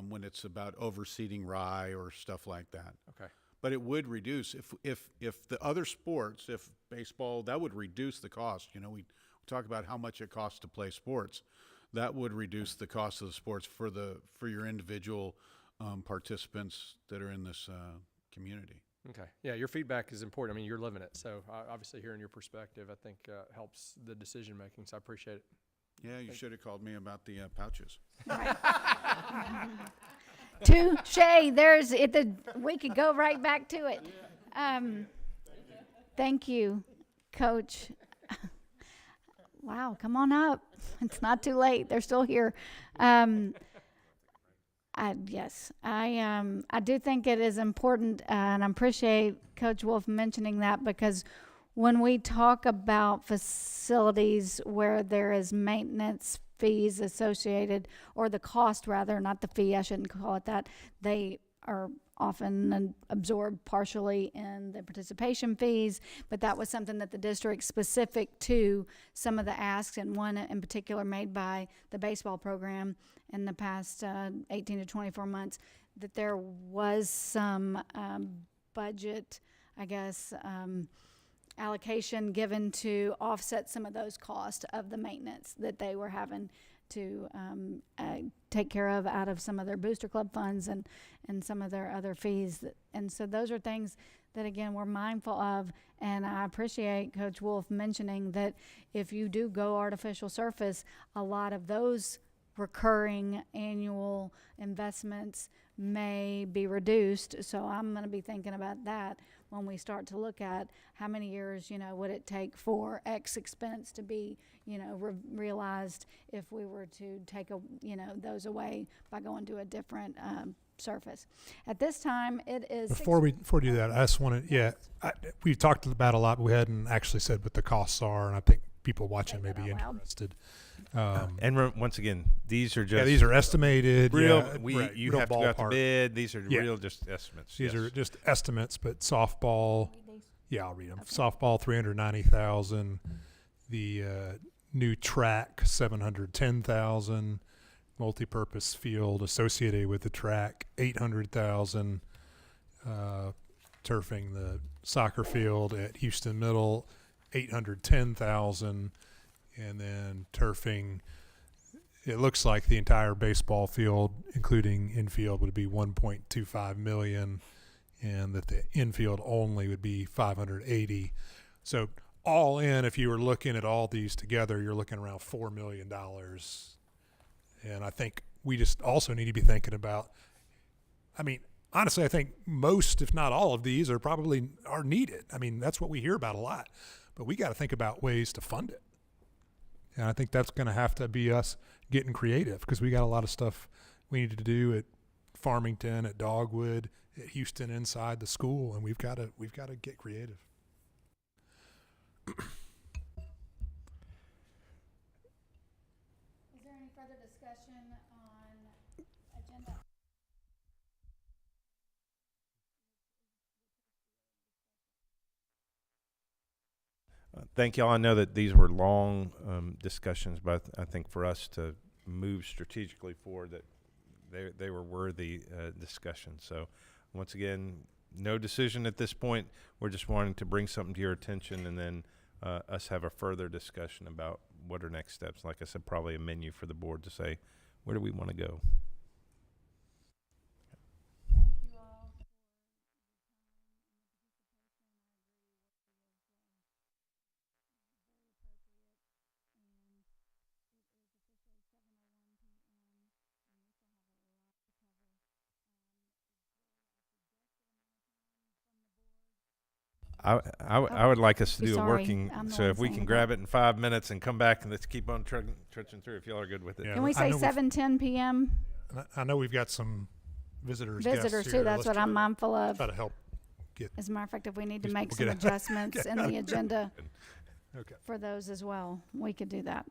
When it's about overseeding rye or stuff like that. Okay. But it would reduce if the other sports, if baseball, that would reduce the cost. We talk about how much it costs to play sports. That would reduce the cost of the sports for your individual participants that are in this community. Okay. Yeah, your feedback is important. I mean, you're living it. So obviously hearing your perspective, I think helps the decision making. So I appreciate it. Yeah, you should have called me about the pouches. Touche. There's it. We could go right back to it. Thank you, Coach. Wow, come on up. It's not too late. They're still here. I do think it is important, and I appreciate Coach Wolf mentioning that, because when we talk about facilities where there is maintenance fees associated, or the cost rather, not the fee, I shouldn't call it that. They are often absorbed partially in the participation fees, but that was something that the district, specific to some of the asks, and one in particular made by the baseball program in the past 18 to 24 months, that there was some budget, I guess, allocation given to offset some of those costs of the maintenance that they were having to take care of out of some of their booster club funds and some of their other fees. And so those are things that, again, we're mindful of. And I appreciate Coach Wolf mentioning that if you do go artificial surface, a lot of those recurring annual investments may be reduced. So I'm going to be thinking about that when we start to look at how many years, would it take for X expense to be, realized if we were to take those away by going to a different surface. At this time, it is Before we do that, I just want to, we've talked about a lot, but we hadn't actually said what the costs are, and I think people watching may be interested. And once again, these are just these are estimated. Real, you real have to go out to ballpark. bid. These are real just estimates. These yes. are just estimates, but softball. Yeah, I'll read them. Okay. Softball, $390,000. The new track, $710,000. Multi-purpose field associated with the track, $800,000. Turfing the soccer field at Houston Middle, $810,000. And then turfing, it looks like the entire baseball field, including infield, would be $1.25 million, and that the infield only would be $580,000. So all in, if you were looking at all these together, you're looking around $4 million. And I think we just also need to be thinking about, honestly, I think most, if not all of these are needed. That's what we hear about a lot, but we got to think about ways to fund it. And I think that's going to have to be us getting creative, because we got a lot of stuff we need to do at Farmington, at Dogwood, at Houston, inside the school, and we've got to get creative. Is there any further discussion on agenda? Thank y'all. I know that these were long discussions, but I think for us to move strategically forward, that they were worthy discussions. So once again, no decision at this point. We're just wanting to bring something to your attention, and then us have a further discussion about what are next steps. Like I said, probably a menu for the board to say, where do we want to go? Thank you all. I would like us to do a Sorry, working, I'm the so one if we saying can grab it in 5 minutes and come back and let's keep on trudging through if y'all are good with it. Yeah, Can we say 7:10 p.m.? I know we've got some visitors Too. here. That's Let's what I'm mindful of. Try to help get. As a matter of fact, if we need to these make people some get out- adjustments get in out the of agenda Okay. for those as well, we could do that.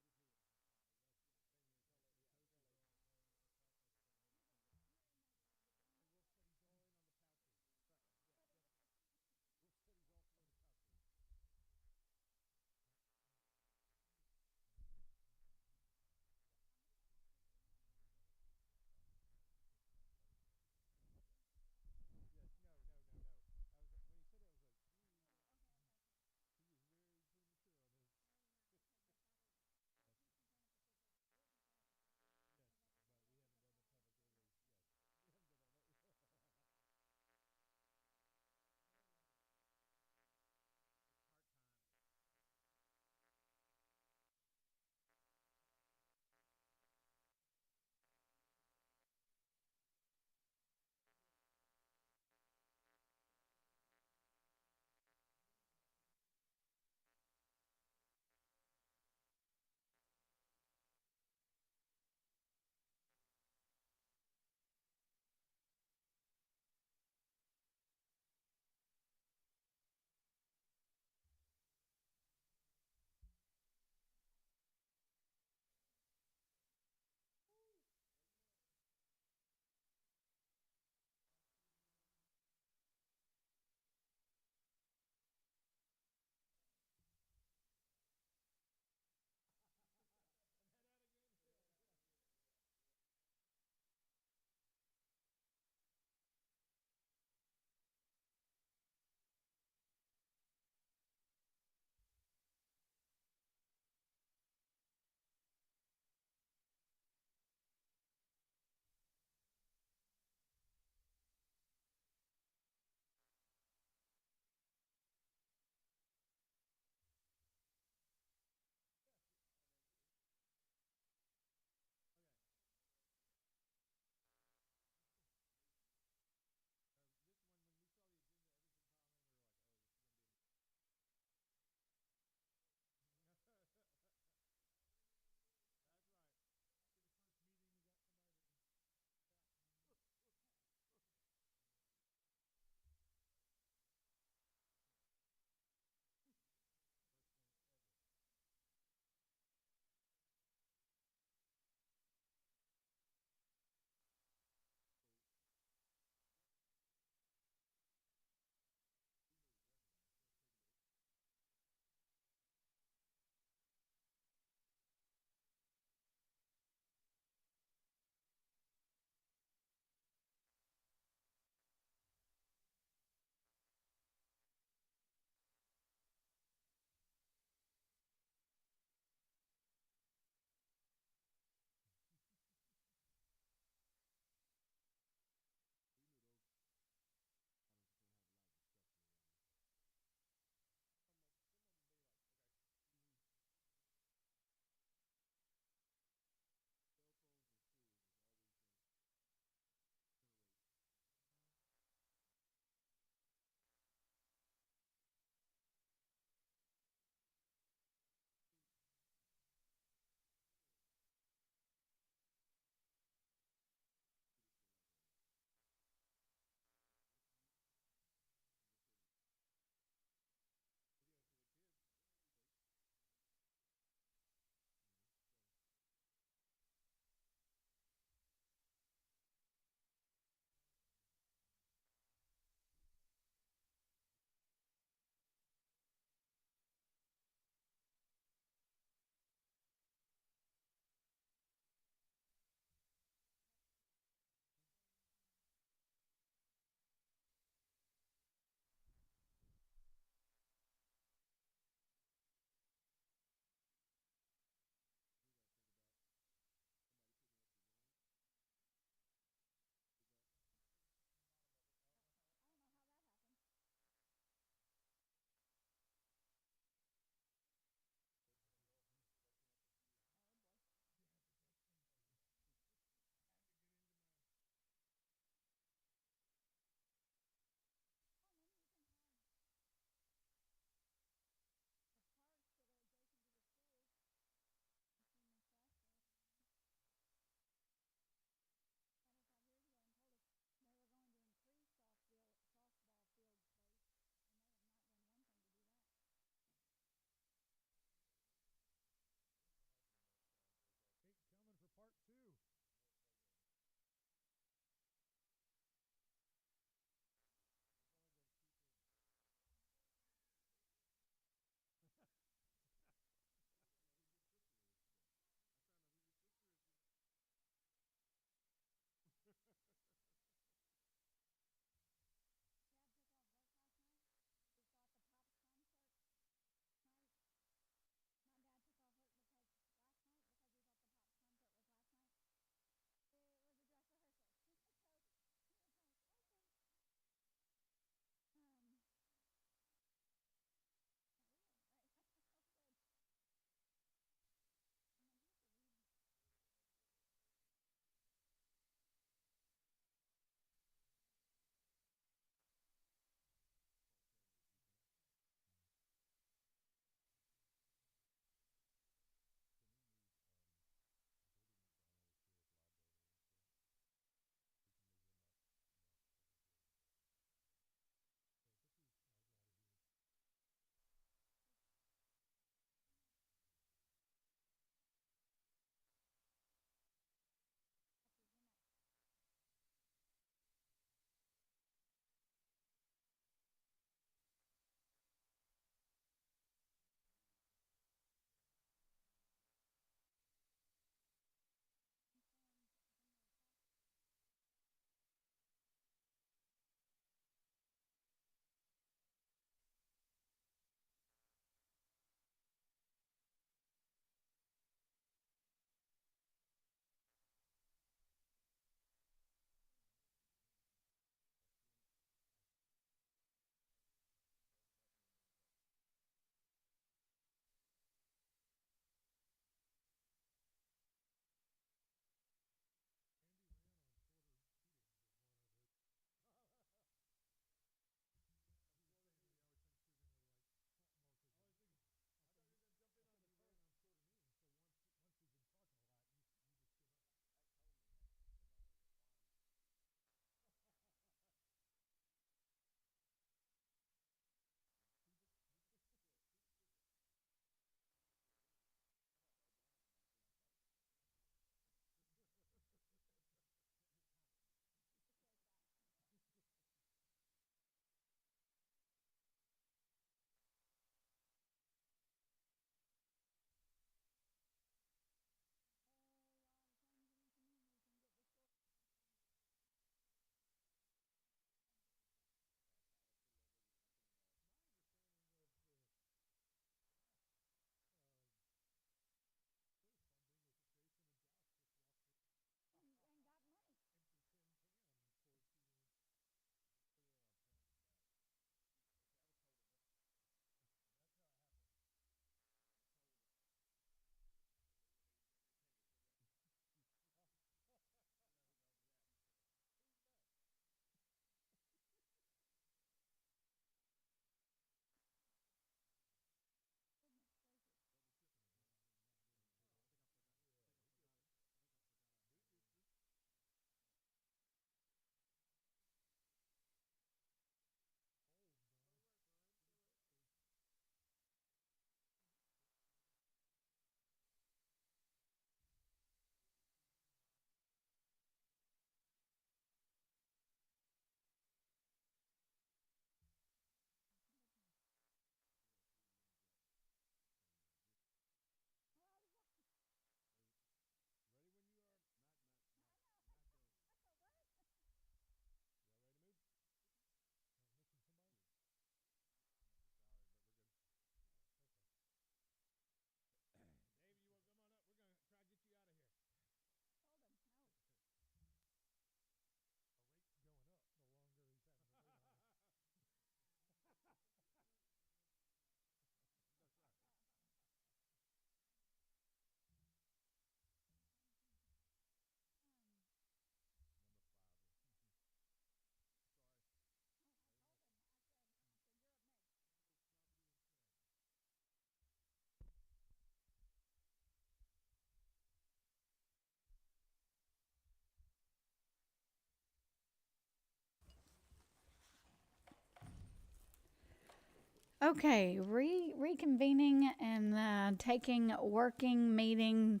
Okay, reconvening and taking working meeting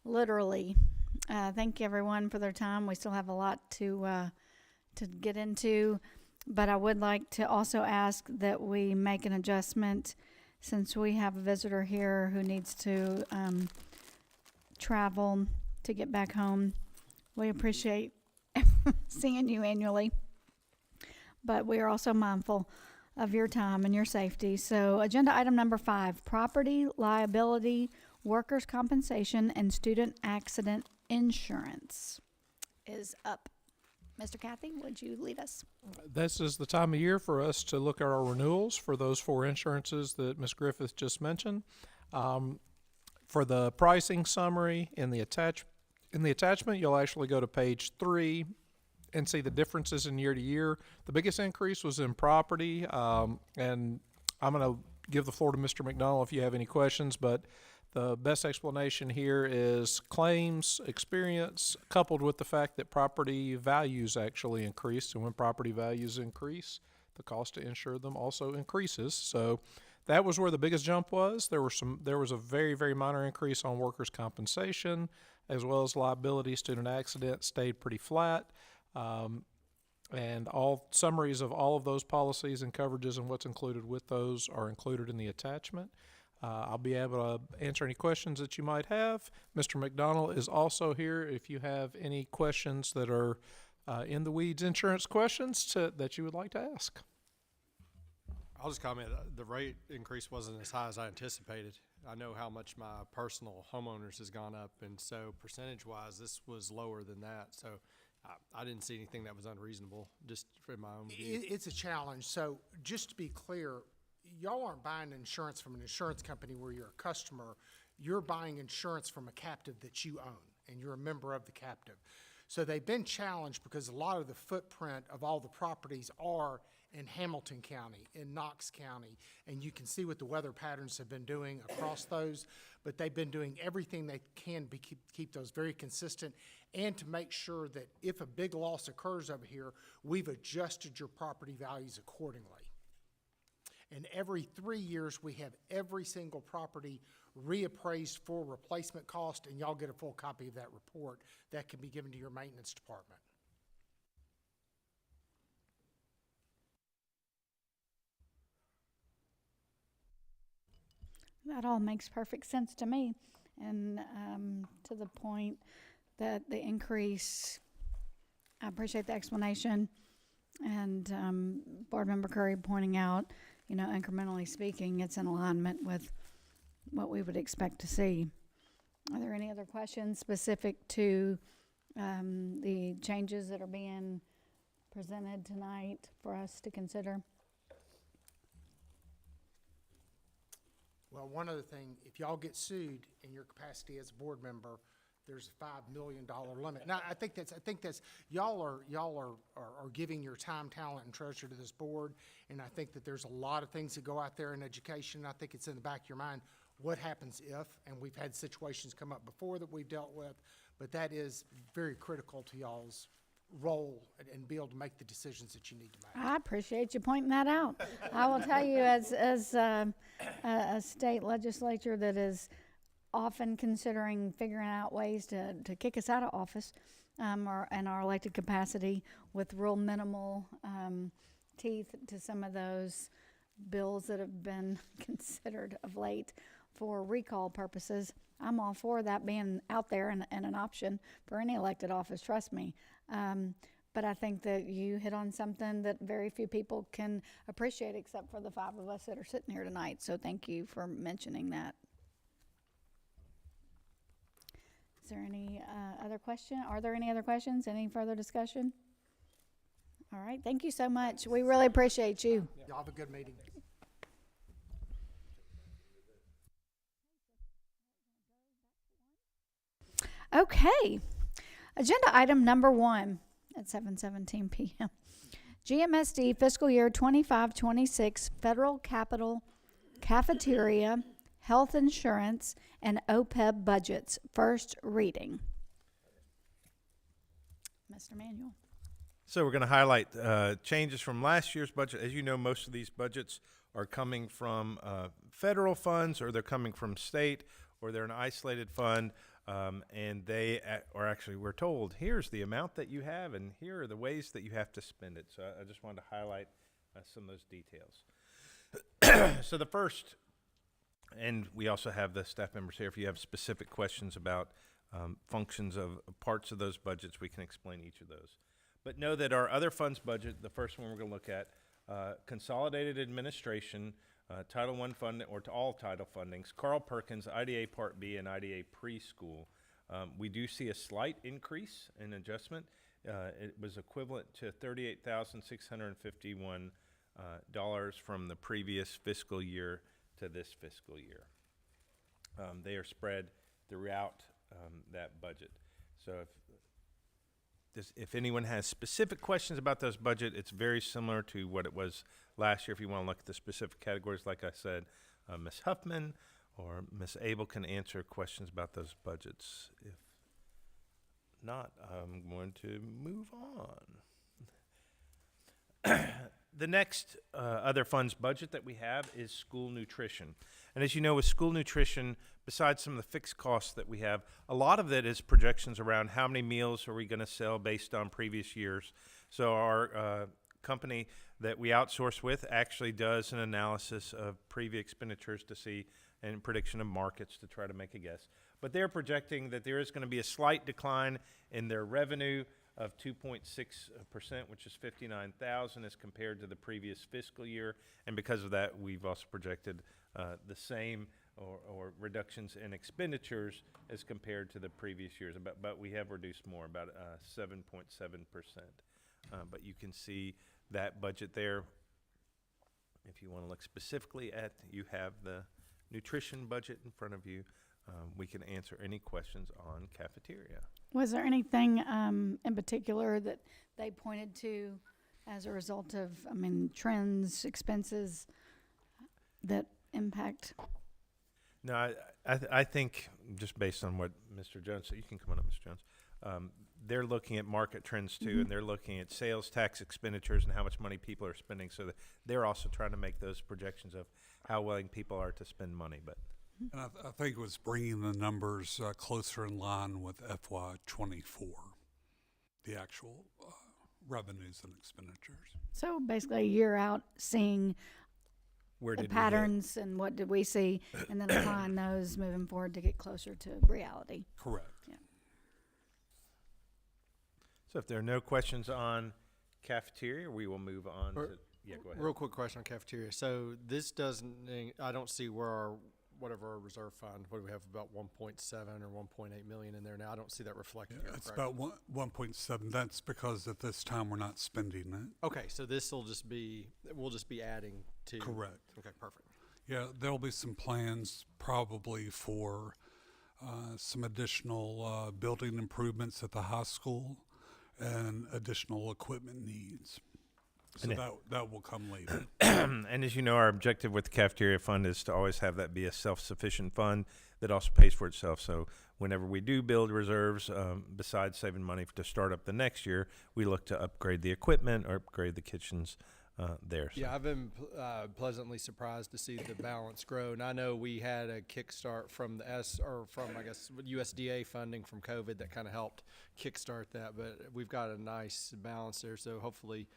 literally. Thank you everyone for their time. We still have a lot to get into, but I would like to also ask that we make an adjustment since we have a visitor here who needs to travel to get back home. We appreciate seeing you annually, but we are also mindful of your time and your safety. So agenda item number 5, property liability, workers' compensation, and student accident insurance is up. Mr. Kathy, would you lead us? This is the time of year for us to look at our renewals for those 4 insurances that Ms. Griffith just mentioned. For the pricing summary in the attachment, you'll actually go to page 3 and see the differences in year to year. The biggest increase was in property, and I'm going to give the floor to Mr. McDonald if you have any questions, but the best explanation here is claims experience coupled with the fact that property values actually increased, and when property values increase, the cost to insure them also increases. So that was where the biggest jump was. There was a very, very minor increase on workers' compensation, as well as liability. Student accident stayed pretty flat. And all summaries of all of those policies and coverages and what's included with those are included in the attachment. I'll be able to answer any questions that you might have. Mr. McDonald is also here if you have any questions that are in the weeds insurance questions that you would like to ask. I'll just comment, the rate increase wasn't as high as I anticipated. I know how much my personal homeowners has gone up, and so percentage-wise, this was lower than that. So I didn't see anything that was unreasonable, just from my own view. It's a challenge. So just to be clear, y'all aren't buying insurance from an insurance company where you're a customer. You're buying insurance from a captive that you own, and you're a member of the captive. So they've been challenged because a lot of the footprint of all the properties are in Hamilton County, in Knox County, and you can see what the weather patterns have been doing across those, but they've been doing everything they can to keep those very consistent and to make sure that if a big loss occurs over here, we've adjusted your property values accordingly. And every 3 years, we have every single property reappraised for replacement cost, and y'all get a full copy of that report that can be given to your maintenance department. That all makes perfect sense to me. And to the point that the increase, I appreciate the explanation. And Board Member Curry pointing out, incrementally speaking, it's in alignment with what we would expect to see. Are there any other questions specific to the changes that are being presented tonight for us to consider? Well, one other thing, if y'all get sued in your capacity as a board member, there's a $5 million limit. Now, I think that's y'all are giving your time, talent, and treasure to this board, and I think that there's a lot of things that go out there in education. I think it's in the back of your mind, what happens if, and we've had situations come up before that we've dealt with, but that is very critical to y'all's role and be able to make the decisions that you need to make. I appreciate you pointing that out. I will tell you, as a state legislature that is often considering figuring out ways to kick us out of office or in our elected capacity with real minimal teeth to some of those bills that have been considered of late for recall purposes. I'm all for that being out there and an option for any elected office, trust me. But I think that you hit on something that very few people can appreciate except for the 5 of us that are sitting here tonight. So thank you for mentioning that. Is there any other question? Are there any other questions? Any further discussion? All right. Thank you so much. We really appreciate you. Y'all have a good meeting. Okay. Agenda item number 1 at 7:17 p.m. GMSD fiscal year 25-26 federal capital cafeteria, health insurance, and OPEB budgets. First reading. Mr. Manuel. So we're going to highlight changes from last year's budget. As you know, most of these budgets are coming from federal funds, or they're coming from state, or they're an isolated fund, and they are actually, we're told, here's the amount that you have, and here are the ways that you have to spend it. So I just wanted to highlight some of those details. So the first, and we also have the staff members here, if you have specific questions about functions of parts of those budgets, we can explain each of those. But know that our other funds budget, the first one we're going to look at, consolidated administration, Title I fund, or to all title fundings, Carl Perkins, IDA Part B, and IDA preschool. We do see a slight increase in adjustment. It was equivalent to $38,651 from the previous fiscal year to this fiscal year. They are spread throughout that budget. So if anyone has specific questions about those budget, it's very similar to what it was last year. If you want to look at the specific categories, like I said, Ms. Huffman or Ms. Abel can answer questions about those budgets. If not, I'm going to move on. The next other funds budget that we have is school nutrition. And as you know, with school nutrition, besides some of the fixed costs that we have, a lot of that is projections around how many meals are we going to sell based on previous years. So our company that we outsource with actually does an analysis of previous expenditures to see, and prediction of markets to try to make a guess. But they're projecting that there is going to be a slight decline in their revenue of 2.6%, which is $59,000 as compared to the previous fiscal year. And because of that, we've also projected the same or reductions in expenditures as compared to the previous years. But we have reduced more, about 7.7%. But you can see that budget there. If you want to look specifically at, you have the nutrition budget in front of you. We can answer any questions on cafeteria. Was there anything in particular that they pointed to as a result of, trends, expenses that impact? No, I think just based on what Mr. Jones said, you can come on up, Mr. Jones. They're looking at market trends too, and they're looking at sales tax expenditures and how much money people are spending. So that they're also trying to make those projections of how willing people are to spend money. But and I think it was bringing the numbers closer in line with FY24, the actual revenues and expenditures. So basically a year out, seeing where the did patterns and what did we see, and then applying those moving forward to get closer to reality. Correct. Yeah. So if there are no questions on cafeteria, we will move on to, yeah, go ahead. Real quick question on cafeteria. So this doesn't, I don't see where our, whatever our reserve fund, what do we have, about 1.7 or 1.8 million in there now? I don't see that reflected here. It's correct? about 1.7. That's because at this time we're not spending it. Okay, so this will just be, we'll just be adding to. Correct. Okay, perfect. Yeah, there'll be some plans probably for some additional building improvements at the high school and additional equipment needs. So that will come later. And as you know, our objective with the cafeteria fund is to always have that be a self-sufficient fund that also pays for itself. So whenever we do build reserves, besides saving money to start up the next year, we look to upgrade the equipment or upgrade the kitchens there. So. Yeah, I've been pleasantly surprised to see the balance grow. And I know we had a kickstart from the USDA funding from COVID that kind of helped kickstart that. But we've got a nice balance there. So hopefully,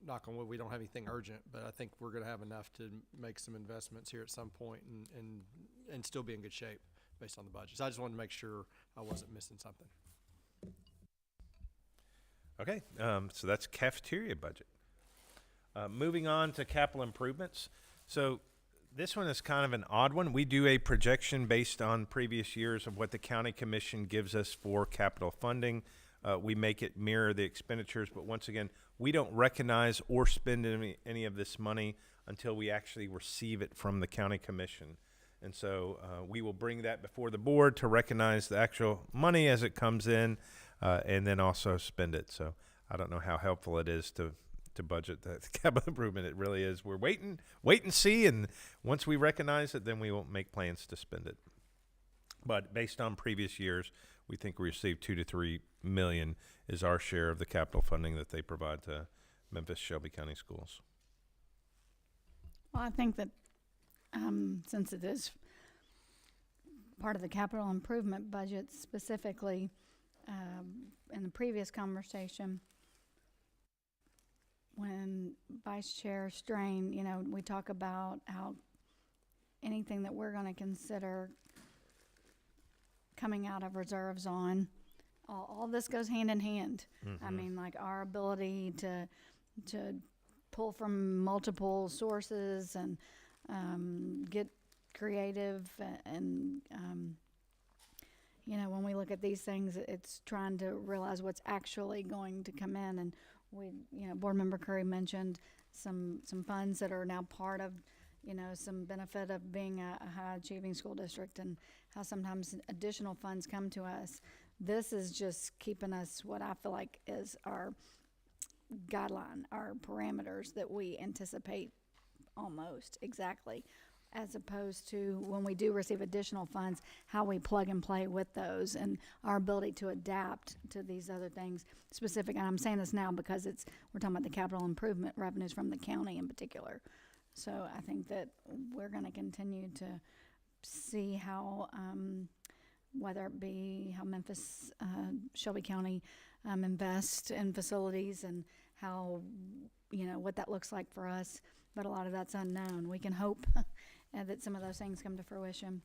knock on wood, we don't have anything urgent, but I think we're going to have enough to make some investments here at some point and still be in good shape based on the budget. So I just wanted to make sure I wasn't missing something. Okay, so that's cafeteria budget. Moving on to capital improvements. So this one is kind of an odd one. We do a projection based on previous years of what the county commission gives us for capital funding. We make it mirror the expenditures, but once again, we don't recognize or spend any of this money until we actually receive it from the county commission. And so we will bring that before the board to recognize the actual money as it comes in, and then also spend it. So I don't know how helpful it is to budget that capital improvement. It really is. We're wait and see, and once we recognize it, then we will make plans to spend it. But based on previous years, we think we receive 2 to 3 million is our share of the capital funding that they provide to Memphis Shelby County Schools. Well, I think that since it is part of the capital improvement budget specifically, in the previous conversation, when Vice Chair Strain, you know, we talk about how anything that we're going to consider coming out of reserves on, all this goes hand in hand. I mean, like our ability to pull from multiple sources and get creative and you know, when we look at these things, it's trying to realize what's actually going to come in. And we, you know, Board Member Curry mentioned some funds that are now part of, you know, some benefit of being a high achieving school district, and how sometimes additional funds come to us. This is just keeping us what I feel like is our guideline, our parameters that we anticipate almost exactly, as opposed to when we do receive additional funds, how we plug and play with those and our ability to adapt to these other things specific. And I'm saying this now because we're talking about the capital improvement revenues from the county in particular. So I think that we're going to continue to see how, whether it be how Memphis, Shelby County invest in facilities, and how, you know, what that looks like for us. But a lot of that's unknown. We can hope that some of those things come to fruition,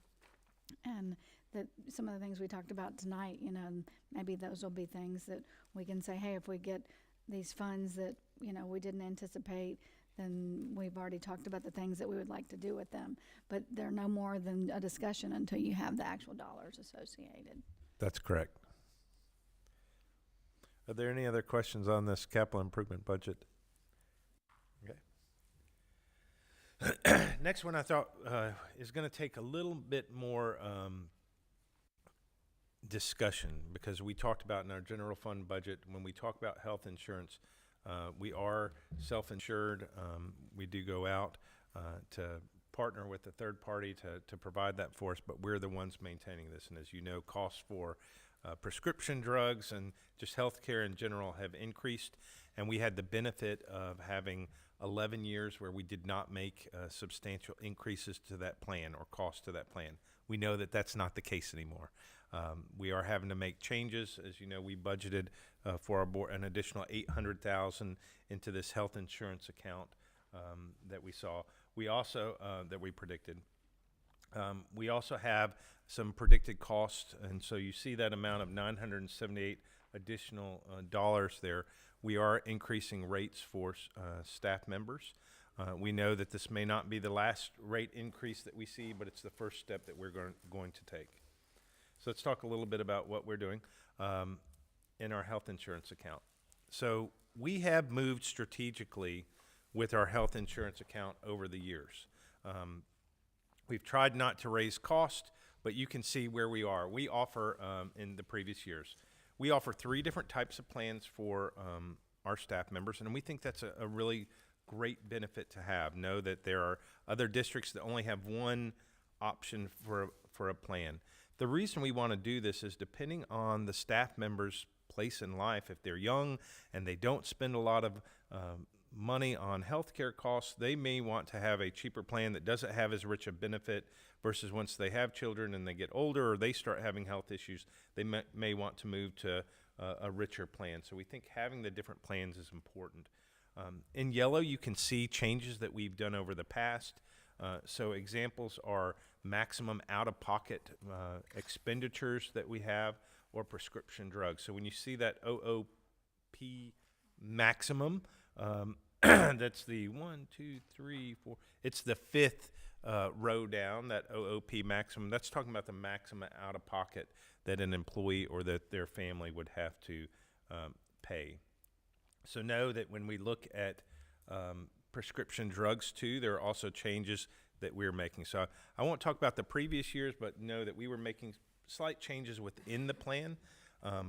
and that some of the things we talked about tonight, you know, maybe those will be things that we can say, hey, if we get these funds that, you know, we didn't anticipate, then we've already talked about the things that we would like to do with them. But they're no more than a discussion until you have the actual dollars associated. That's correct. Are there any other questions on this capital improvement budget? Okay. Next one I thought is going to take a little bit more discussion, because we talked about in our general fund budget, when we talk about health insurance, we are self-insured. We do go out to partner with a third party to provide that for us, but we're the ones maintaining this. And as you know, costs for prescription drugs and just health care in general have increased, and we had the benefit of having 11 years where we did not make substantial increases to that plan or cost to that plan. We know that that's not the case anymore. We are having to make changes. As you know, we budgeted for our board an additional $800,000 into this health insurance account that we saw. We also that we predicted. We also have some predicted costs, and so you see that amount of $978 additional dollars there. We are increasing rates for staff members. We know that this may not be the last rate increase that we see, but it's the first step that we're going to take. So let's talk a little bit about what we're doing in our health insurance account. So we have moved strategically with our health insurance account over the years. We've tried not to raise cost, but you can see where we are. We offer, in the previous years, we offer 3 different types of plans for our staff members, and we think that's a really great benefit to have. Know that there are other districts that only have one option for a plan. The reason we want to do this is depending on the staff member's place in life. If they're young and they don't spend a lot of money on healthcare costs, they may want to have a cheaper plan that doesn't have as rich a benefit, versus once they have children and they get older or they start having health issues, they may want to move to a richer plan. So we think having the different plans is important. In yellow, you can see changes that we've done over the past. So examples are maximum out-of-pocket expenditures that we have, or prescription drugs. So when you see that OOP maximum, that's the 1, 2, 3, 4. It's the 5th row down, that OOP maximum. That's talking about the maximum out-of-pocket that an employee or that their family would have to pay. So know that when we look at prescription drugs too, there are also changes that we're making. So I won't talk about the previous years, but know that we were making slight changes within the plan,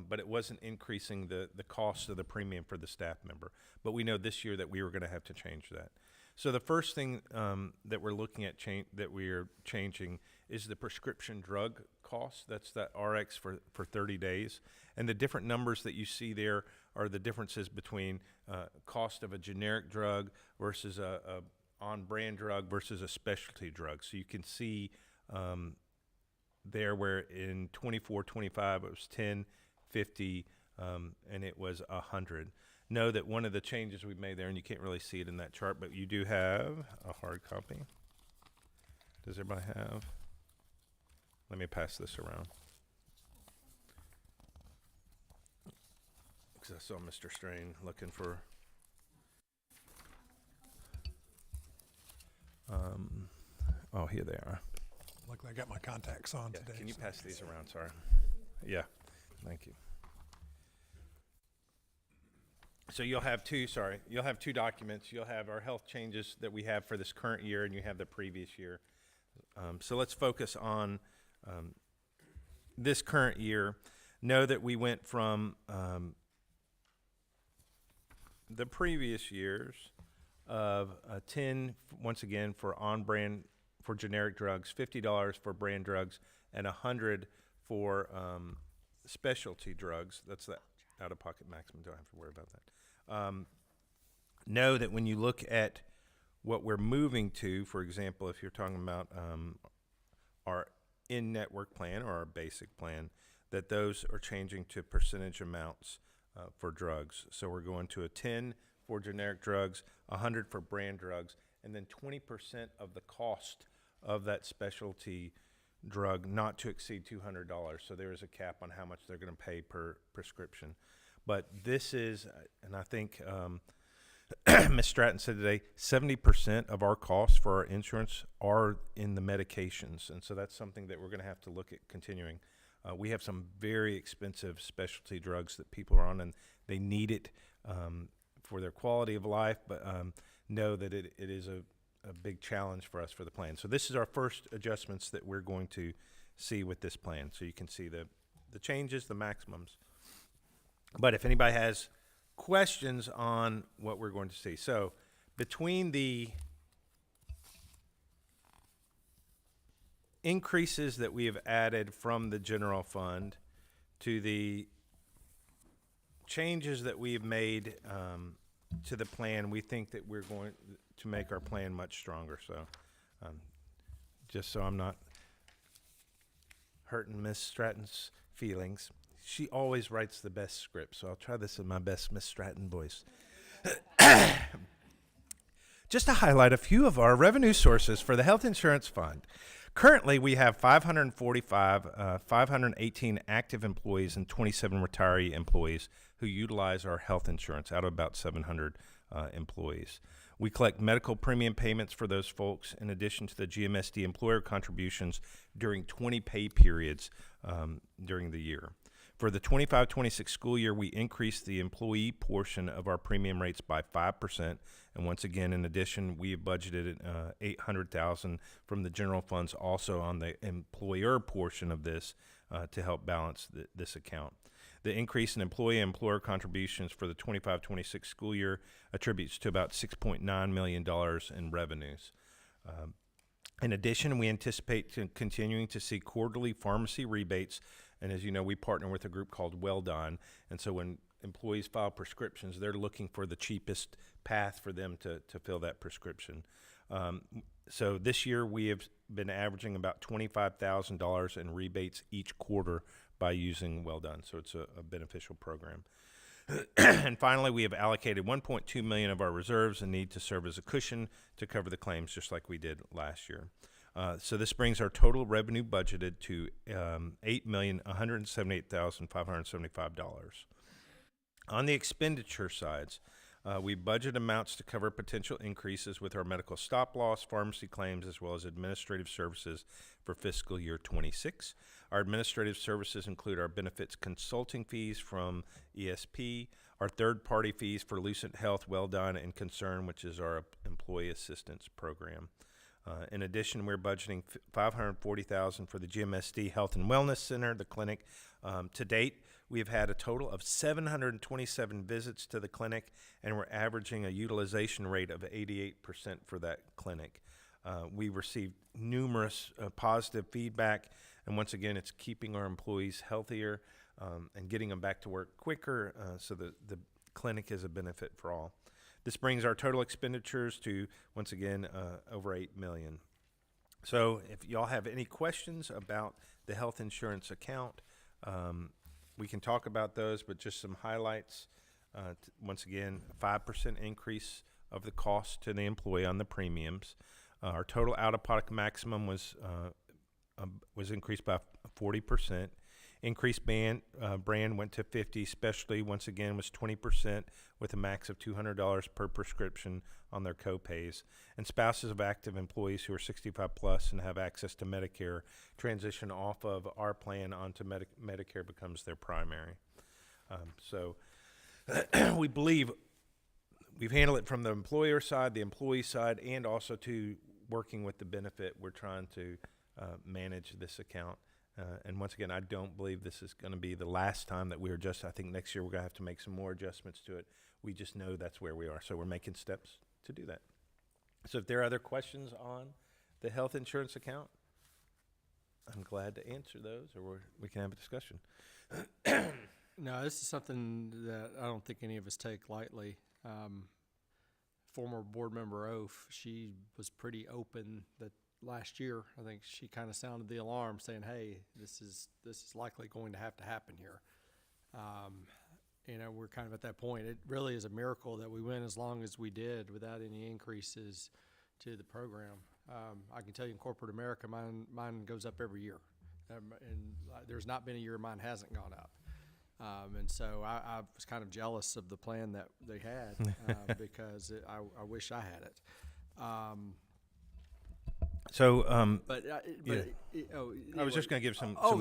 but it wasn't increasing the cost of the premium for the staff member. But we know this year that we were going to have to change that. So the first thing that we're looking at that we are changing is the prescription drug cost. That's that RX for 30 days. And the different numbers that you see there are the differences between cost of a generic drug versus a on-brand drug versus a specialty drug. So you can see there where in 24-25 it was 10, 50, and it was 100. Know that one of the changes we've made there, and you can't really see it in that chart, but you do have a hard copy. Does everybody have? Let me pass this around. Because I saw Mr. Strain looking for. Oh, here they are. Luckily, I got my contacts on Yeah, today. can you pass these around? Sorry. Yeah, thank you. So you'll have two documents. You'll have our health changes that we have for this current year, and you have the previous year. So let's focus on this current year. Know that we went from the previous years of 10, once again, for on-brand, for generic drugs, $50 for brand drugs, and 100 for specialty drugs. That's the out-of-pocket maximum. Don't have to worry about that. Know that when you look at what we're moving to, for example, if you're talking about our in-network plan or our basic plan, that those are changing to percentage amounts for drugs. So we're going to a 10 for generic drugs, 100 for brand drugs, and then 20% of the cost of that specialty drug not to exceed $200. So there is a cap on how much they're going to pay per prescription. But this is, and I think Ms. Stratton said today, 70% of our costs for our insurance are in the medications. And so that's something that we're going to have to look at continuing. We have some very expensive specialty drugs that people are on, and they need it for their quality of life, but know that it is a big challenge for us for the plan. So this is our first adjustments that we're going to see with this plan. So you can see the changes, the maximums. But if anybody has questions on what we're going to see. So between the increases that we have added from the general fund to the changes that we've made to the plan, we think that we're going to make our plan much stronger. So just so I'm not hurting Miss Stratton's feelings, she always writes the best script, so I'll try this in my best Miss Stratton voice. Just to highlight a few of our revenue sources for the health insurance fund. Currently, we have 518 active employees and 27 retiree employees who utilize our health insurance out of about 700 employees. We collect medical premium payments for those folks in addition to the GMSD employer contributions during 20 pay periods during the year. For the 25-26 school year, we increased the employee portion of our premium rates by 5%. And once again, in addition, we have budgeted $800,000 from the general funds also on the employer portion of this to help balance this account. The increase in employee and employer contributions for the 25-26 school year attributes to about $6.9 million in revenues. In addition, we anticipate continuing to see quarterly pharmacy rebates. And as you know, we partner with a group called Well Done. And so when employees file prescriptions, they're looking for the cheapest path for them to fill that prescription. So this year we have been averaging about $25,000 in rebates each quarter by using Well Done. So it's a beneficial program. And finally, we have allocated $1.2 million of our reserves and need to serve as a cushion to cover the claims, just like we did last year. So this brings our total revenue budgeted to $8,178,575. On the expenditure sides, we budget amounts to cover potential increases with our medical stop loss, pharmacy claims, as well as administrative services for fiscal year 26. Our administrative services include our benefits consulting fees from ESP, our third-party fees for Lucent Health, Well Done, and Concern, which is our employee assistance program. In addition, we're budgeting $540,000 for the GMSD Health and Wellness Center, the clinic. To date, we have had a total of 727 visits to the clinic, and we're averaging a utilization rate of 88% for that clinic. We received numerous positive feedback, and once again, it's keeping our employees healthier and getting them back to work quicker, so that the clinic is a benefit for all. This brings our total expenditures to, once again, over $8 million. So if y'all have any questions about the health insurance account, we can talk about those, but just some highlights. Once again, 5% increase of the cost to the employee on the premiums. Our total out-of-pocket maximum was increased by 40%. Increased brand went to 50. Specialty, once again, was 20% with a max of $200 per prescription on their co-pays. And spouses of active employees who are 65 plus and have access to Medicare transition off of our plan onto Medicare becomes their primary. So we believe we've handled it from the employer side, the employee side, and also to working with the benefit. We're trying to manage this account. And once again, I don't believe this is going to be the last time that we adjust. I think next year we're going to have to make some more adjustments to it. We just know that's where we are. So we're making steps to do that. So if there are other questions on the health insurance account, I'm glad to answer those, or we can have a discussion. No, this is something that I don't think any of us take lightly. Former board member Oaf, she was pretty open that last year, I think she kind of sounded the alarm saying, hey, this is likely going to happen here. We're kind of at that point. It really is a miracle that we went as long as we did without any increases to the program. I can tell you in corporate America, mine goes up every year. And there's not been a year mine hasn't gone up. And so I was kind of jealous of the plan that they had because I wish I had it. I was just going to give some. Some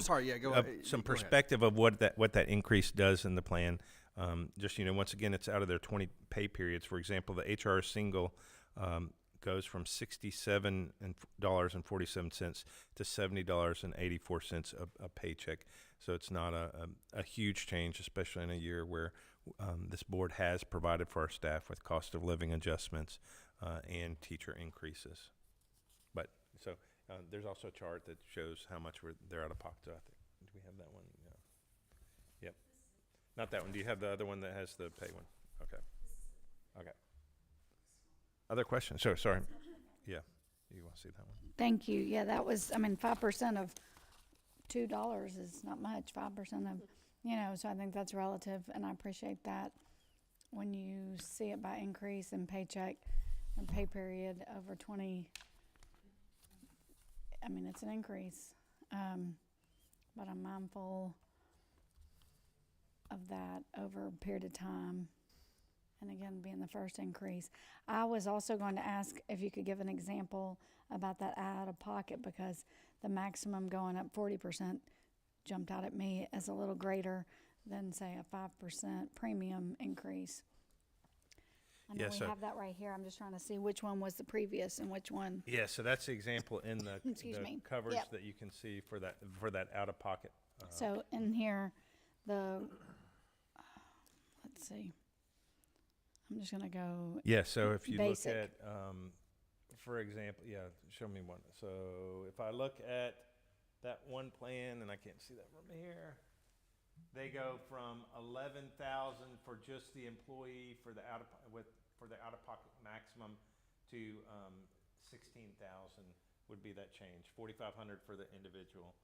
Go perspective of what that increase does in the plan. Once again, it's out of their 20 pay periods. For example, the HR single goes from $67.47 to $70.84 a paycheck. So it's not a huge change, especially in a year where this board has provided for our staff with cost of living adjustments and teacher increases. But so there's also a chart that shows how much they're out of pocket. I think, do we have that one? No. Yep. Not that one. Do you have the other one that has the pay one? Okay. Okay. Other questions? So sorry. Yeah. You want to see that one? Thank you. Yeah, that was, 5% of $2 is not much. 5% of, so I think that's relative, and I appreciate that. When you see it by increase in paycheck and pay period over 20, it's an increase. But I'm mindful of that over a period of time. And again, being the first increase. I was also going to ask if you could give an example about that out of pocket, because the maximum going up 40% jumped out at me as a little greater than, say, a 5% premium increase. I know we have that right here. I'm just trying to see which one was the previous and which one. Yeah, so that's the example in the, Excuse me. coverage Yep. that you can see for that out of pocket. So in here, let's see. I'm just gonna go. Yeah, so if you basic. look at, for example, show me one. So if I look at that one plan, and I can't see that from here, they go from 11,000 for just the employee for the out of pocket maximum to 16,000 would be that change. 4,500 for the individual.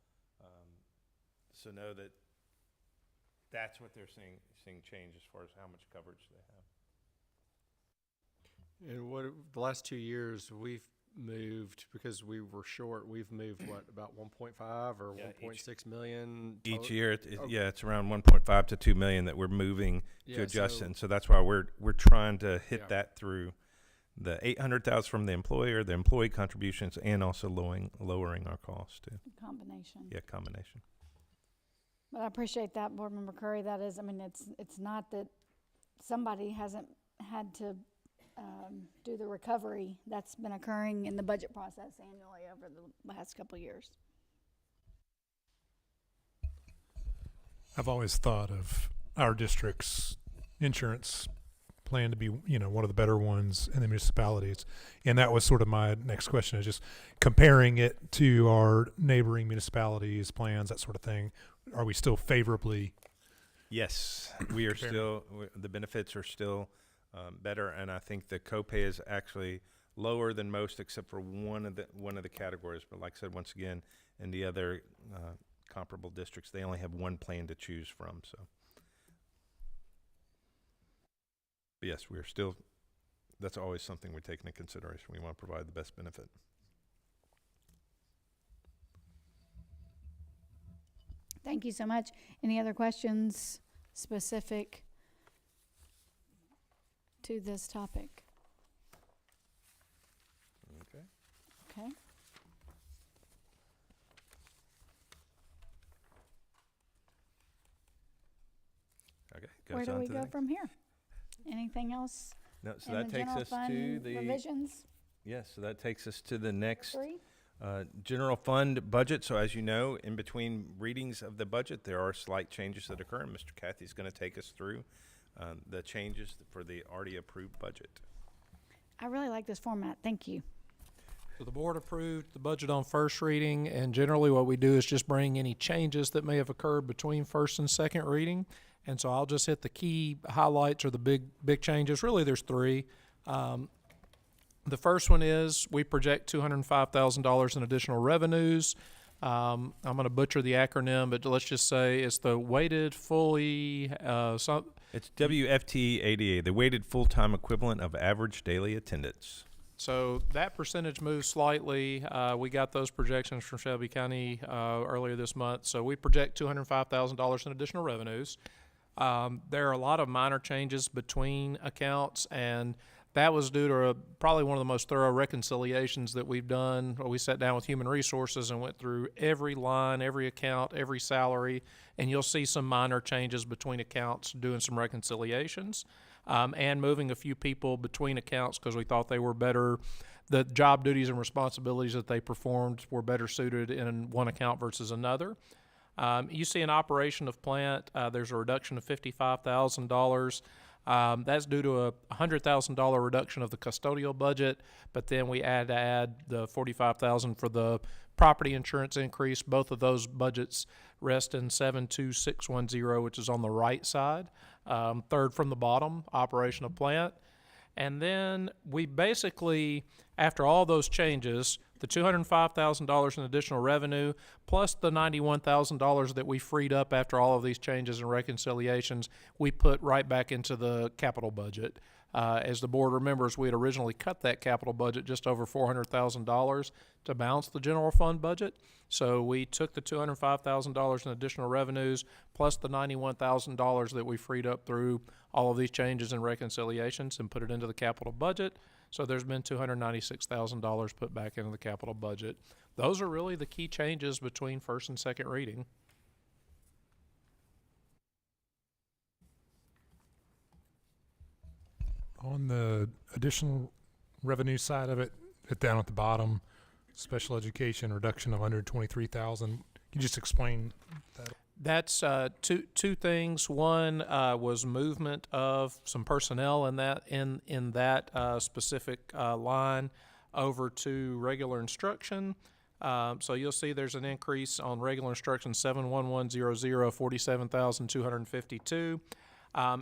So know that that's what they're seeing change as far as how much coverage they have. And the last 2 years we've moved, because we were short, we've moved about 1.5 or 1.6 million each year. It's around 1.5 to 2 million that we're moving to adjust, and so that's why we're trying to hit that through the 800,000 from the employer, the employee contributions, and also lowering our costs too. Combination. Yeah, combination. But I appreciate that, Board Member Curry. That is, it's not that somebody hasn't had to do the recovery. That's been occurring in the budget process annually over the last couple of years. I've always thought of our district's insurance plan to be, one of the better ones in the municipalities. And that was sort of my next question, is just comparing it to our neighboring municipalities' plans, that sort of thing. Are we still favorably? Yes, we are still, the benefits are still better, and I think the copay is actually lower than most, except for one of the categories. But like I said, once again, in the other comparable districts, they only have one plan to choose from. So, but yes, we are still. That's always something we take into consideration. We want to provide the best benefit. Thank you so much. Any other questions specific to this topic? Okay. Okay. Okay. Where do we go from here? Anything else? No, so in that the takes general us fund to the revisions? Yes, so that takes us to the next Three? general fund budget. So as you know, in between readings of the budget, there are slight changes that occur. And Mr. Cathy's going to take us through the changes for the already approved budget. I really like this format. Thank you. So the board approved the budget on first reading, and generally what we do is just bring any changes that may have occurred between first and second reading. And so I'll just hit the key highlights or the big changes. Really, there's three. The first one is we project $205,000 in additional revenues. I'm going to butcher the acronym, but let's just say it's the weighted fully. It's WFTE-ADA, the weighted full-time equivalent of average daily attendance. So that percentage moves slightly. We got those projections from Shelby County earlier this month. So we project $205,000 in additional revenues. There are a lot of minor changes between accounts, and that was due to probably one of the most thorough reconciliations that we've done. We sat down with Human Resources and went through every line, every account, every salary, and you'll see some minor changes between accounts doing some reconciliations and moving a few people between accounts because we thought they were better. The job duties and responsibilities that they performed were better suited in one account versus another. You see an operation of plant, there's a reduction of $55,000. That's due to a $100,000 reduction of the custodial budget, but then we add the $45,000 for the property insurance increase. Both of those budgets rest in 72610, which is on the right side. Third from the bottom, operation of plant. And then we basically, after all those changes, the $205,000 in additional revenue, plus the $91,000 that we freed up after all of these changes and reconciliations, we put right back into the capital budget. As the board remembers, we had originally cut that capital budget just over $400,000 to balance the general fund budget. So we took the $205,000 in additional revenues plus the $91,000 that we freed up through all of these changes and reconciliations and put it into the capital budget. So there's been $296,000 put back into the capital budget. Those are really the key changes between first and second reading. On the additional revenue side of it, down at the bottom, special education reduction of $123,000. Can you just explain that? That's two things. One was movement of some personnel in that specific line over to regular instruction. So you'll see there's an increase on regular instruction 71100, $47,252,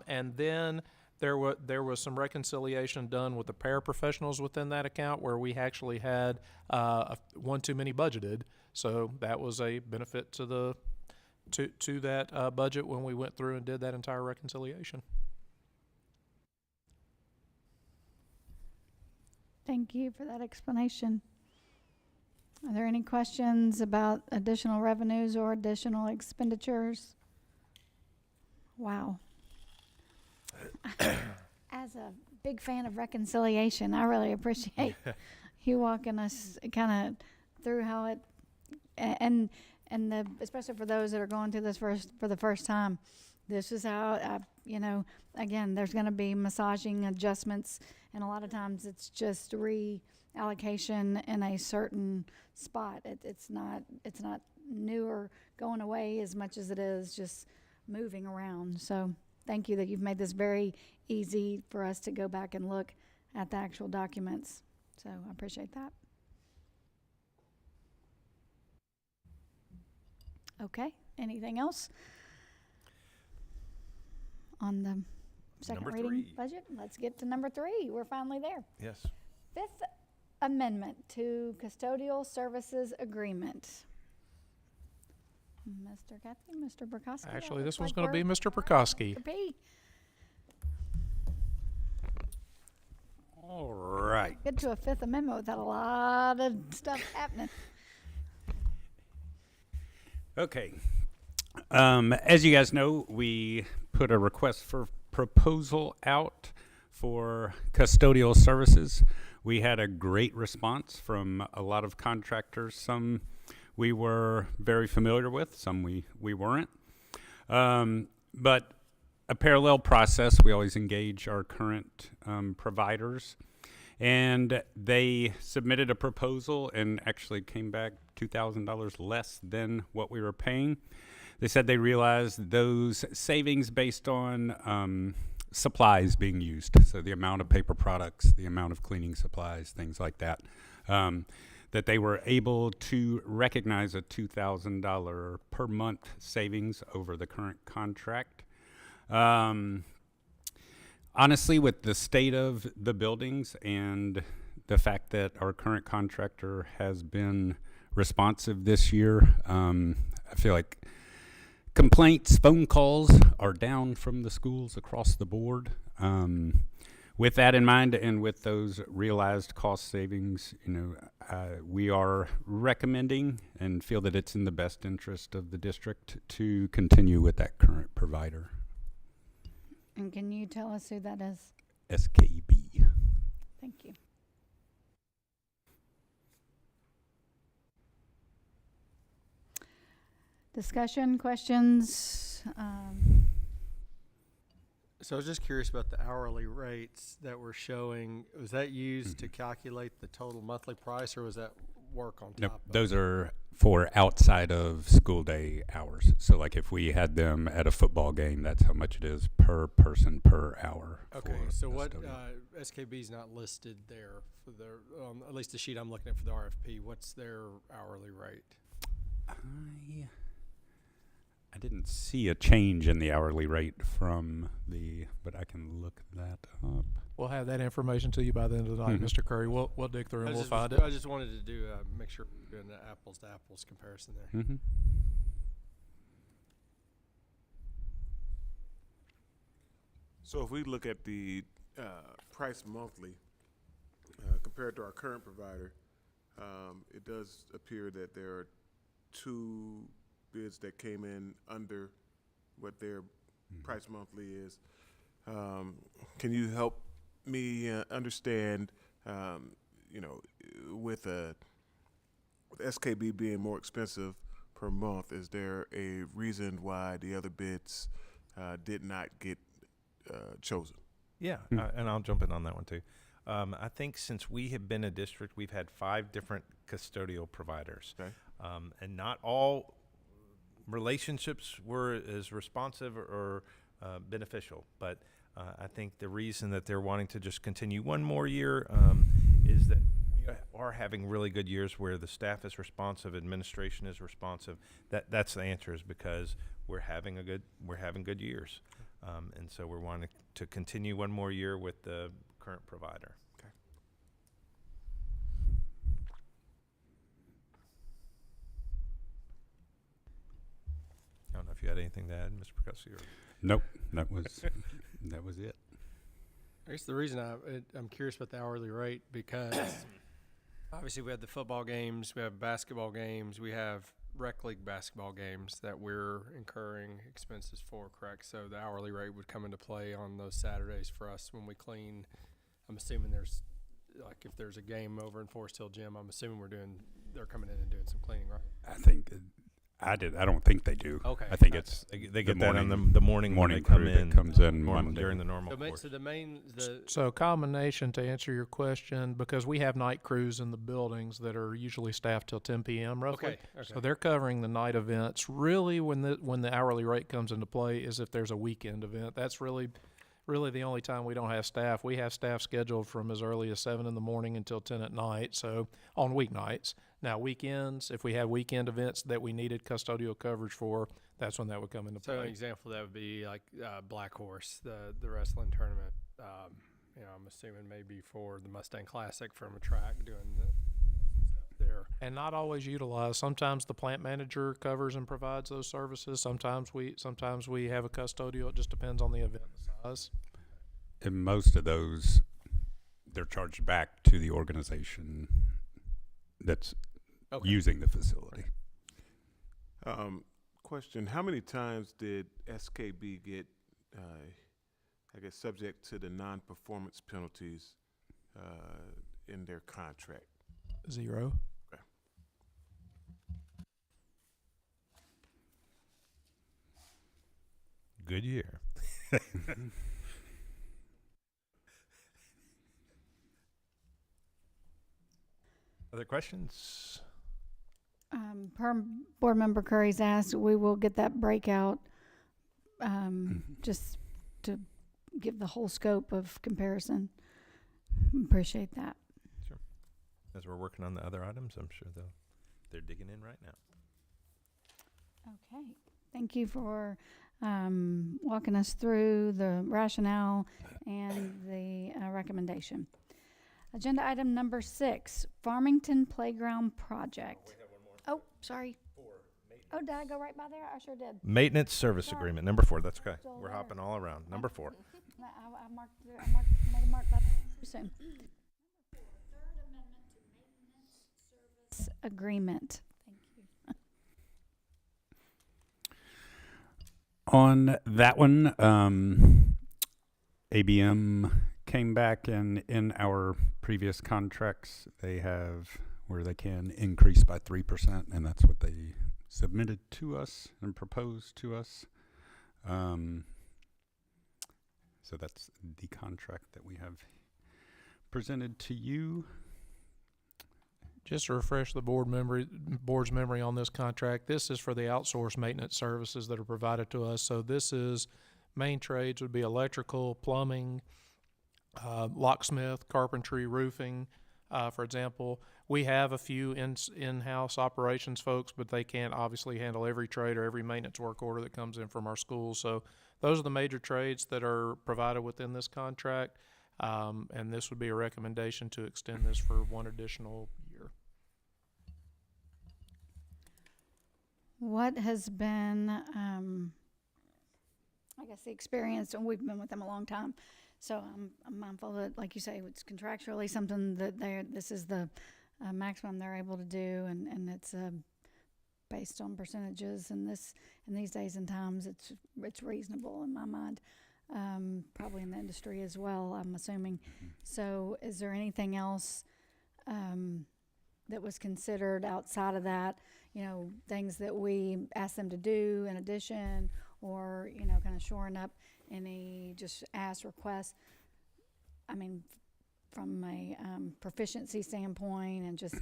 and then there was some reconciliation done with the paraprofessionals within that account where we actually had one too many budgeted. So that was a benefit to the to that budget when we went through and did that entire reconciliation. Thank you for that explanation. Are there any questions about additional revenues or additional expenditures? Wow. As a big fan of reconciliation, I really appreciate you walking us kind of through how it, and especially for those that are going through this for the first time, this is how, again, there's going to be massaging adjustments, and a lot of times it's just reallocation in a certain spot. It's not new or going away as much as it is just moving around. So thank you that you've made this very easy for us to go back and look at the actual documents. So I appreciate that. Okay, anything else on the second Number reading 3. budget? Let's get to number 3. We're finally there. Yes. Fifth amendment to custodial services agreement. Mr. Kathy, Mr. Burkowski. Actually, this one's going to be Mr. Prokowski. Mr. P. All right. Get to a Fifth Amendment without a lot of stuff happening. Okay. As you guys know, we put a request for proposal out for custodial services. We had a great response from a lot of contractors. Some we were very familiar with, some we weren't. But a parallel process, we always engage our current providers. And they submitted a proposal and actually came back $2,000 less than what we were paying. They said they realized those savings based on supplies being used, so the amount of paper products, the amount of cleaning supplies, things like that, that they were able to recognize a $2,000 per month savings over the current contract. Honestly, with the state of the buildings and the fact that our current contractor has been responsive this year, I feel like complaints, phone calls are down from the schools across the board. With that in mind and with those realized cost savings, we are recommending and feel that it's in the best interest of the district to continue with that current provider. And can you tell us who that is? SKB. Thank you. Discussion, questions? So I was just curious about the hourly rates that we're showing. Was that used to calculate the total monthly price, or was that work on top Nope, of those it? are for outside of school day hours. So like if we had them at a football game, that's how much it is per person per hour. Okay, for so what, custodial. SKB's not listed there for their, at least the sheet I'm looking at for the RFP. What's their hourly rate? I didn't see a change in the hourly rate from but I can look that up. We'll have that information to you by the end of the night, Mhm. Mr. Curry. We'll dig through and we'll find I it. just wanted to do, make sure we're doing the apples to apples comparison there. Mm-hmm. So if we look at the price monthly compared to our current provider, it does appear that there are 2 bids that came in under what their price monthly is. Can you help me understand, with SKB being more expensive per month, is there a reason why the other bids did not get chosen? Yeah, and I'll jump in on that one too. I think since we have been a district, we've had 5 different custodial providers. Okay. And not all relationships were as responsive or beneficial. But I think the reason that they're wanting to just continue one more year is that we are having really good years where the staff is responsive, administration is responsive. That's the answer, is because we're having good years. And so we're wanting to continue one more year with the current provider. Okay. I don't know if you had anything to add, Mr. Percussi. Nope, that was it. I guess the reason I'm curious about the hourly rate, because obviously we have the football games, we have basketball games, we have rec league basketball games that we're incurring expenses for, correct? So the hourly rate would come into play on those Saturdays for us when we clean. I'm assuming there's, like, if there's a game over in Forest Hill Gym, I'm assuming they're coming in and doing some cleaning, right? I don't think they do. Okay. I think Okay. it's They get that on the morning when they crew come in. that comes in normal- Monday. during the normal So, course. so the main, So combination, to answer your question, because we have night crews in the buildings that are usually staffed till 10 p.m. roughly. Okay, okay. So they're covering the night events. Really, when the hourly rate comes into play is if there's a weekend event. That's really the only time we don't have staff. We have staff scheduled from as early as 7 in the morning until 10 at night, so on weeknights. Now, weekends, if we had weekend events that we needed custodial coverage for, that's when that would come into so an play. example that would be like Black Horse, the wrestling tournament. I'm assuming maybe for the Mustang Classic from a track doing the stuff there. And not always utilized. Sometimes the plant manager covers and provides those services. Sometimes we have a custodial. It just depends on the event size. And most of those, they're charged back to the organization that's using the facility. Question, how many times did SKB get, subject to the non-performance penalties in their contract? 0. Okay. Good year. Other questions? Per Board Member Curry's asked, we will get that breakout just to give the whole scope of comparison. Appreciate that. Sure. As we're working on the other items, I'm sure they're digging in right now. Okay. Thank you for walking us through the rationale and the recommendation. Agenda item number 6, Farmington Playground Project. Oh, sorry. Oh, did I go right by there? I sure did. Maintenance service Sorry. agreement, number 4. That's okay. Still We're there. hopping all around. Number 4. made a mark by too soon. Third Amendment to Maintenance Service Agreement. Thank you. On that one, ABM came back and in our previous contracts, they have where they can increase by 3%, and that's what they submitted to us and proposed to us. So that's the contract that we have presented to you. Just to refresh the board's memory on this contract, this is for the outsourced maintenance services that are provided to us. So this is main trades would be electrical, plumbing, locksmith, carpentry, roofing. For example, we have a few in-house operations folks, but they can't obviously handle every trade or every maintenance work order that comes in from our schools. So those are the major trades that are provided within this contract. And this would be a recommendation to extend this for one additional year. What has been, I guess, the experience, and we've been with them a long time, so I'm mindful that, like you say, it's contractually something that this is the maximum they're able to do, and it's based on percentages, and in these days and times, it's reasonable in my mind, probably in the industry as well, I'm assuming. So is there anything else that was considered outside of that, things that we asked them to do in addition, or, kind of shoring up any just ask requests? I mean, from a proficiency standpoint and just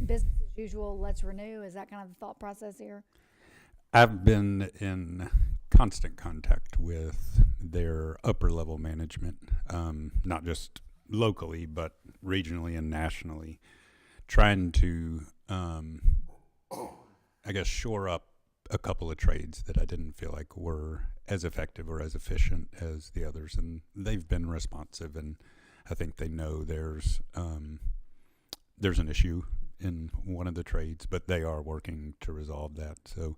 business as usual, let's renew, is that kind of the thought process here? I've been in constant contact with their upper level management, not just locally, but regionally and nationally, trying to, shore up a couple of trades that I didn't feel like were as effective or as efficient as the others. And they've been responsive, and I think they know there's an issue in one of the trades, but they are working to resolve that. So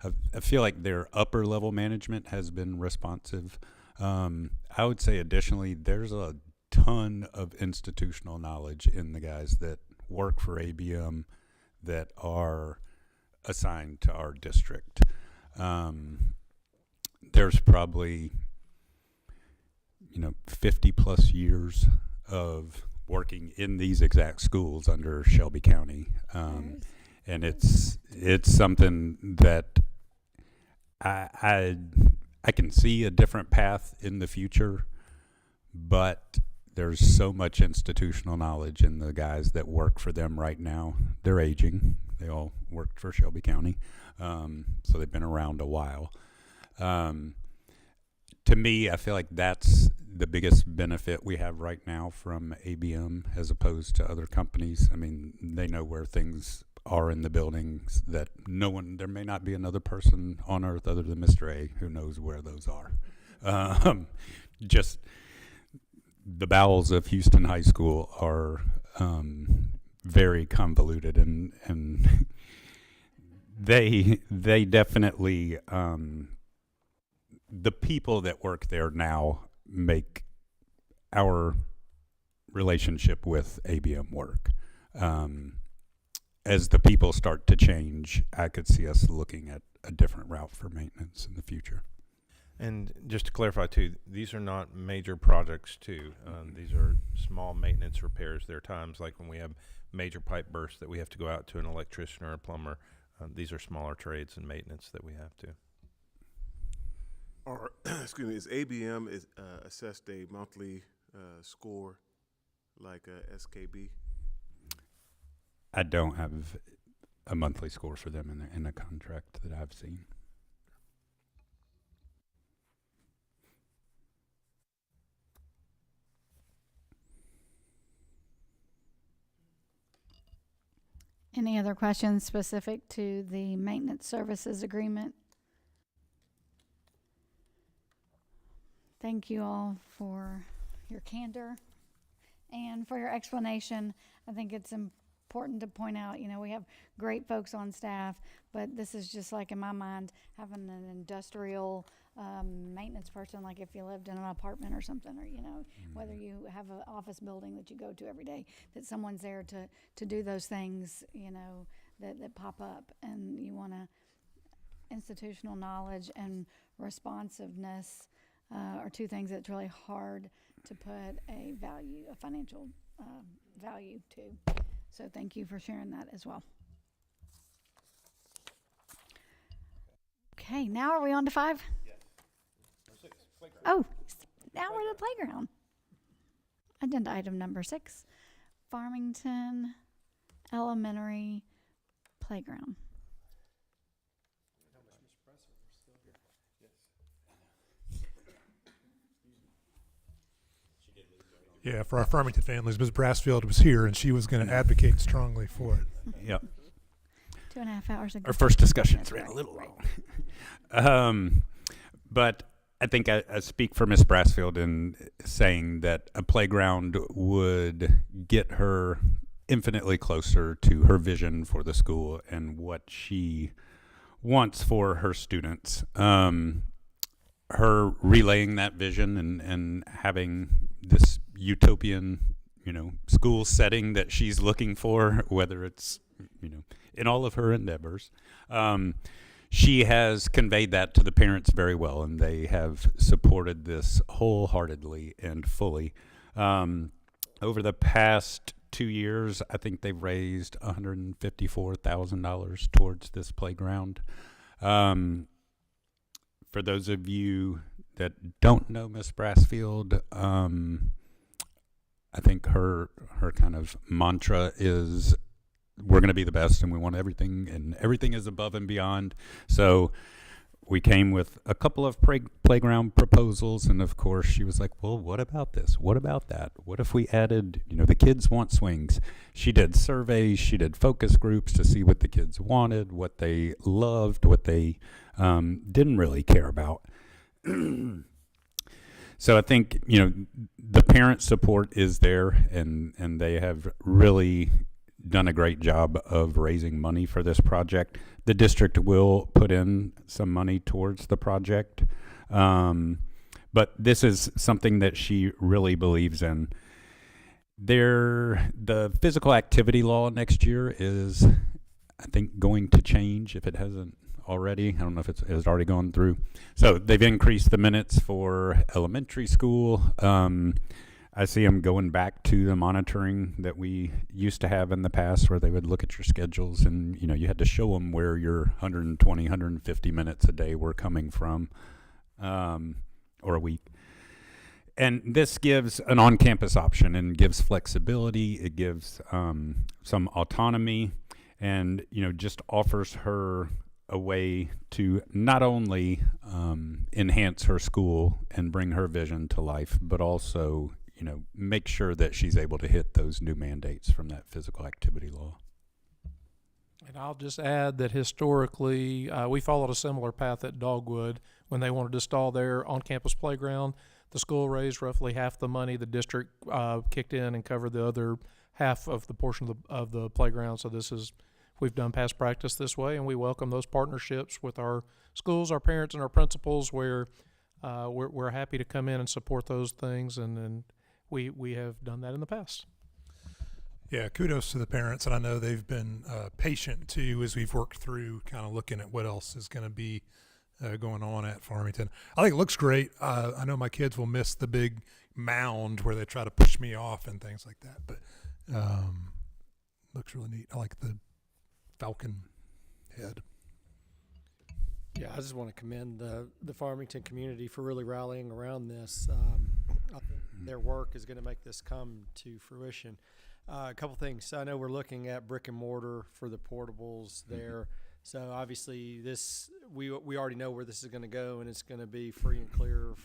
I feel like their upper level management has been responsive. I would say additionally, there's a ton of institutional knowledge in the guys that work for ABM that are assigned to our district. There's probably 50 plus years of working in these exact schools under Shelby County. and it's something that I can see a different path in the future, but there's so much institutional knowledge in the guys that work for them right now. They're aging. They all worked for Shelby County, so they've been around a while. To me, I feel like that's the biggest benefit we have right now from ABM as opposed to other companies. I mean, they know where things are in the buildings that there may not be another person on earth other than Mr. A who knows where those are. Just the bowels of Houston High School are very convoluted, and they definitely the people that work there now make our relationship with ABM work. As the people start to change, I could see us looking at a different route for maintenance in the future. And just to clarify too, these are not major projects too. These are small maintenance repairs. There are times like when we have major pipe bursts that we have to go out to an electrician or a plumber. These are smaller trades and maintenance that we have to. Or, excuse me, is ABM assessed a monthly score like SKB? I don't have a monthly score for them in the contract that I've seen. Any other questions specific to the maintenance services agreement? Thank you all for your candor and for your explanation. I think it's important to point out, we have great folks on staff, but this is just like, in my mind, having an industrial maintenance person, like if you lived in an apartment or something, or, whether you have an office building that you go to every day, that someone's there to do those things, that pop up. And you want institutional knowledge and responsiveness are two things that's really hard to put a financial value to. So thank you for sharing that as well. Okay, now are we on to 5? Yes. 6, playground. Oh, now we're at the playground. Agenda item number 6, Farmington Elementary Playground. Yeah, for our Farmington families, Ms. Brassfield was here, and she was going to advocate strongly for it. Yep. 2.5 hours ago. Our first discussions ran a little long. But I think I speak for Ms. Brassfield in saying that a playground would get her infinitely closer to her vision for the school and what she wants for her students. Her relaying that vision and having this utopian, school setting that she's looking for, whether it's, in all of her endeavors, she has conveyed that to the parents very well, and they have supported this wholeheartedly and fully. Over the past 2 years, I think they've raised $154,000 towards this playground. For those of you that don't know Miss Brassfield, I think her kind of mantra is, we're going to be the best and we want everything, and everything is above and beyond. So we came with a couple of playground proposals, and of course she was like, well, what about this? What about that? What if we added, the kids want swings? She did surveys, she did focus groups to see what the kids wanted, what they loved, what they didn't really care about. So I think, the parent support is there, and they have really done a great job of raising money for this project. The district will put in some money towards the project, but this is something that she really believes in. The physical activity law next year is, I think, going to change if it hasn't already. I don't know if it's already gone through. So they've increased the minutes for elementary school. I see them going back to the monitoring that we used to have in the past, where they would look at your schedules and, you know, you had to show them where your 120, 150 minutes a day were coming from, or a week. And this gives an on-campus option and gives flexibility. It gives some autonomy, and, you know, just offers her a way to not only enhance her school and bring her vision to life, but also, you know, make sure that she's able to hit those new mandates from that physical activity law. And I'll just add that historically, we followed a similar path at Dogwood. When they wanted to install their on-campus playground, the school raised roughly half the money. The district kicked in and covered the other half of the portion of the playground. So we've done past practice this way, and we welcome those partnerships with our schools, our parents, and our principals, where we're happy to come in and support those things, and we have done that in the past. Yeah, kudos to the parents, and I know they've been patient too as we've worked through kind of looking at what else is going to be going on at Farmington. I think it looks great. I know my kids will miss the big mound where they try to push me off and things like that, but looks really neat. I like the falcon head. Yeah, I just want to commend the Farmington community for really rallying around this. I think their work is going to make this come to fruition. A couple things. So I know we're looking at brick and mortar for the portables there. So obviously we already know where this is going to go, and it's going to be free and clear of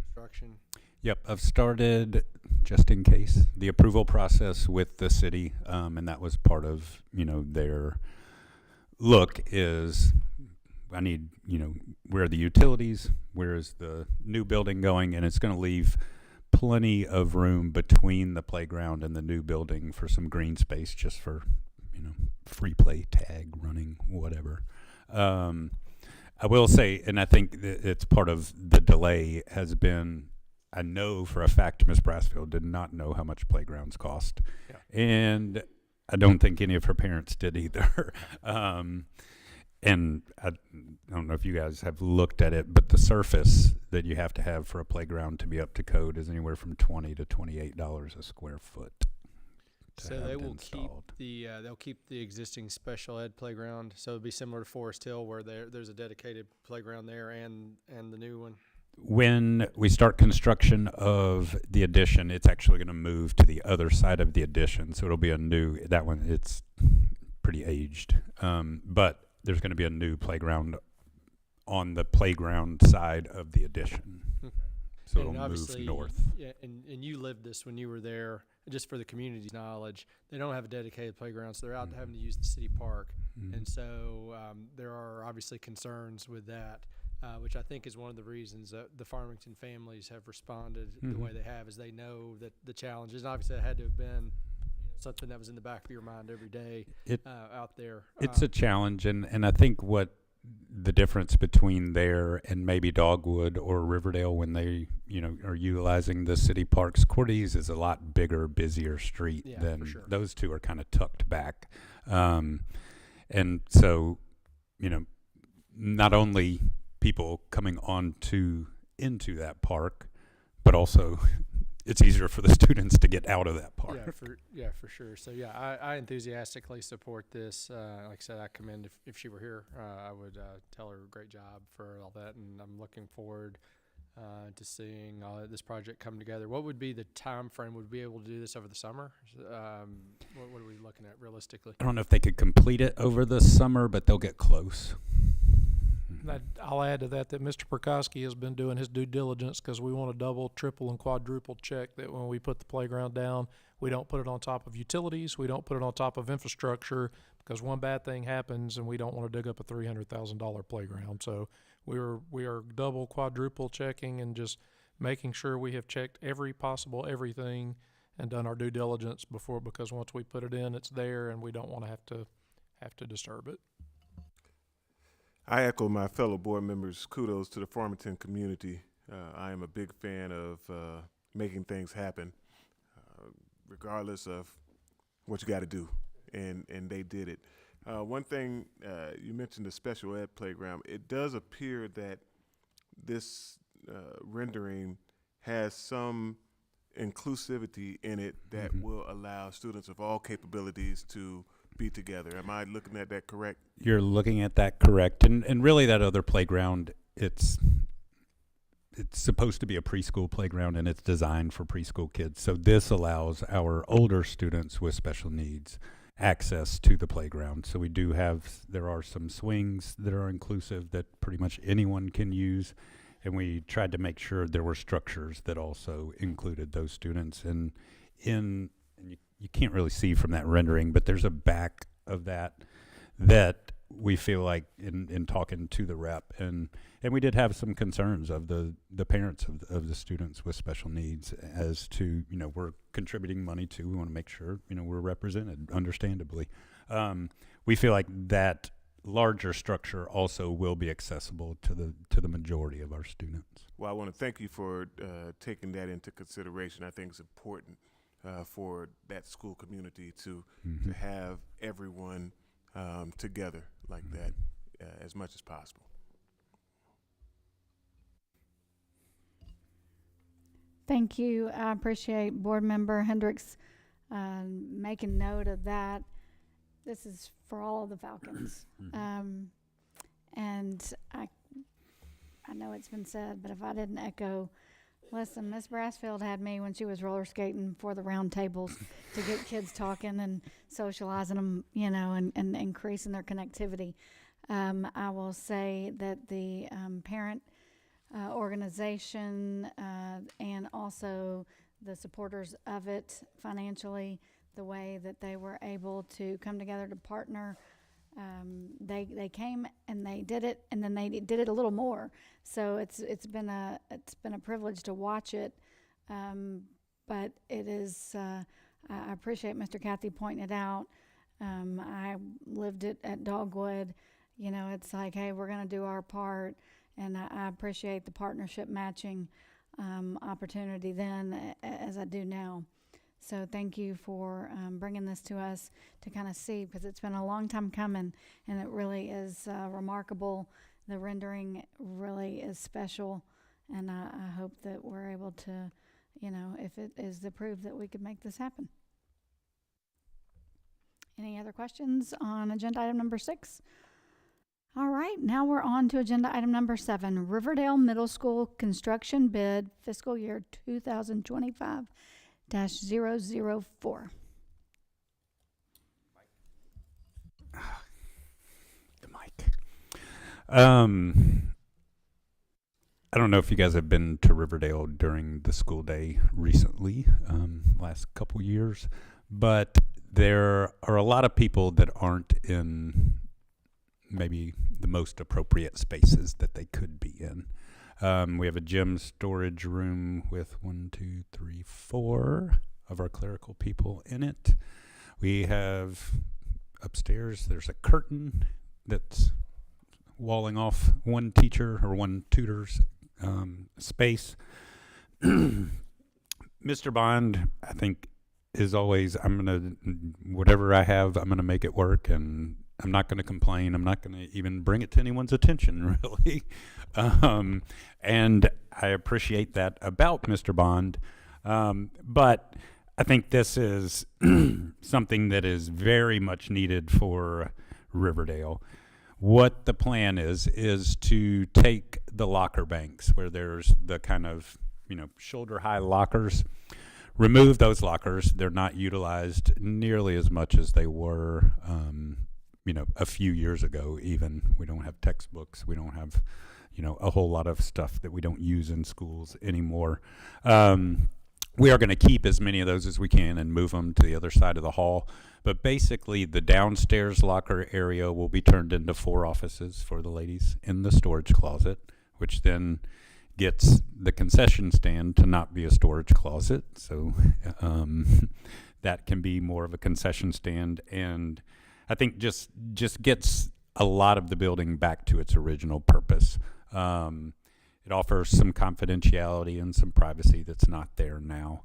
construction. Yep, I've started, just in case, the approval process with the city, and that was part of, you know, their look is, I need, you know, where are the utilities, where is the new building going, and it's going to leave plenty of room between the playground and the new building for some green space, just for, you know, free play, tag, running, whatever. I will say, and I think that it's part of the delay, has been, I know for a fact Ms. Brassfield did not know how much playgrounds cost. Yeah. And I don't think any of her parents did either. And I don't know if you guys have looked at it, but the surface that you have to have for a playground to be up to code is anywhere from $20 to $28 a square foot. So they will keep the existing special ed playground. So it'll be similar to Forest Hill, where there's a dedicated playground there and the new one. When we start construction of the addition, it's actually going to move to the other side of the addition. So it'll be that one, it's pretty aged. But there's going to be a new playground on the playground side of the addition. So and it'll move north. Yeah, and you lived this when you were there. Just for the community's knowledge, they don't have a dedicated playground, so they're out having to use the city park. And so there are obviously concerns with that, which I think is one of the reasons that the Farmington families have responded the way they have, is they know that the challenges, and obviously it had to have been something that was in the back of your mind every day out there. It's a challenge, and I think what the difference between there and maybe Dogwood or Riverdale, when they, you know, are utilizing the city parks, Cordy's is a lot bigger, busier street than those two are kind of tucked back. And so, you know, not only people coming into that park, but also it's easier for the students to get out of that park. Yeah, for sure. So yeah, I enthusiastically support this. Like I said, I commend if she were here, I would tell her great job for all that, and I'm looking forward to seeing this project come together. What would be the time frame? Would we be able to do this over the summer? What are we looking at realistically? I don't know if they could complete it over the summer, but they'll get close. I'll add to that Mr. Prokosky has been doing his due diligence, because we want to double, triple, and quadruple check that when we put the playground down, we don't put it on top of utilities, we don't put it on top of infrastructure, because one bad thing happens and we don't want to dig up a $300,000 playground. So we are double, quadruple checking and just making sure we have checked everything and done our due diligence before, because once we put it in, it's there, and we don't want to have to disturb it. I echo my fellow board members' kudos to the Farmington community. I am a big fan of making things happen, regardless of what you got to do, and they did it. One thing, you mentioned the special ed playground. It does appear that this rendering has some inclusivity in it that will allow students of all capabilities to be together. Am I looking at that correct? You're looking at that correct. And really that other playground, it's supposed to be a preschool playground, and it's designed for preschool kids. So this allows our older students with special needs access to the playground. So we do there are some swings that are inclusive that pretty much anyone can use. And we tried to make sure there were structures that also included those students. And you can't really see from that rendering, but there's a back of that we feel like in talking to the rep, and we did have some concerns of the parents of the students with special needs as to, we're contributing money to, we want to make sure, we're represented understandably. We feel like that larger structure also will be accessible to the majority of our students. Well, I want to thank you for taking that into consideration. I think it's important for that school community to have everyone together like that as much as possible. Thank you. I appreciate Board Member Hendricks making note of that. This is for all of the Falcons. And I know it's been said, but if I didn't echo, listen, Miss Brassfield had me when she was roller skating for the round tables to get kids talking and socializing them, and increasing their connectivity. I will say that the parent organization and also the supporters of it financially, the way that they were able to come together to partner. They came and they did it, and then they did it a little more. So it's been a privilege to watch it. But it is. I appreciate Mr. Cathy pointing it out. I lived it at Dogwood. It's like, hey, we're going to do our part, and I appreciate the partnership matching opportunity then as I do now. So thank you for bringing this to us to kind of see, because it's been a long time coming, and it really is remarkable. The rendering really is special, and I hope that we're able to, if it is approved, that we could make this happen. Any other questions on agenda item number 6? All right, now we're on to agenda item number 7, Riverdale Middle School construction bid fiscal year 2025-004. The mic. I don't know if you guys have been to Riverdale during the school day recently, last couple years, but there are a lot of people that aren't in maybe the most appropriate spaces that they could be in. We have a gym storage room with 4 of our clerical people in it. We have upstairs, there's a curtain that's walling off one teacher or one tutor's space. Mr. Bond, I think, is always, whatever I have, I'm going to make it work, and I'm not going to complain. I'm not going to even bring it to anyone's attention, really. And I appreciate that about Mr. Bond. But I think this is something that is very much needed for Riverdale. What the plan is to take the locker banks where there's the kind of, shoulder-high lockers, remove those lockers. They're not utilized nearly as much as they were, a few years ago even. We don't have textbooks. We don't have, a whole lot of stuff that we don't use in schools anymore. We are going to keep as many of those as we can and move them to the other side of the hall. But basically, the downstairs locker area will be turned into 4 offices for the ladies in the storage closet, which then gets the concession stand to not be a storage closet. So that can be more of a concession stand. And I think just gets a lot of the building back to its original purpose. It offers some confidentiality and some privacy that's not there now.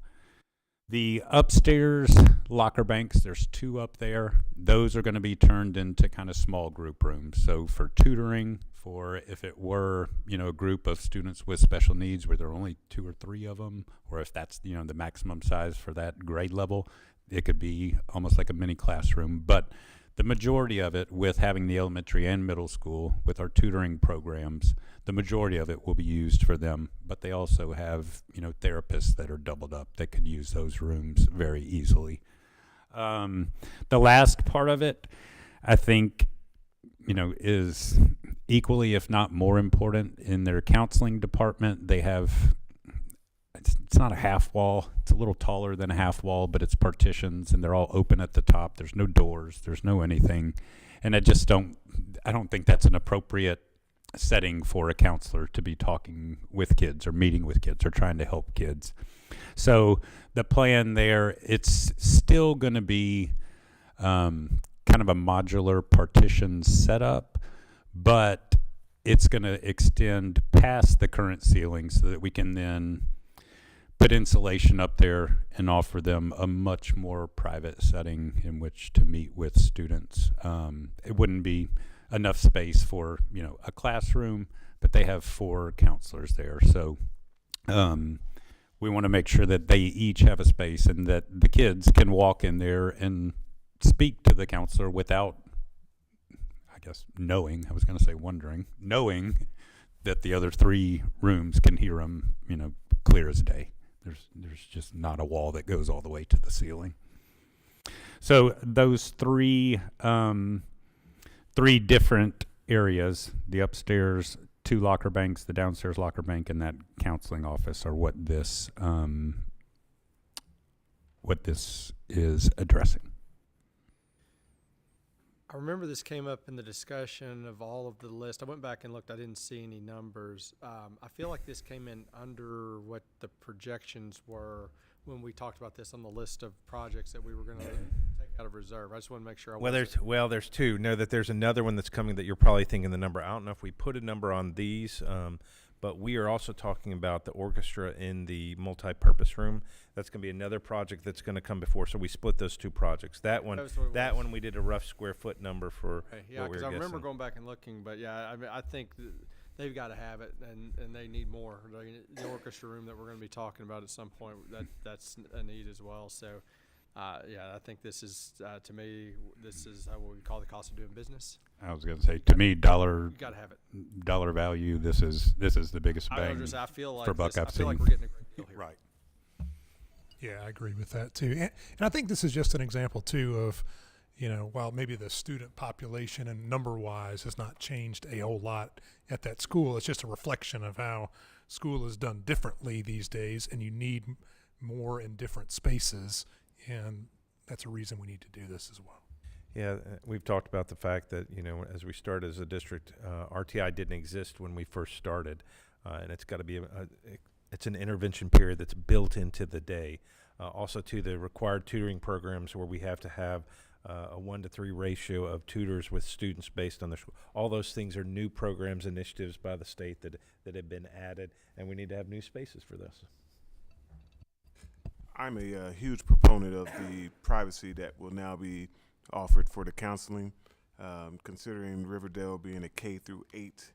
The upstairs locker banks, there's 2 up there. Those are going to be turned into kind of small group rooms. So for tutoring, for if it were, a group of students with special needs where there are only 2 or 3 of them, or if that's, the maximum size for that grade level, it could be almost like a mini classroom. But the majority of it, with having the elementary and middle school, with our tutoring programs, the majority of it will be used for them. But they also have, therapists that are doubled up that could use those rooms very easily. The last part of it, I think, is equally, if not more important. In their counseling department, they have, it's not a half wall, it's a little taller than a half wall, but it's partitions and they're all open at the top. There's no doors, there's no anything. And I don't think that's an appropriate setting for a counselor to be talking with kids or meeting with kids or trying to help kids. So the plan there, it's still going to be kind of a modular partition setup, but it's going to extend past the current ceiling so that we can then put insulation up there and offer them a much more private setting in which to meet with students. It wouldn't be enough space for, a classroom, but they have 4 counselors there. So we want to make sure that they each have a space and that the kids can walk in there and speak to the counselor without, I guess, knowing that the other 3 rooms can hear them, clear as day. There's just not a wall that goes all the way to the ceiling. So those 3 different areas, the upstairs 2 locker banks, the downstairs locker bank, and that counseling office are what this is addressing. I remember this came up in the discussion of all of the list. I went back and looked. I didn't see any numbers. I feel like this came in under what the projections were when we talked about this on the list of projects that we were going to take out of reserve. I just want to make sure. There's 2. Know that there's another one that's coming that you're probably thinking the number. I don't know if we put a number on these, but we are also talking about the orchestra in the multi-purpose room. That's going to be another project that's going to come before. So we split those 2 projects. That one we did a rough square foot number for. Okay, yeah, because I remember going back and looking, but yeah, I think they've got to have it, and they need more. The orchestra room that we're going to be talking about at some point, that's a need as well. So, I think this is to me, this is what we call the cost of doing business. I was going to say, to me, you gotta have it. Dollar value. This is the biggest bang I feel like for buck I've I feel seen. like we're getting a great deal here. Right. Yeah, I agree with that too. And I think this is just an example too of, while maybe the student population and number-wise has not changed a whole lot at that school, it's just a reflection of how school is done differently these days, and you need more in different spaces, and that's a reason we need to do this as well. Yeah, we've talked about the fact that, as we started as a district, RTI didn't exist when we first started, and it's got to be it's an intervention period that's built into the day. Also, to the required tutoring programs where we have to have a 1-to-3 ratio of tutors with students based on their school. All those things are new programs, initiatives by the state that have been added, and we need to have new spaces for this. I'm a huge proponent of the privacy that will now be offered for the counseling, considering Riverdale being a K-8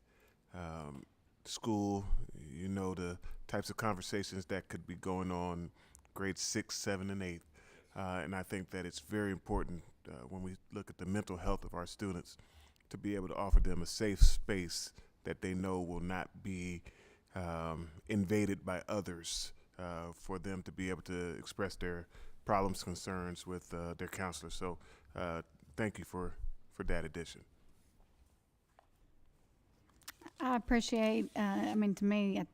school. The types of conversations that could be going on grades 6, 7, and 8. And I think that it's very important when we look at the mental health of our students to be able to offer them a safe space that they know will not be invaded by others, for them to be able to express their problems, concerns with their counselor. So thank you for that addition. I appreciate, to me,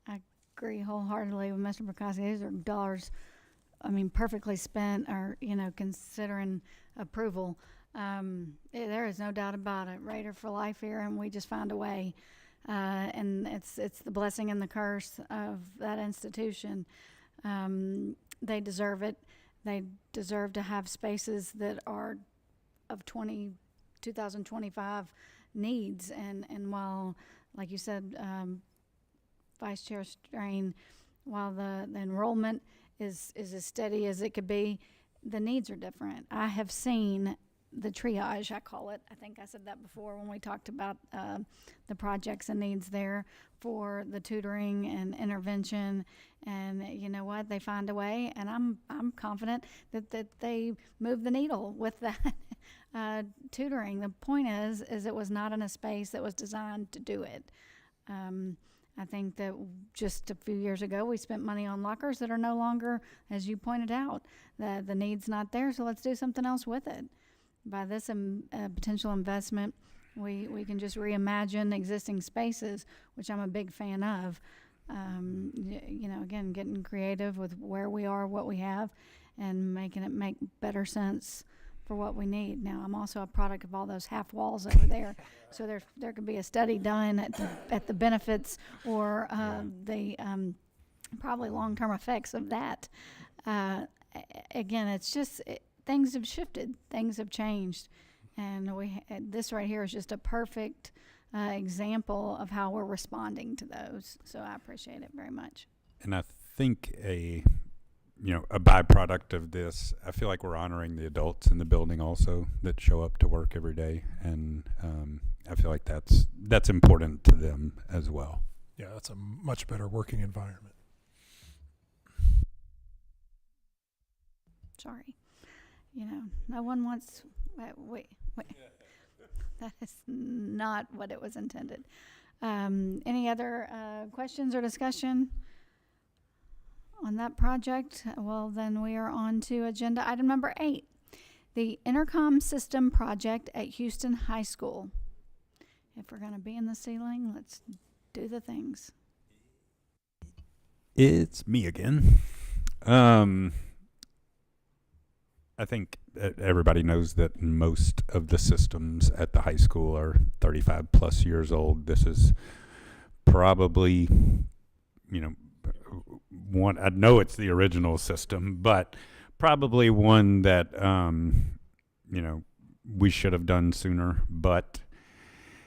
I agree wholeheartedly with Mr. Bukowski. These are dollars, perfectly spent, or, considering approval. There is no doubt about it. Raider for life here, and we just find a way. And it's the blessing and the curse of that institution. They deserve it. They deserve to have spaces that are of 2025 needs. And while, like you said, Vice Chair Strain, while the enrollment is as steady as it could be, the needs are different. I have seen the triage, I call it. I think I said that before when we talked about the projects and needs there for the tutoring and intervention. And you know what? They find a way, and I'm confident that they move the needle with that tutoring. The point is it was not in a space that was designed to do it. I think that just a few years ago, we spent money on lockers that are no longer, as you pointed out, the need's not there, so let's do something else with it. By this potential investment, we can just reimagine existing spaces, which I'm a big fan of. Again, getting creative with where we are, what we have, and making it make better sense for what we need. Now, I'm also a product of all those half walls over there, so there could be a study done at the benefits or the probably long-term effects of that. Again, it's just things have shifted, things have changed, and this right here is just a perfect example of how we're responding to those. So I appreciate it very much. And I think a byproduct of this, I feel like we're honoring the adults in the building also that show up to work every day, and I feel like that's important to them as well. Yeah, that's a much better working environment. Sorry. No one wants, wait. That is not what it was intended. Any other questions or discussion on that project? Well, then we are on to agenda item number 8, the intercom system project at Houston High School. If we're going to be in the ceiling, let's do the things. It's me again. I think everybody knows that most of the systems at the high school are 35 plus years old. This is probably, one, I know it's the original system, but probably one that, we should have done sooner. But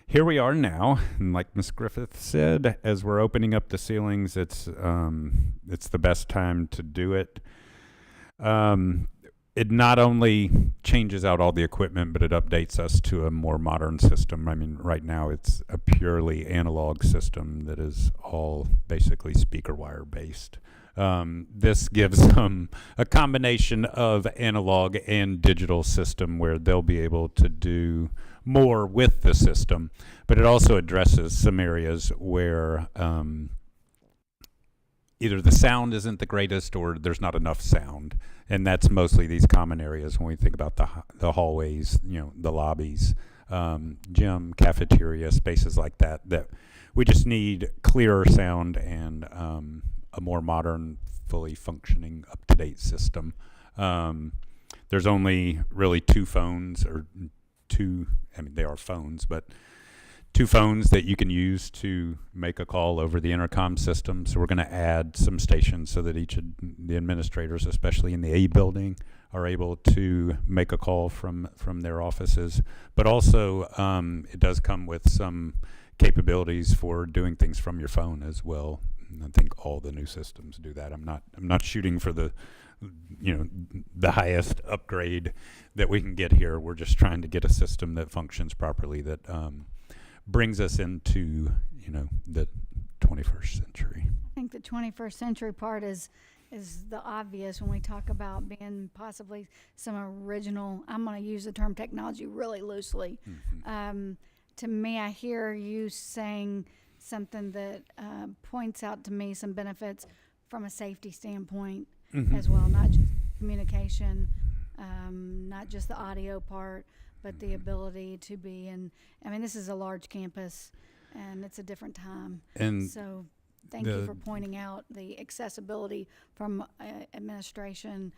here we are now, and like Ms. Griffith said, as we're opening up the ceilings, it's the best time to do it. It not only changes out all the equipment, but it updates us to a more modern system. I mean, right now it's a purely analog system that is all basically speaker wire based. This gives them a combination of analog and digital system where they'll be able to do more with the system, but it also addresses some areas where either the sound isn't the greatest or there's not enough sound. And that's mostly these common areas when we think about the hallways, the lobbies, gym, cafeteria, spaces like that we just need clearer sound and a more modern, fully functioning, up-to-date system. There's only really two phones, they are phones, but 2 phones that you can use to make a call over the intercom system. So we're going to add some stations so that each of the administrators, especially in the A building, are able to make a call from their offices. But also, it does come with some capabilities for doing things from your phone as well. And I think all the new systems do that. I'm not shooting for the highest upgrade that we can get here. We're just trying to get a system that functions properly, that brings us into the 21st century. I think the 21st century part is the obvious when we talk about being possibly some original. I'm going to use the term technology really loosely. Mm-hmm. To me, I hear you saying something that points out to me some benefits from a safety standpoint as well, not just communication, not just the audio part, but the ability to be in. This is a large campus, and it's a different time. And so thank you for pointing out the accessibility from administration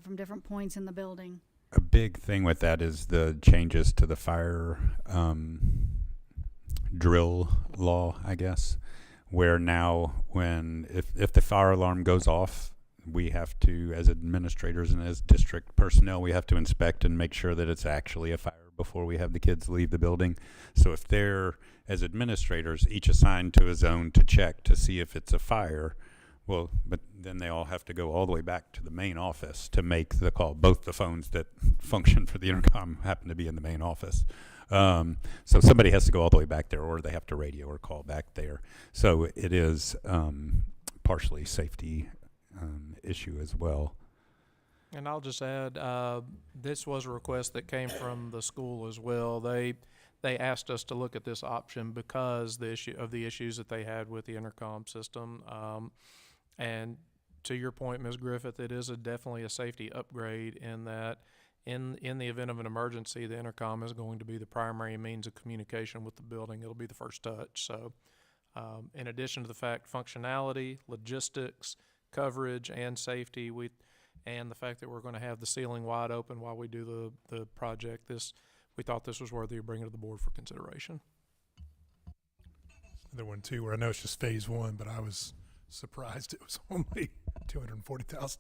from different points in the building. A big thing with that is the changes to the fire drill law, I guess, where now if the fire alarm goes off, we have to, as administrators and as district personnel, we have to inspect and make sure that it's actually a fire before we have the kids leave the building. So if they're, as administrators, each assigned to a zone to check to see if it's a fire, Well, but then they all have to go all the way back to the main office to make the call. Both the phones that function for the intercom happen to be in the main office. So somebody has to go all the way back there, or they have to radio or call back there. So it is partially safety issue as well. And I'll just add, this was a request that came from the school as well. They asked us to look at this option because the issues that they had with the intercom system. And to your point, Ms. Griffith, it is definitely a safety upgrade in that in the event of an emergency, the intercom is going to be the primary means of communication with the building. It'll be the first touch. So in addition to the fact functionality, logistics, coverage, and safety, and the fact that we're going to have the ceiling wide open while we do the project, we thought this was worthy of bringing to the board for consideration. Another one too, where I know it's just phase one, but I was surprised it was only $240,000.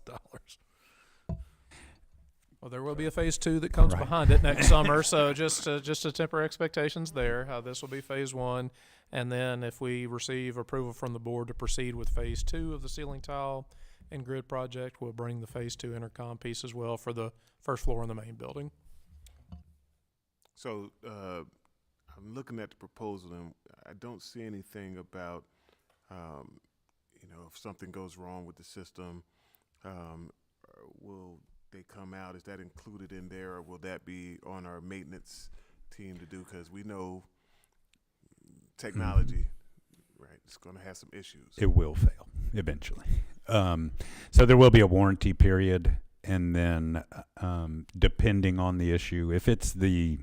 Well, there will be a phase two that comes behind it next summer, so just to temper expectations there. This will be phase one, and then if we receive approval from the board to proceed with phase two of the ceiling tile and grid project, we'll bring the phase two intercom piece as well for the first floor in the main building. So I'm looking at the proposal, and I don't see anything about, if something goes wrong with the system, will they come out? Is that included in there, or will that be on our maintenance team to do? Because we know technology, right, it's going to have some issues. It will fail eventually. So there will be a warranty period, and then depending on the issue, if it's the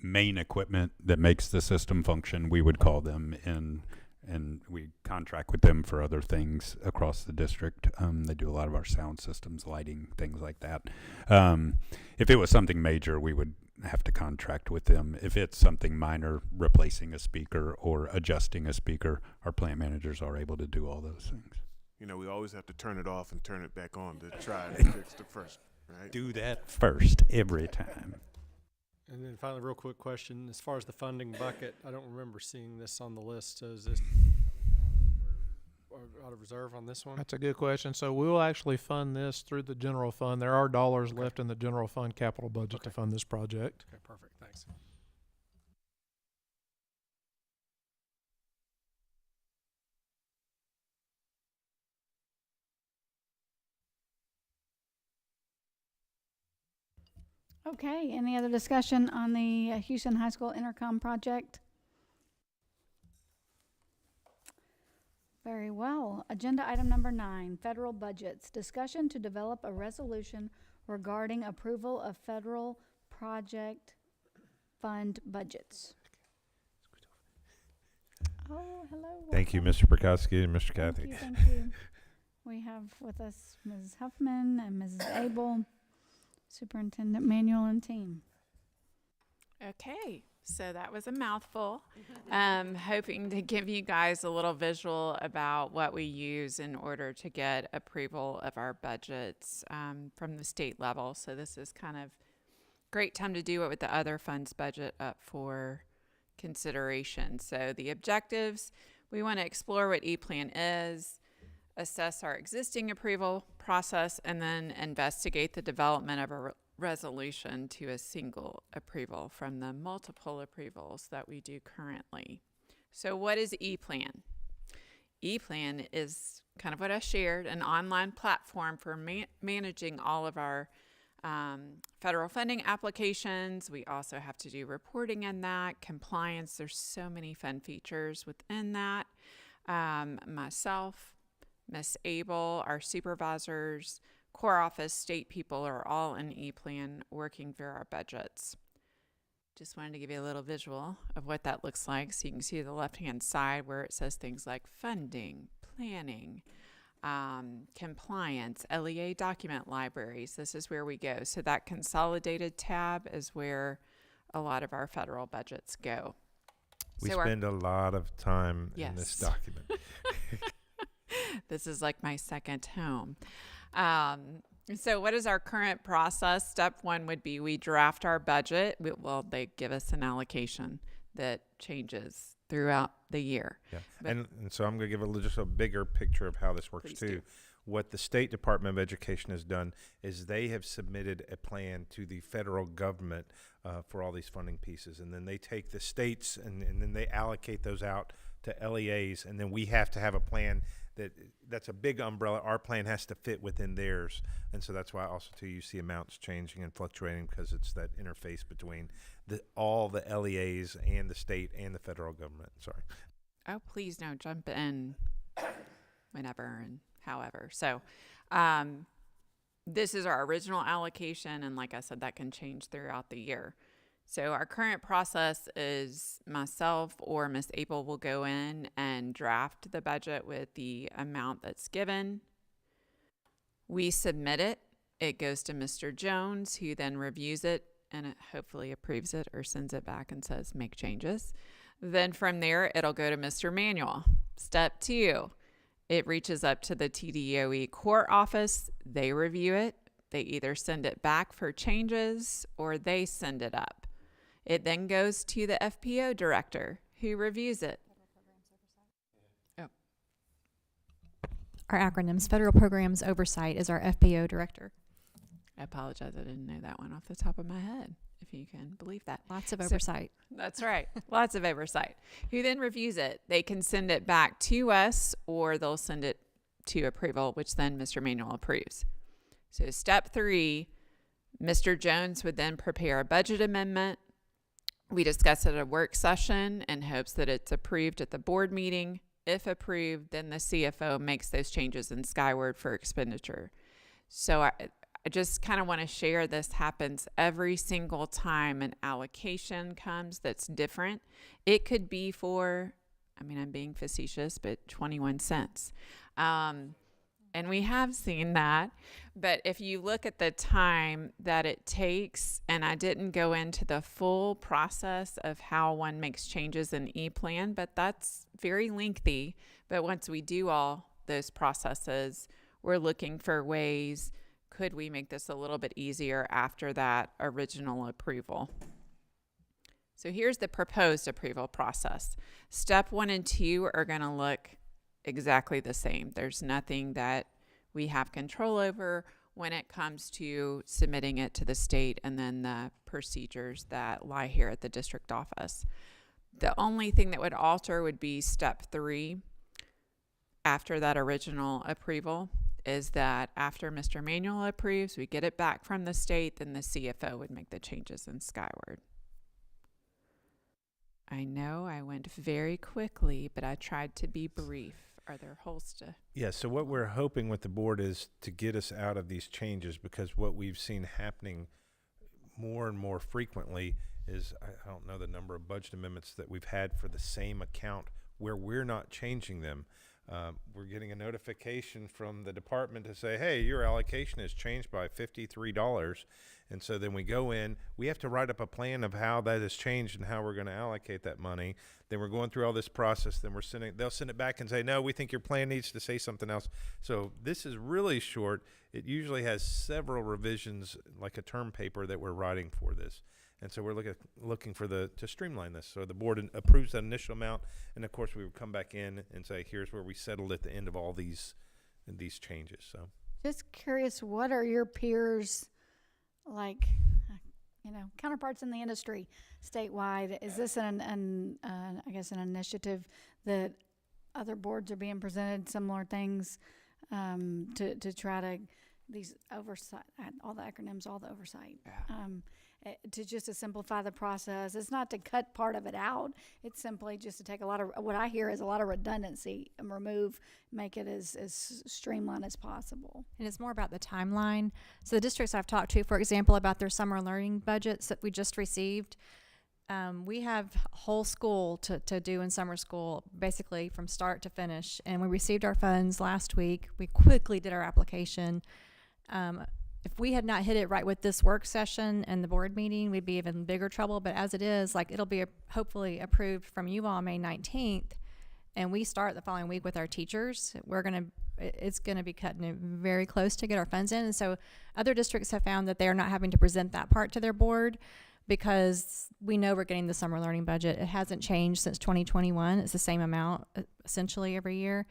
main equipment that makes the system function, we would call them in, and we contract with them for other things across the district. They do a lot of our sound systems, lighting, things like that. If it was something major, we would have to contract with them. If it's something minor, replacing a speaker or adjusting a speaker, our plant managers are able to do all those things. We always have to turn it off and turn it back on to try to fix the first, right? Do that first every time. And then finally, real quick question, as far as the funding bucket, I don't remember seeing this on the list, so is this out of reserve on this one? That's a good question. So we will actually fund this through the general fund. There are dollars left in the general fund capital budget to fund this project. Okay, perfect, thanks. Okay, any other discussion on the Houston High School intercom project? Very well. Agenda item number 9, federal budgets. Discussion to develop a resolution regarding approval of federal project fund budgets. Oh, hello. Thank you, Mr. Prokowski and Mr. Kathy. Thank you. We have with us Mrs. Huffman and Mrs. Abel, Superintendent Manuel and team. Okay, so that was a mouthful. Hoping to give you guys a little visual about what we use in order to get approval of our budgets from the state level. So this is kind of great time to do it with the other funds budget up for consideration. So the objectives, we want to explore what E-Plan is, assess our existing approval process, and then investigate the development of a resolution to a single approval from the multiple approvals that we do currently. So what is E-Plan? E-Plan is kind of what I shared, an online platform for managing all of our federal funding applications. We also have to do reporting in that, compliance. There's so many fun features within that. Myself, Miss Abel, our supervisors, core office, state people are all in E-Plan working through our budgets. Just wanted to give you a little visual of what that looks like. So you can see the left-hand side where it says things like funding, planning, compliance, LEA document libraries. This is where we go. So that consolidated tab is where a lot of our federal budgets go. We so spend a lot of time in this document. This is like my second home. So what is our current process? Step 1 would be we draft our budget. They give us an allocation that changes throughout the year. Yeah, But- and so I'm going to give just a bigger picture of how this works Please too. do. What the State Department of Education has done is they have submitted a plan to the federal government for all these funding pieces, and then they take the states and then they allocate those out to LEAs, and then we have to have a plan that's a big umbrella. Our plan has to fit within theirs, and so that's why also too you see amounts changing and fluctuating, because it's that interface between all the LEAs and the state and the federal government. Sorry. Oh, please don't jump in whenever and however. So this is our original allocation, and like I said, that can change throughout the year. So our current process is myself or Miss April will go in and draft the budget with the amount that's given. We submit it. It goes to Mr. Jones, who then reviews it and it hopefully approves it or sends it back and says make changes. Then from there, it'll go to Mr. Manuel. Step 2, it reaches up to the TDOE court office. They review it. They either send it back for changes or they send it up. It then goes to the FPO director who reviews it. Our acronyms, Federal Programs Oversight, is our FPO director. I apologize. I didn't know that one off the top of my head, if you can believe that. Lots of oversight. That's right. Lots of oversight. Who then reviews it? They can send it back to us or they'll send it to approval, which then Mr. Manuel approves. So step 3, Mr. Jones would then prepare a budget amendment. We discuss it at a work session in hopes that it's approved at the board meeting. If approved, then the CFO makes those changes in Skyward for expenditure. So I just kind of want to share this happens every single time an allocation comes that's different. It could be for, I'm being facetious, but 21 cents. And we have seen that. But if you look at the time that it takes, and I didn't go into the full process of how one makes changes in E-Plan, but that's very lengthy. But once we do all those processes, we're looking for ways, could we make this a little bit easier after that original approval? So here's the proposed approval process. Step 1 and 2 are going to look exactly the same. There's nothing that we have control over when it comes to submitting it to the state and then the procedures that lie here at the district office. The only thing that would alter would be step 3 after that original approval, is that after Mr. Manuel approves, we get it back from the state, then the CFO would make the changes in Skyward. I know I went very quickly, but I tried to be brief. Are there holes to? Yeah, so what we're hoping with the board is to get us out of these changes, because what we've seen happening more and more frequently is, I don't know the number of budget amendments that we've had for the same account where we're not changing them. We're getting a notification from the department to say, hey, your allocation has changed by $53. And so then we go in, we have to write up a plan of how that has changed and how we're going to allocate that money. Then we're going through all this process. Then they'll send it back and say, no, we think your plan needs to say something else. So this is really short. It usually has several revisions, like a term paper that we're writing for this. And so we're looking for to streamline this. So the board approves that initial amount, and of course we would come back in and say, here's where we settled at the end of all these changes. So Just curious, what are your peers like, counterparts in the industry statewide? Is this an initiative that other boards are being presented similar things to try to these oversight, all the acronyms, all the oversight, to simplify the process? It's not to cut part of it out. It's simply just to take what I hear is a lot of redundancy and make it as streamlined as possible. And it's more about the timeline. So the districts I've talked to, for example, about their summer learning budgets that we just received, we have whole school to do in summer school, basically from start to finish. And we received our funds last week. We quickly did our application. If we had not hit it right with this work session and the board meeting, we'd be even bigger trouble. But as it is, it'll be hopefully approved from you all May 19th. And we start the following week with our teachers. It's going to be cutting it very close to get our funds in. And so other districts have found that they are not having to present that part to their board. because we know we're getting the summer learning budget. It hasn't changed since 2021. It's the same amount essentially every year.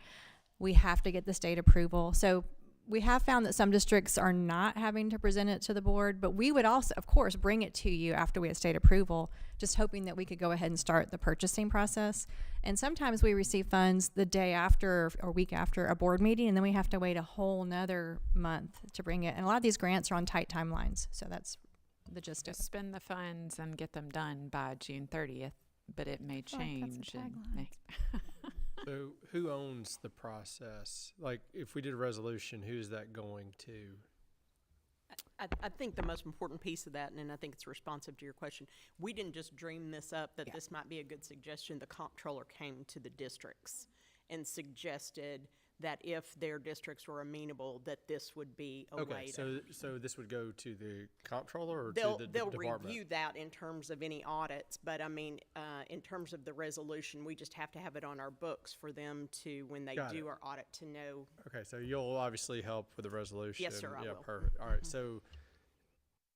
We have to get the state approval. So we have found that some districts are not having to present it to the board, but we would also, of course, bring it to you after we had state approval, just hoping that we could go ahead and start the purchasing process. And sometimes we receive funds the day after or week after a board meeting, and then we have to wait a whole nother month to bring it. And a lot of these grants are on tight timelines, so that's the gist of Just it. spend the funds and get them done by June 30th, but it may feel like that's a change. and tagline. may- So who owns the process? Like, if we did a resolution, who's that going to? I think the most important piece of that, and I think it's responsive to your question, we didn't just dream this up, that this might be a good suggestion. The comptroller came to the districts and suggested that if their districts were amenable, that this would be a way to. So this would go to the comptroller or They'll, to the they'll department? review that in terms of any audits, but I mean, in terms of the resolution, we just have to have it on our books for them to, when they Got do it. our audit, to know. Okay, so you'll obviously help with the resolution. Yes, sir, I Yeah, will. perfect. All right, so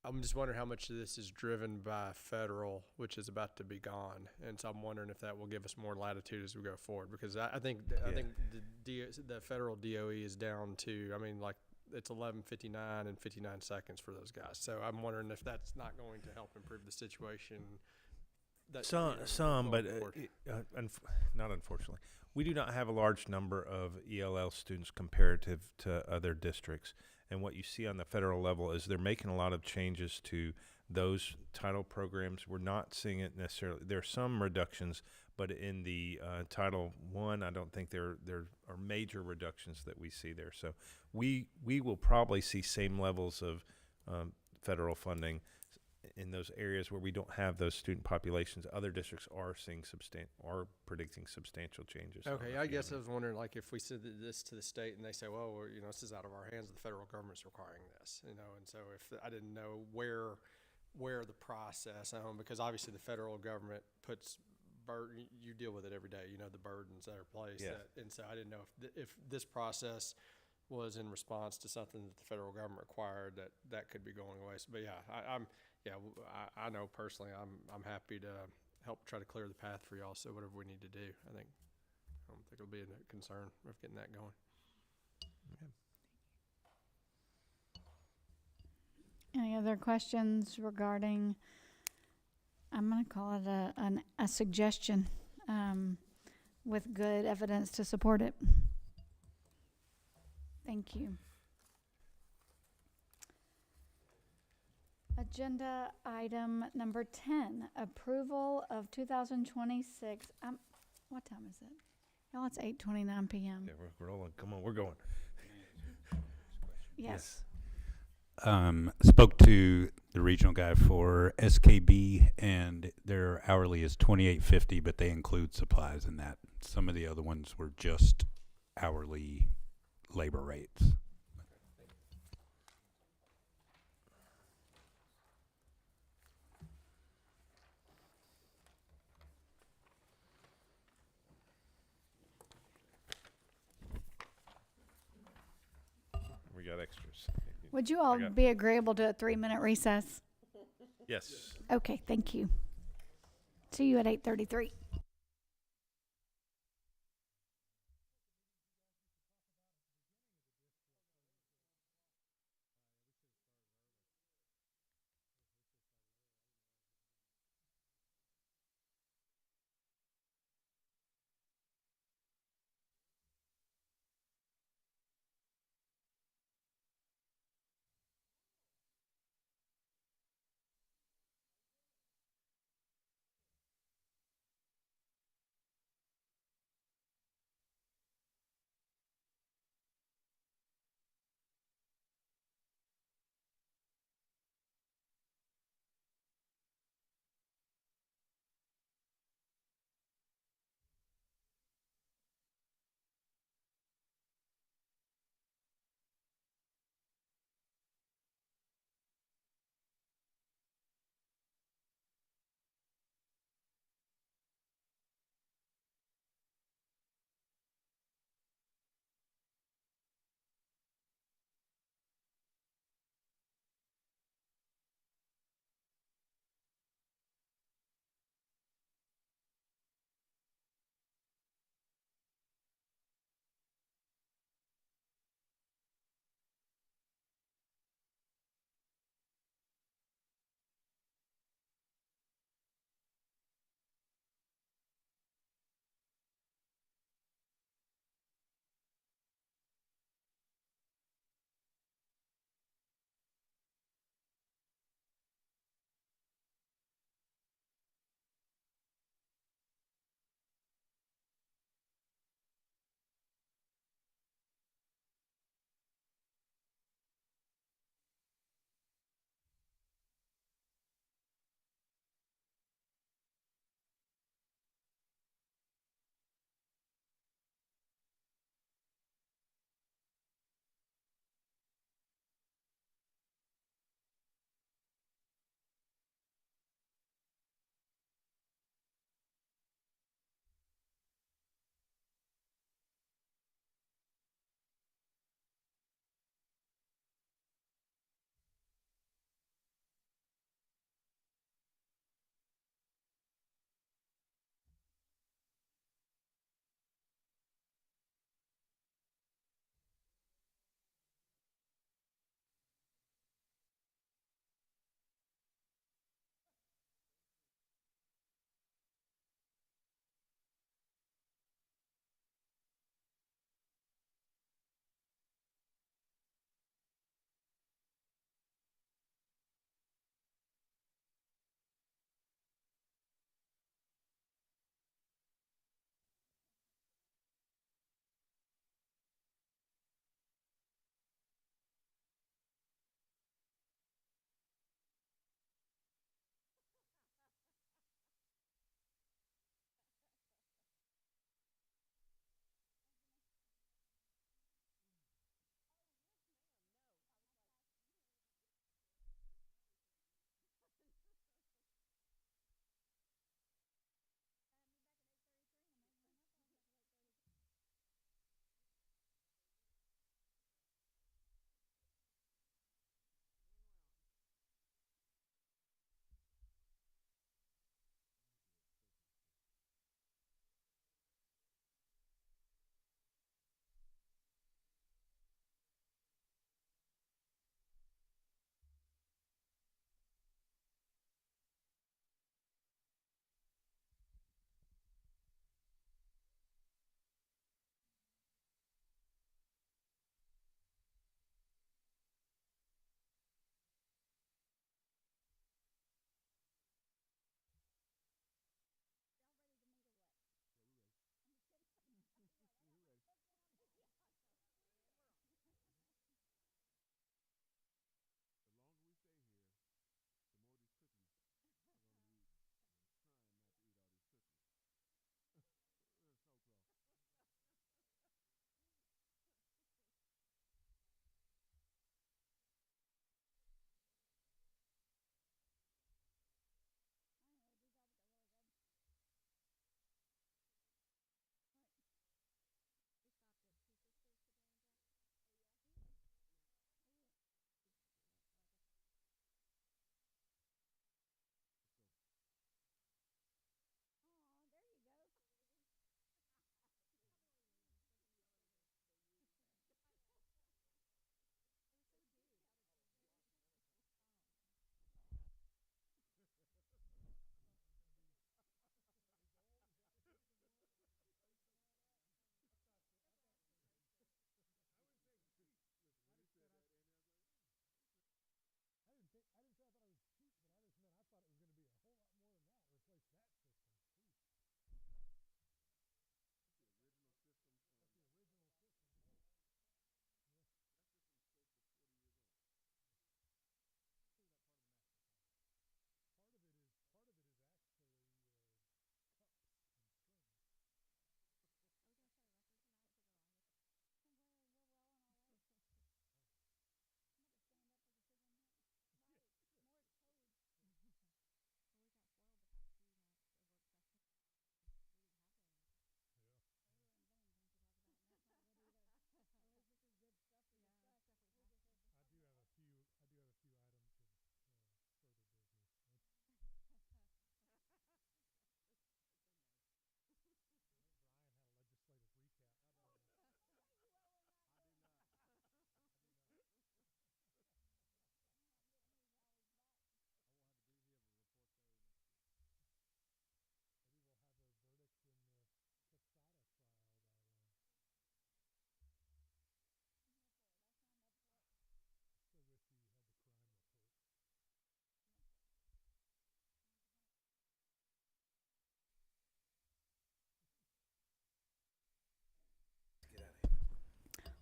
I'm just wondering how much of this is driven by federal, which is about to be gone, and so I'm wondering if that will give us more latitude as we go forward. Because I think the federal DOE is down to, I mean, like it's 11:59 and 59 seconds for those guys. So I'm wondering if that's not going to help improve the situation. That, Some, but going forward. not unfortunately. We do not have a large number of ELL students comparative to other districts. And what you see on the federal level is they're making a lot of changes to those title programs. We're not seeing it necessarily. There are some reductions, but in the Title I, I don't think there are major reductions that we see there. So we will probably see same levels of federal funding in those areas where we don't have those student populations. Other districts are seeing predicting substantial changes. Okay, I guess I was wondering, like, if we send this to the state and they say, well, this is out of our hands, the federal government's requiring this, and so if I didn't know where the process, because obviously the federal government puts you deal with it every day, the burdens that are placed, and so I didn't know if this process was in response to something that the federal government required, that could be going away. So, but yeah, I know personally, I'm happy to help try to clear the path for y'all. So whatever we need to do, I don't think it'll be a concern of getting that going. Any other questions regarding, I'm going to call it a suggestion with good evidence to support it. Thank you. Agenda item number 10, approval of 2026. What time is it? Y'all, it's 8:29 p.m. Yeah, we're rolling. Come on, we're going. Yes. Spoke to the regional guy for SKB, and their hourly is $28.50, but they include supplies in that. Some of the other ones were just hourly labor rates. We got extras. Would you all be agreeable to a 3-minute recess? Yes. Okay, thank you. See you at 8:33.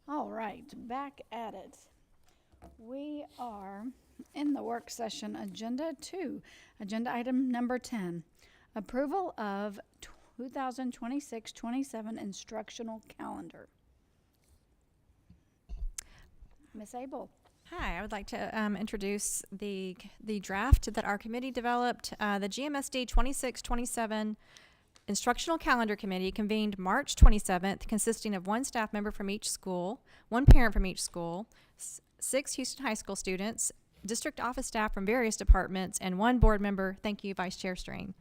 All right, back at it. We are in the work session agenda 2. Agenda item number 10, approval of 2026-27 instructional calendar. Ms. Abel. Hi, I would like to introduce the draft that our committee developed. The GMSD 26-27 Instructional Calendar Committee convened March 27th, consisting of one staff member from each school, one parent from each school, 6 Houston High School students, district office staff from various departments, and one board member. Thank you, Vice Chair Strain.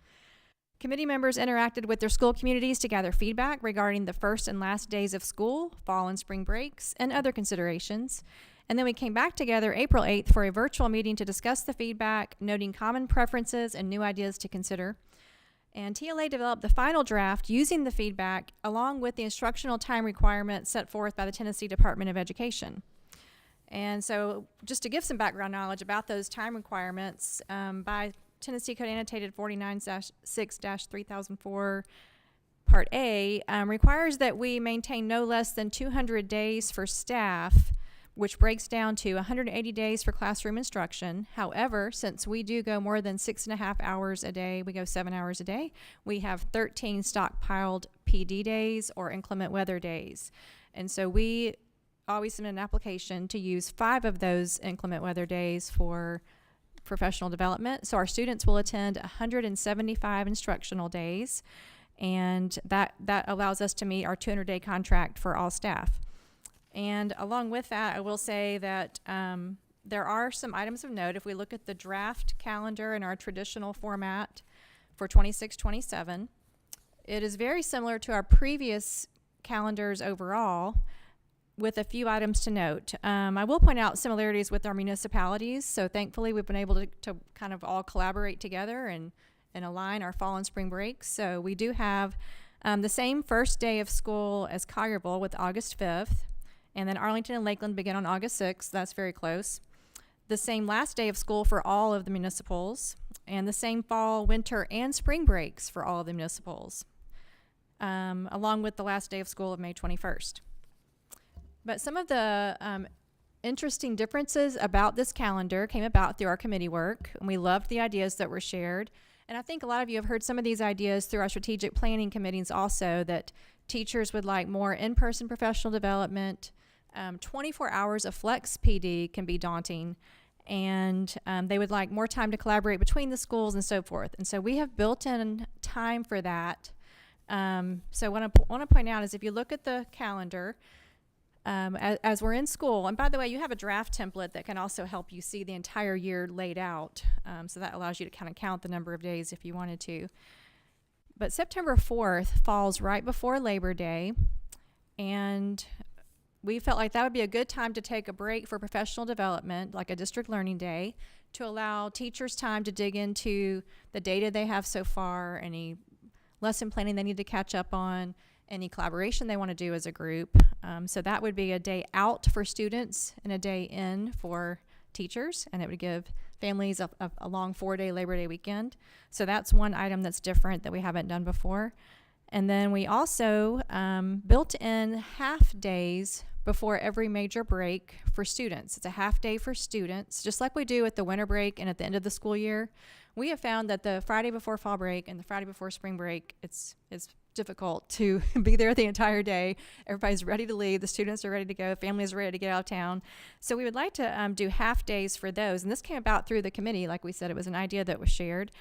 Committee members interacted with their school communities to gather feedback regarding the first and last days of school, fall and spring breaks, and other considerations. And then we came back together April 8th for a virtual meeting to discuss the feedback, noting common preferences and new ideas to consider. And TLA developed the final draft using the feedback along with the instructional time requirements set forth by the Tennessee Department of Education. And so just to give some background knowledge about those time requirements, by Tennessee Code Annotated 49-6-3004 Part A, requires that we maintain no less than 200 days for staff, which breaks down to 180 days for classroom instruction. However, since we do go more than 6.5 hours a day, we go 7 hours a day, we have 13 stockpiled PD days or inclement weather days. And so we always submit an application to use 5 of those inclement weather days for professional development. So our students will attend 175 instructional days, and that allows us to meet our 200-day contract for all staff. And along with that, I will say that there are some items of note. If we look at the draft calendar in our traditional format for 26-27, it is very similar to our previous calendars overall, with a few items to note. I will point out similarities with our municipalities. So thankfully, we've been able to kind of all collaborate together and align our fall and spring breaks. So we do have the same first day of school as Collierville with August 5th. And then Arlington and Lakeland begin on August 6th. That's very close. The same last day of school for all of the municipals, and the same fall, winter, and spring breaks for all of the municipals, along with the last day of school of May 21st. But some of the interesting differences about this calendar came about through our committee work, and we loved the ideas that were shared. And I think a lot of you have heard some of these ideas through our strategic planning committees also, that teachers would like more in-person professional development. 24 hours of flex PD can be daunting, and they would like more time to collaborate between the schools and so forth. And so we have built in time for that. So what I want to point out is if you look at the calendar, as we're in school, and by the way, you have a draft template that can also help you see the entire year laid out. So that allows you to kind of count the number of days if you wanted to. But September 4th falls right before Labor Day, and we felt like that would be a good time to take a break for professional development, like a district learning day, to allow teachers time to dig into the data they have so far, any lesson planning they need to catch up on, any collaboration they want to do as a group. So that would be a day out for students and a day in for teachers, and it would give families a long 4-day Labor Day weekend. So that's one item that's different that we haven't done before. And then we also built in half days before every major break for students. It's a half day for students, just like we do at the winter break and at the end of the school year. We have found that the Friday before fall break and the Friday before spring break, it's difficult to be there the entire day. Everybody's ready to leave. The students are ready to go. Families are ready to get out of town. So we would like to do half days for those. And this came about through the committee. Like we said, it was an idea that was shared.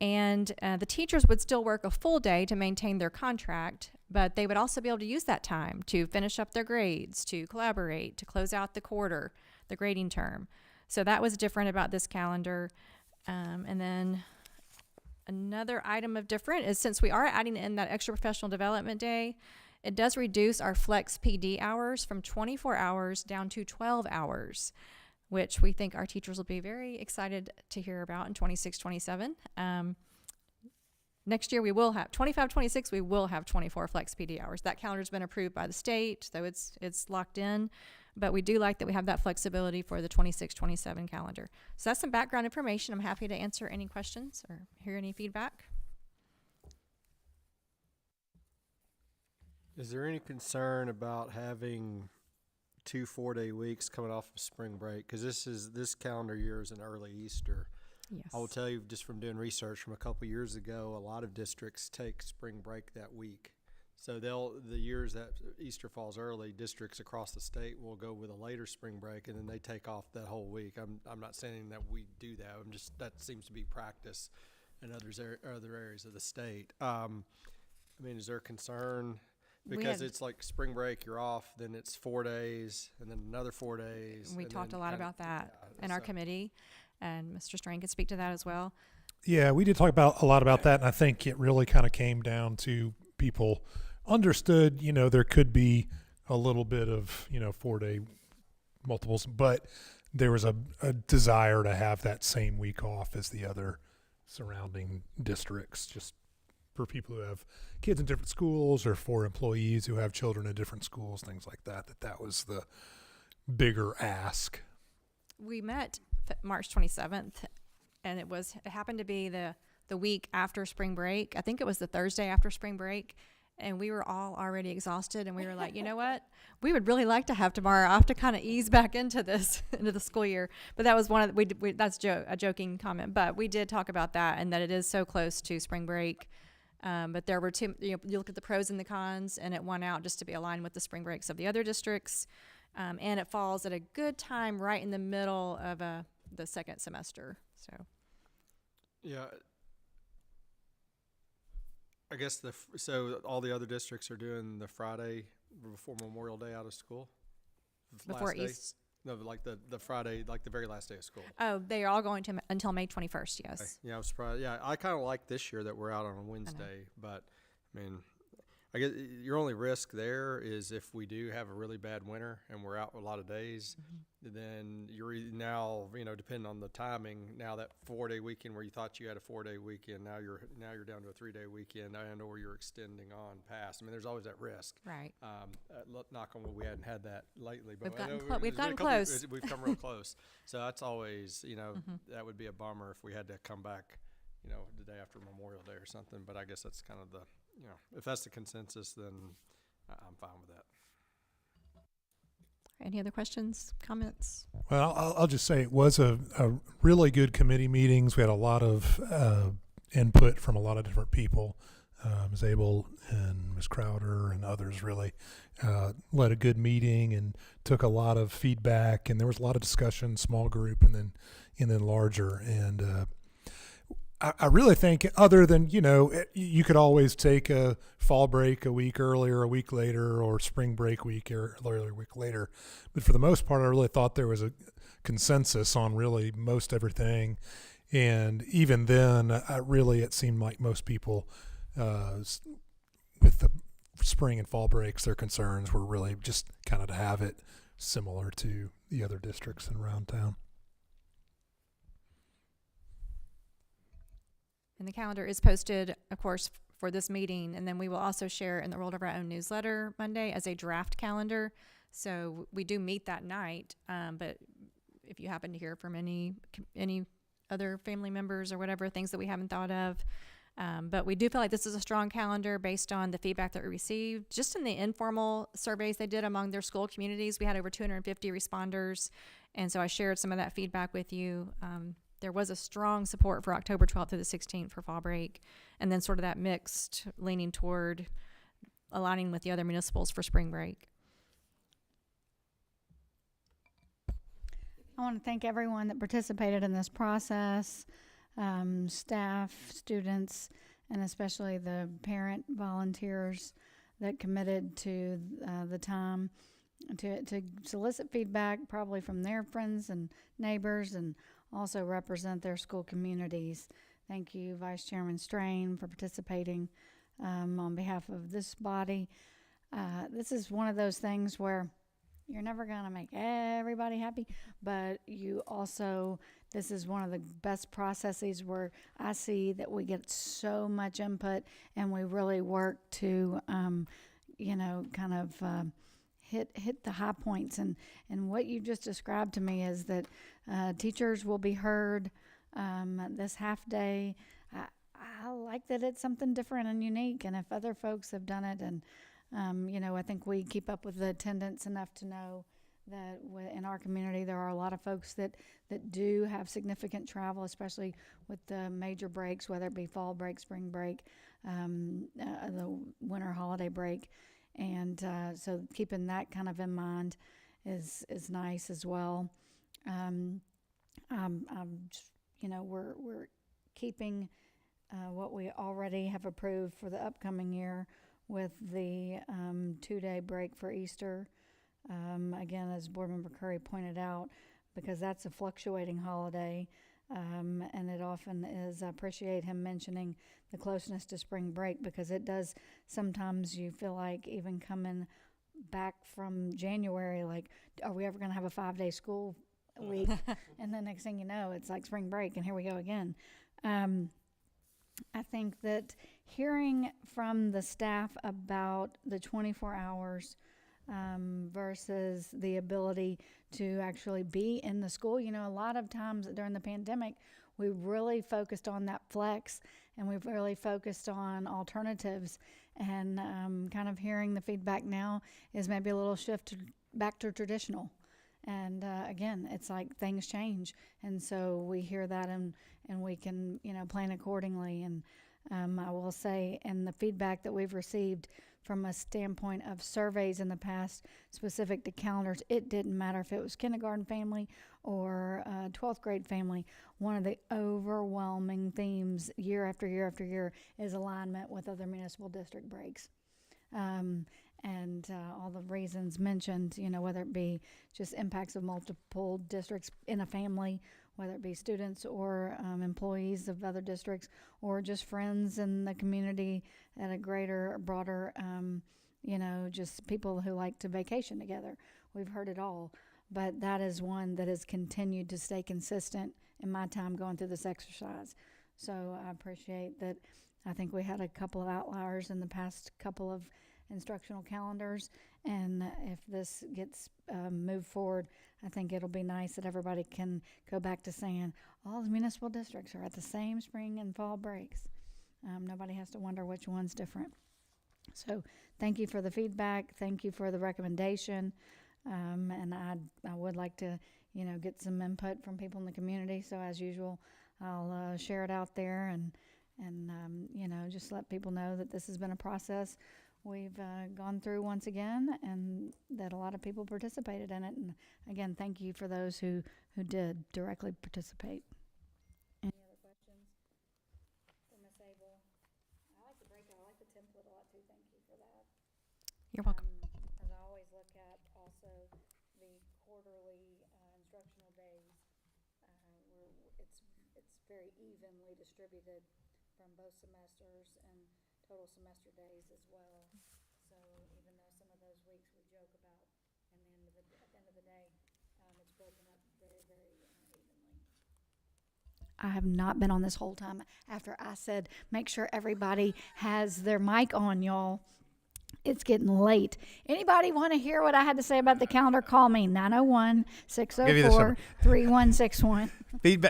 And the teachers would still work a full day to maintain their contract, but they would also be able to use that time to finish up their grades, to collaborate, to close out the quarter, the grading term. So that was different about this calendar. And then another item of different is, since we are adding in that extra professional development day, it does reduce our flex PD hours from 24 hours down to 12 hours, which we think our teachers will be very excited to hear about in 26-27. Next year we will have 25-26, we will have 24 flex PD hours. That calendar's been approved by the state, so it's locked in. But we do like that we have that flexibility for the 26-27 calendar. So that's some background information. I'm happy to answer any questions or hear any feedback. Is there any concern about having 2 4-day weeks coming off of spring break, because this calendar year is an early Easter. Yes. I will tell you, just from doing research from a couple years ago, a lot of districts take spring break that week. So the years that Easter falls early, districts across the state will go with a later spring break, and then they take off that whole week. I'm not saying that we do that. That seems to be practice in other areas of the state. I mean, is there a concern? Because it's like spring break, you're off, then it's 4 days, and then another 4 days. We and talked a then lot kinda- about that yeah, in our so- committee, and Mr. Strain could speak to that as well. Yeah, we did talk about a lot about that, and I think it really kind of came down to people understood, there could be a little bit of, 4-day multiples, but there was a desire to have that same week off as the other surrounding districts, just for people who have kids in different schools or for employees who have children in different schools, things like that, that was the bigger ask. We met March 27th, and it happened to be the week after spring break. I think it was the Thursday after spring break, and we were all already exhausted, and we were like, you know what? We would really like to have tomorrow off to kind of ease back into into the school year. But that was one of that's a joking comment, but we did talk about that, and that it is so close to spring break. But there were two, you look at the pros and the cons, and it won out just to be aligned with the spring breaks of the other districts. And it falls at a good time right in the middle of the second semester. So, Yeah. I guess so all the other districts are doing the Friday before Memorial Day out of school? before Last day? East. No, but like the Friday, like the very last day of school. Oh, they are all going to until May 21st. Yes. Okay. Yeah, I was surprised. Yeah, I kind of like this year that we're out on a Wednesday, but I mean, I guess your only risk there is if we do have a really bad winter and we're out a lot of days, then you're now, depending on the timing, now that 4-day weekend where you thought you had a 4-day weekend, now you're down to a 3-day weekend, and or you're extending on past. I mean, there's always that risk. Right. Knock on wood, we hadn't had that lately, but We've gotten close. We've come real close. So that's always, that would be a bummer if we had to come back, the day after Memorial Day or something. But I guess that's kind of the, if that's the consensus, then I'm fine with that. Any other questions, comments? Well, I'll just say it was a really good committee meetings. We had a lot of input from a lot of different people. Ms. Abel and Ms. Crowder and others really led a good meeting and took a lot of feedback. And there was a lot of discussion, small group, and then larger. And I really think, other than, you could always take a fall break a week earlier, a week later, or spring break week earlier, a week later. But for the most part, I really thought there was a consensus on really most everything. And even then, it seemed like most people, with the spring and fall breaks, their concerns were really just kind of to have it similar to the other districts around town. And the calendar is posted, of course, for this meeting, and then we will also share in the World of Our Own newsletter Monday as a draft calendar. So we do meet that night, but if you happen to hear from any other family members or whatever, things that we haven't thought of, but we do feel like this is a strong calendar based on the feedback that we received. Just in the informal surveys they did among their school communities, we had over 250 responders, and so I shared some of that feedback with you. There was a strong support for October 12th through the 16th for fall break, and then sort of that mixed leaning toward aligning with the other municipals for spring break. I want to thank everyone that participated in this process, staff, students, and especially the parent volunteers that committed to the time to solicit feedback, probably from their friends and neighbors, and also represent their school communities. Thank you, Vice Chairman Strain, for participating on behalf of this body. This is one of those things where you're never going to make everybody happy, but this is one of the best processes where I see that we get so much input and we really work to, hit the high points. And what you just described to me is that teachers will be heard this half day. I like that it's something different and unique. And if other folks have done it, and I think we keep up with the attendance enough to know that in our community there are a lot of folks that do have significant travel, especially with the major breaks, whether it be fall break, spring break, the winter holiday break. And so keeping that kind of in mind is nice as well. Just, we're keeping what we already have approved for the upcoming year with the 2-day break for Easter. Again, as Board Member Curry pointed out, because that's a fluctuating holiday, and it often is. I appreciate him mentioning the closeness to spring break, because it does sometimes you feel like even coming back from January, like, are we ever going to have a 5-day school week? And the next thing you know, it's like spring break, and here we go again. I think that hearing from the staff about the 24 hours versus the ability to actually be in the school. A lot of times during the pandemic, we really focused on that flex, and we've really focused on alternatives. And kind of hearing the feedback now is maybe a little shift back to traditional. And again, it's like things change, and so we hear that and we can plan accordingly. And I will say, and the feedback that we've received from a standpoint of surveys in the past specific to calendars, it didn't matter if it was kindergarten family or 12th grade family. One of the overwhelming themes year after year after year is alignment with other municipal district breaks. And all the reasons mentioned, whether it be just impacts of multiple districts in a family, whether it be students or employees of other districts, or just friends in the community at a greater, broader, just people who like to vacation together. We've heard it all. But that is one that has continued to stay consistent in my time going through this exercise. So I appreciate that. I think we had a couple of outliers in the past couple of instructional calendars, and if this gets moved forward, I think it'll be nice that everybody can go back to saying all the municipal districts are at the same spring and fall breaks. Nobody has to wonder which one's different. So thank you for the feedback. Thank you for the recommendation. And I would like to, get some input from people in the community. So as usual, I'll share it out there and just let people know that this has been a process we've gone through once again, and that a lot of people participated in it. And again, thank you for those who did directly participate. Any other questions for Ms. Abel? I like the breakout. I like the template a lot too. Thank you for that. You're welcome. As I always look at also the quarterly instructional days, where it's very evenly distributed from both semesters and total semester days as well. So even though some of those weeks we joke about, and at the end of the day, it's broken up very, very evenly. I have not been on this whole time after I said make sure everybody has their mic on, y'all. It's getting late. Anybody want to hear what I had to say about the calendar? Call me, 901-604-3161.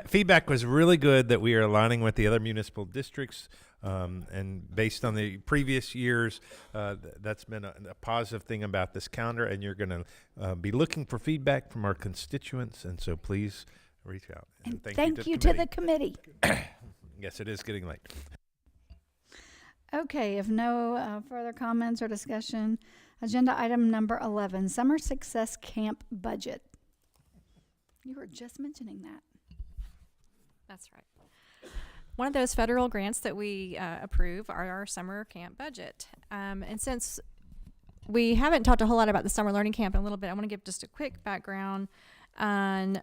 Feedback was really good that we are aligning with the other municipal districts. And based on the previous years, that's been a positive thing about this calendar. And you're going to be looking for feedback from our constituents. And so please reach out. And thank you to the committee. Yes, it is getting late. Okay, if no further comments or discussion, agenda item number 11, Summer Success Camp budget. You were just mentioning that. That's right. One of those federal grants that we approve are our summer camp budget. And since we haven't talked a whole lot about the summer learning camp in a little bit, I want to give just a quick background on,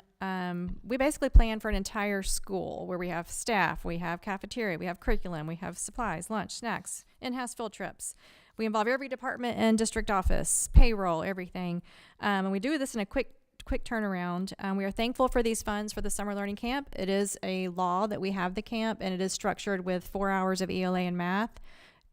we basically plan for an entire school where we have staff, we have cafeteria, we have curriculum, we have supplies, lunch, snacks, in-house field trips. We involve every department and district office, payroll, everything. And we do this in a quick turnaround. We are thankful for these funds for the summer learning camp. It is a law that we have the camp, and it is structured with 4 hours of ELA and math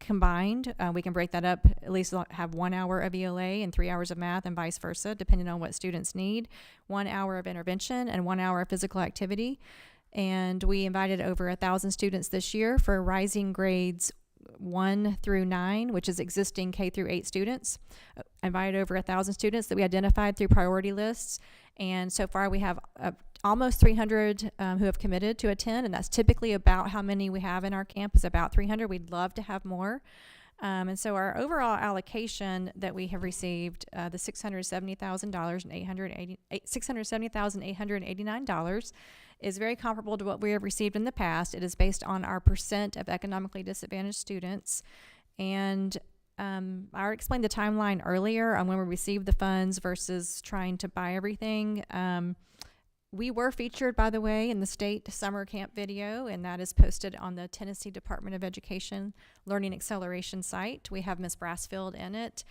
combined. We can break that up, at least have 1 hour of ELA and 3 hours of math, and vice versa, depending on what students need. 1 hour of intervention and 1 hour of physical activity. And we invited over 1,000 students this year for rising grades 1 through 9, which is existing K through 8 students. invited over 1,000 students that we identified through priority lists. And so far we have almost 300 who have committed to attend, and that's typically about how many we have in our camp, is about 300. We'd love to have more. And so our overall allocation that we have received, the $670,889, is very comparable to what we have received in the past. It is based on our percent of economically disadvantaged students. And I explained the timeline earlier on when we received the funds versus trying to buy everything. We were featured, by the way, in the state summer camp video, and that is posted on the Tennessee Department of Education Learning Acceleration site. We have Ms. Brassfield in it.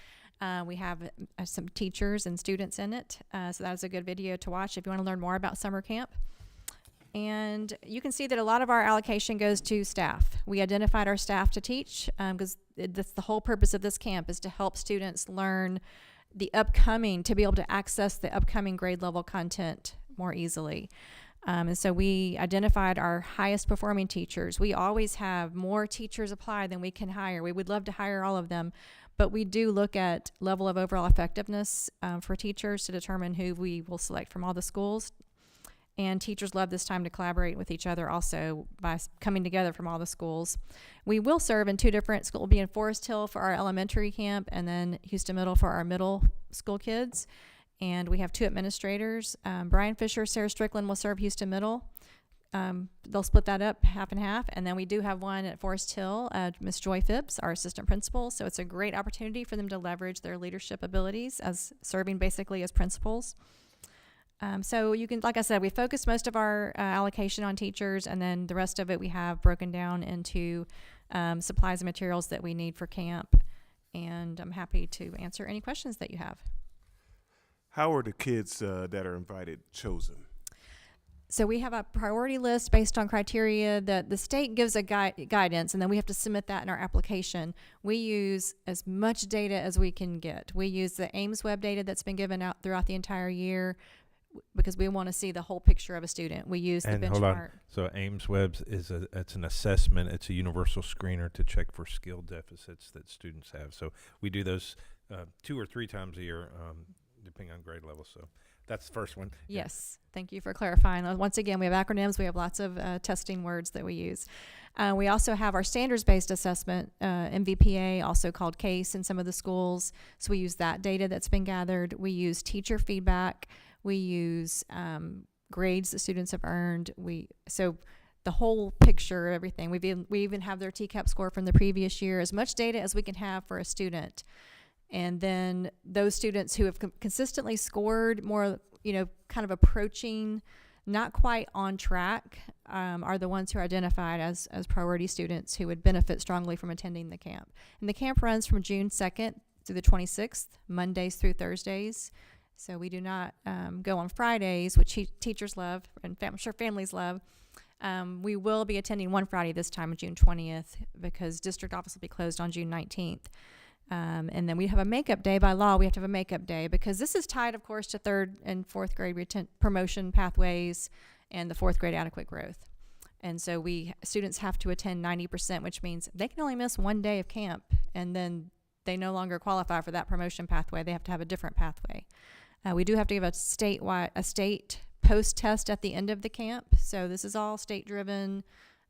We have some teachers and students in it. So that is a good video to watch if you want to learn more about summer camp. And you can see that a lot of our allocation goes to staff. We identified our staff to teach because that's the whole purpose of this camp, is to help students learn to be able to access the upcoming grade level content more easily. And so we identified our highest performing teachers. We always have more teachers apply than we can hire. We would love to hire all of them, but we do look at level of overall effectiveness for teachers to determine who we will select from all the schools. And teachers love this time to collaborate with each other also by coming together from all the schools. We will serve in 2 different schools. We'll be in Forest Hill for our elementary camp and then Houston Middle for our middle school kids. And we have 2 administrators. Brian Fisher, Sarah Strickland will serve Houston Middle. They'll split that up half and half. And then we do have one at Forest Hill, Miss Joy Phipps, our assistant principal. So it's a great opportunity for them to leverage their leadership abilities as serving basically as principals. So you can, like I said, we focused most of our allocation on teachers, and then the rest of it we have broken down into supplies and materials that we need for camp. And I'm happy to answer any questions that you have. How are the kids that are invited chosen? So we have a priority list based on criteria that the state gives a guidance, and then we have to submit that in our application. We use as much data as we can get. We use the Ames web data that's been given out throughout the entire year, because we want to see the whole picture of a student. We use the benchmark. Hold on. So Ames Webs it's an assessment. It's a universal screener to check for skill deficits that students have. So we do those 2 or 3 times a year, depending on grade level. So that's the first one. Yes. Thank you for clarifying. Once again, we have acronyms. We have lots of testing words that we use. We also have our standards-based assessment, MVPA, also called CASE in some of the schools. So we use that data that's been gathered. We use teacher feedback. We use grades that students have earned. So the whole picture of everything. We even have their TCAP score from the previous year, as much data as we can have for a student. And then those students who have consistently scored more, kind of approaching, not quite on track, are the ones who are identified as priority students who would benefit strongly from attending the camp. And the camp runs from June 2nd through the 26th, Mondays through Thursdays. So we do not go on Fridays, which teachers love, and I'm sure families love. We will be attending one Friday this time on June 20th because district office will be closed on June 19th. And then we have a makeup day. By law, we have to have a makeup day because this is tied, of course, to 3rd and 4th grade promotion pathways and the 4th grade adequate growth. And so students have to attend 90%, which means they can only miss 1 day of camp, and then they no longer qualify for that promotion pathway. They have to have a different pathway. We do have to give a state post test at the end of the camp. So this is all state driven,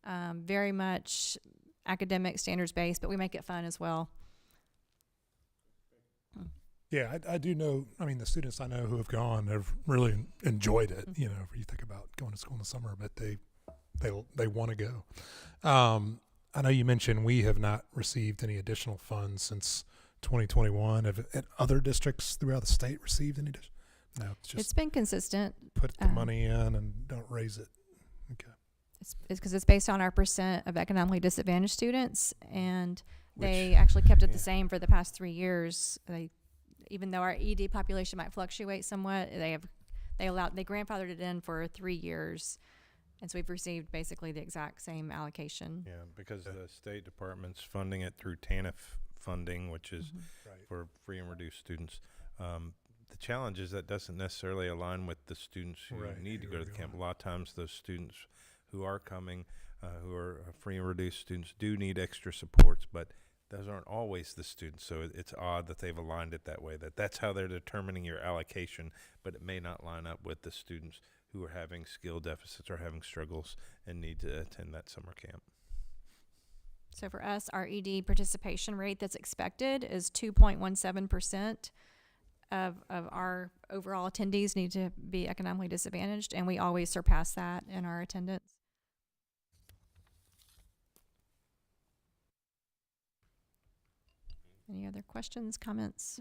very much academic standards based, but we make it fun as well. Yeah, I do know, the students I know who have gone have really enjoyed it. You think about going to school in the summer, but they want to go. I know you mentioned we have not received any additional funds since 2021. Have other districts throughout the state received any? No, it's been consistent. Put the money in and don't raise it. Okay. It's because it's based on our percent of economically disadvantaged students, and they actually kept it the same for the past 3 years. Even though our ED population might fluctuate somewhat, they grandfathered it in for 3 years. And so we've received basically the exact same allocation. Yeah, because the State Department's funding it through TANF funding, which is for free and reduced students. The challenge is that doesn't necessarily align with the students who need to go to the camp. A lot of times those students who are coming, who are free and reduced students, do need extra supports, but those aren't always the students. So it's odd that they've aligned it that way, that's how they're determining your allocation, but it may not line up with the students who are having skill deficits or having struggles and need to attend that summer camp. So for us, our ED participation rate that's expected is 2.17% of our overall attendees need to be economically disadvantaged, and we always surpass that in our attendance. Any other questions, comments?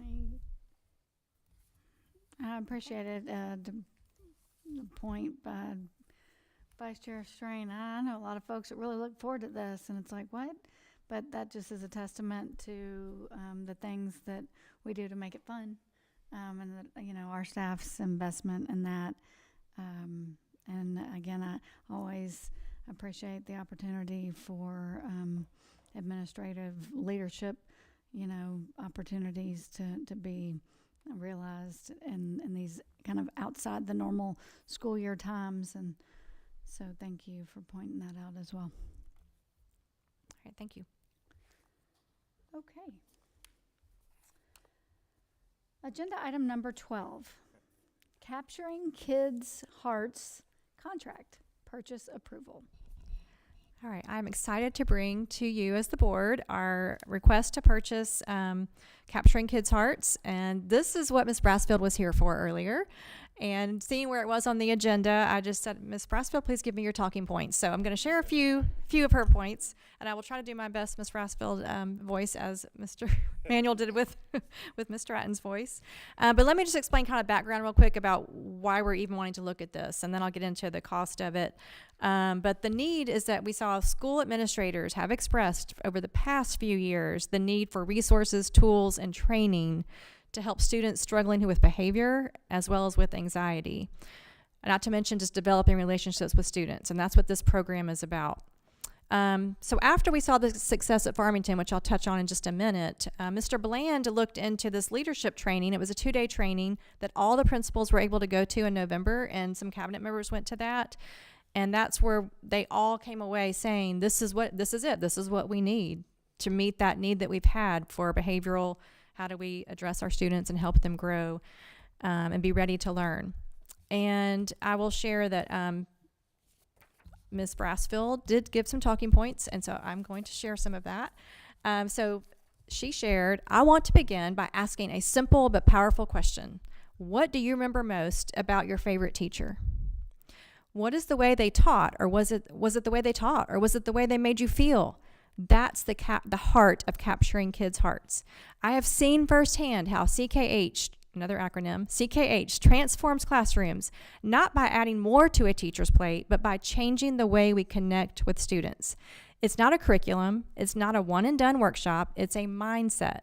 I appreciated the point by Vice Chair Strain. I know a lot of folks that really look forward to this, and it's like, what? But that just is a testament to the things that we do to make it fun, and that, you know, our staff's investment in that. And again, I always appreciate the opportunity for administrative leadership, you know, opportunities to be realized in these kind of outside the normal school year times. And so thank you for pointing that out as well. All right, thank you. Okay. Agenda item number 12, Capturing Kids' Hearts Contract Purchase Approval. All right, I'm excited to bring to you as the board our request to purchase Capturing Kids' Hearts. And this is what Ms. Brassfield was here for earlier. And seeing where it was on the agenda, I just said, Ms. Brassfield, please give me your talking points. So I'm going to share a few of her points, and I will try to do my best Ms. Brassfield voice as Mr. Manuel did with Ms. Stratton's voice. But let me just explain kind of background real quick about why we're even wanting to look at this, and then I'll get into the cost of it. But the need is that we saw school administrators have expressed over the past few years the need for resources, tools, and training to help students struggling with behavior as well as with anxiety. Not to mention just developing relationships with students, and that's what this program is about. So after we saw the success at Farmington, which I'll touch on in just a minute, Mr. Bland looked into this leadership training. It was a 2-day training that all the principals were able to go to in November, and some cabinet members went to that. And that's where they all came away saying, this is it. This is what we need to meet that need that we've had for behavioral. How do we address our students and help them grow and be ready to learn? And I will share that Ms. Brassfield did give some talking points, and so I'm going to share some of that. So she shared, I want to begin by asking a simple but powerful question. What do you remember most about your favorite teacher? What is the way they taught, or was it the way they taught, or was it the way they made you feel? That's the heart of capturing kids' hearts. I have seen firsthand how CKH, another acronym, CKH transforms classrooms, not by adding more to a teacher's plate, but by changing the way we connect with students. It's not a curriculum. It's not a one-and-done workshop. It's a mindset,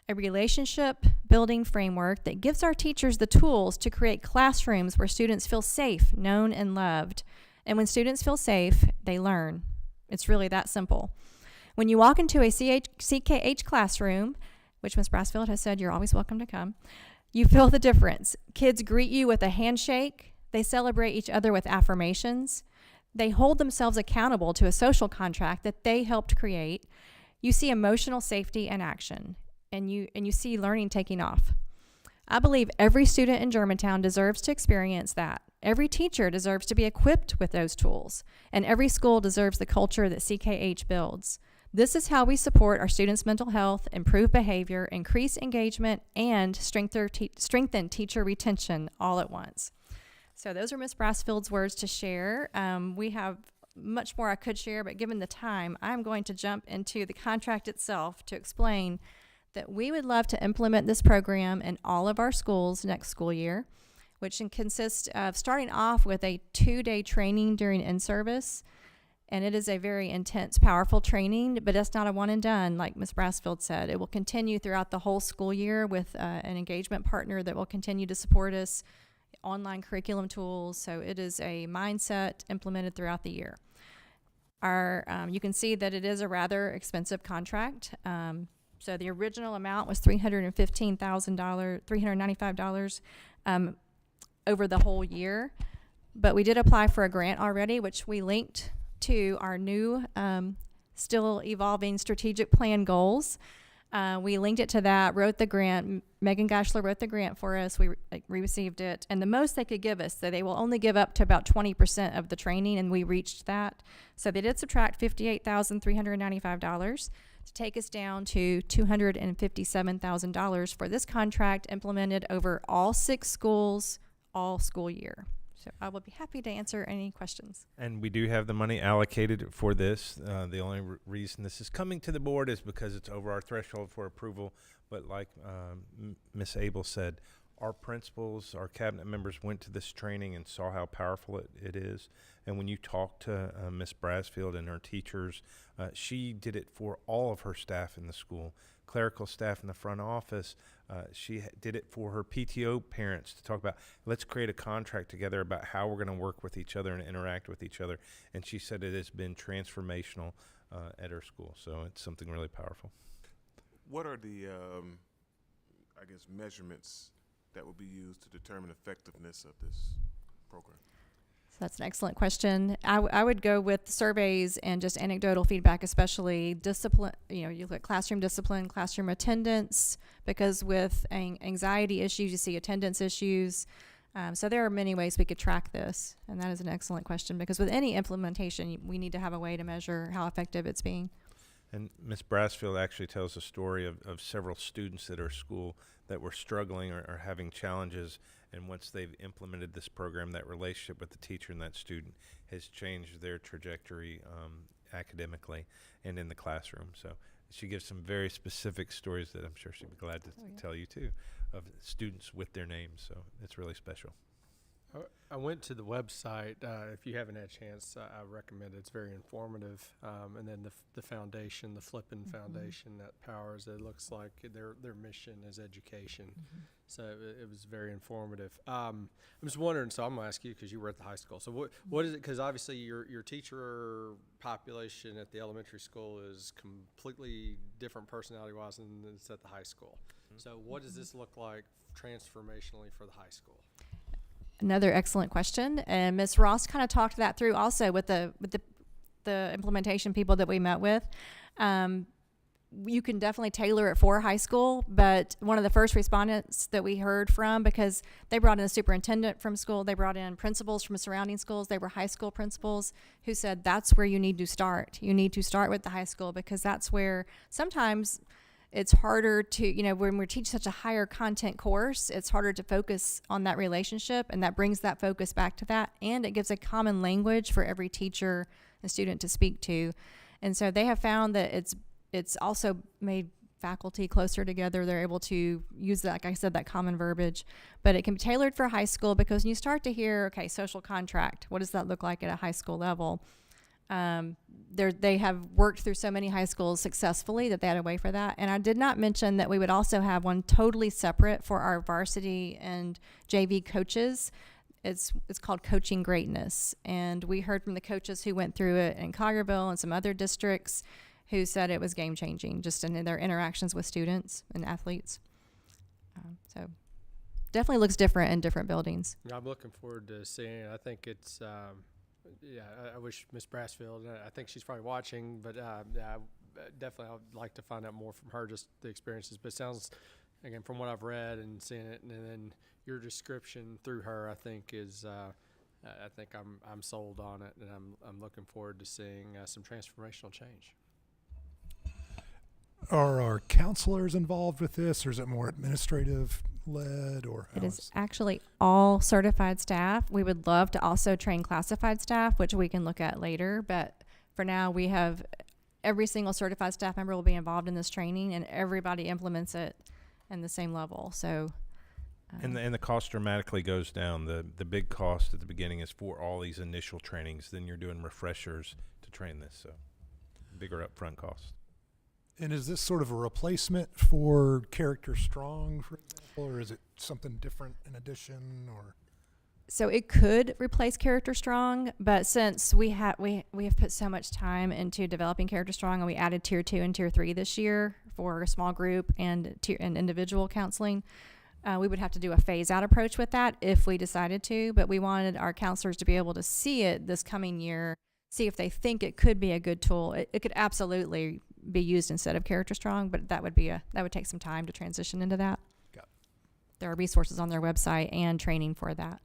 a relationship building framework that gives our teachers the tools to create classrooms where students feel safe, known, and loved. And when students feel safe, they learn. It's really that simple. When you walk into a CKH classroom, which Ms. Brassfield has said you're always welcome to come, you feel the difference. Kids greet you with a handshake. They celebrate each other with affirmations. They hold themselves accountable to a social contract that they helped create. You see emotional safety and action, and you see learning taking off. I believe every student in Germantown deserves to experience that. Every teacher deserves to be equipped with those tools, and every school deserves the culture that CKH builds. This is how we support our students' mental health, improve behavior, increase engagement, and strengthen teacher retention all at once. So those are Ms. Brassfield's words to share. We have much more I could share, but given the time, I'm going to jump into the contract itself to explain that we would love to implement this program in all of our schools next school year, which consists of starting off with a 2-day training during in-service. And it is a very intense, powerful training, but it's not a one and done, like Ms. Brassfield said. It will continue throughout the whole school year with an engagement partner that will continue to support us, online curriculum tools. So it is a mindset implemented throughout the year. You can see that it is a rather expensive contract. So the original amount was $395 over the whole year. But we did apply for a grant already, which we linked to our new still evolving strategic plan goals. We linked it to that, wrote the grant. Megan Gashler wrote the grant for us. We received it. And the most they could give us, so they will only give up to about 20% of the training, and we reached that. So they did subtract $58,395 to take us down to $257,000 for this contract implemented over all 6 schools, all school year. So I will be happy to answer any questions. And we do have the money allocated for this. The only reason this is coming to the board is because it's over our threshold for approval. But like Ms. Abel said, our principals, our cabinet members went to this training and saw how powerful it is. And when you talk to Ms. Brasfield and her teachers, she did it for all of her staff in the school. Clerical staff in the front office, she did it for her PTO parents to talk about, let's create a contract together about how we're going to work with each other and interact with each other. And she said it has been transformational at her school. So it's something really powerful. What are the, I guess, measurements that will be used to determine effectiveness of this program? So that's an excellent question. I would go with surveys and just anecdotal feedback, especially discipline. You look at classroom discipline, classroom attendance, because with anxiety issues, you see attendance issues. So there are many ways we could track this, and that is an excellent question, because with any implementation, we need to have a way to measure how effective it's being. And Ms. Brasfield actually tells a story of several students at her school that were struggling or having challenges. And once they've implemented this program, that relationship with the teacher and that student has changed their trajectory academically and in the classroom. So she gives some very specific stories that I'm sure she'd be glad to tell you too, of students with their names. So it's really special. I went to the website. If you haven't had a chance, I recommend it. It's very informative. And then the foundation, the Flippin Foundation that powers it, looks like their mission is education. So it was very informative. I'm just wondering, so I'm going to ask you, because you were at the high school. So what is it? Because obviously your teacher population at the elementary school is completely different personality-wise than it's at the high school. So what does this look like transformationally for the high school? Another excellent question, and Ms. Ross kind of talked that through also with the implementation people that we met with. You can definitely tailor it for high school, but one of the first respondents that we heard from, because they brought in a superintendent from school, they brought in principals from surrounding schools, they were high school principals, who said that's where you need to start. You need to start with the high school, because that's where sometimes it's harder to, when we teach such a higher content course, it's harder to focus on that relationship, and that brings that focus back to that, and it gives a common language for every teacher and student to speak to. And so they have found that it's also made faculty closer together. They're able to use that, like I said, that common verbiage, but it can be tailored for high school, because when you start to hear, okay, social contract, what does that look like at a high school level? They have worked through so many high schools successfully that they had a way for that. And I did not mention that we would also have one totally separate for our varsity and JV coaches. It's called Coaching Greatness. And we heard from the coaches who went through it in Collierville and some other districts who said it was game changing just in their interactions with students and athletes. So definitely looks different in different buildings. I'm looking forward to seeing it. I think it's, I wish Miss Brasfield, I think she's probably watching, but definitely I would like to find out more from her, just the experiences. But it sounds, again, from what I've read and seen it, and then your description through her, I think is, I think I'm sold on it, and I'm looking forward to seeing some transformational change. Are our counselors involved with this, or is it more administrative led, or it is actually all certified staff? We would love to also train classified staff, which we can look at later, but for now we have every single certified staff member will be involved in this training, and everybody implements it in the same level. So and the cost dramatically goes down. The big cost at the beginning is for all these initial trainings, then you're doing refreshers to train this, so bigger upfront costs. And is this sort of a replacement for Character Strong, for example, or is it something different in addition? Or so it could replace Character Strong, but since we have put so much time into developing Character Strong, and we added Tier 2 and Tier 3 this year for a small group and individual counseling, we would have to do a phase-out approach with that if we decided to. But we wanted our counselors to be able to see it this coming year, see if they think it could be a good tool. It could absolutely be used instead of Character Strong, but that would take some time to transition into that. Got it. There are resources on their website and training for that.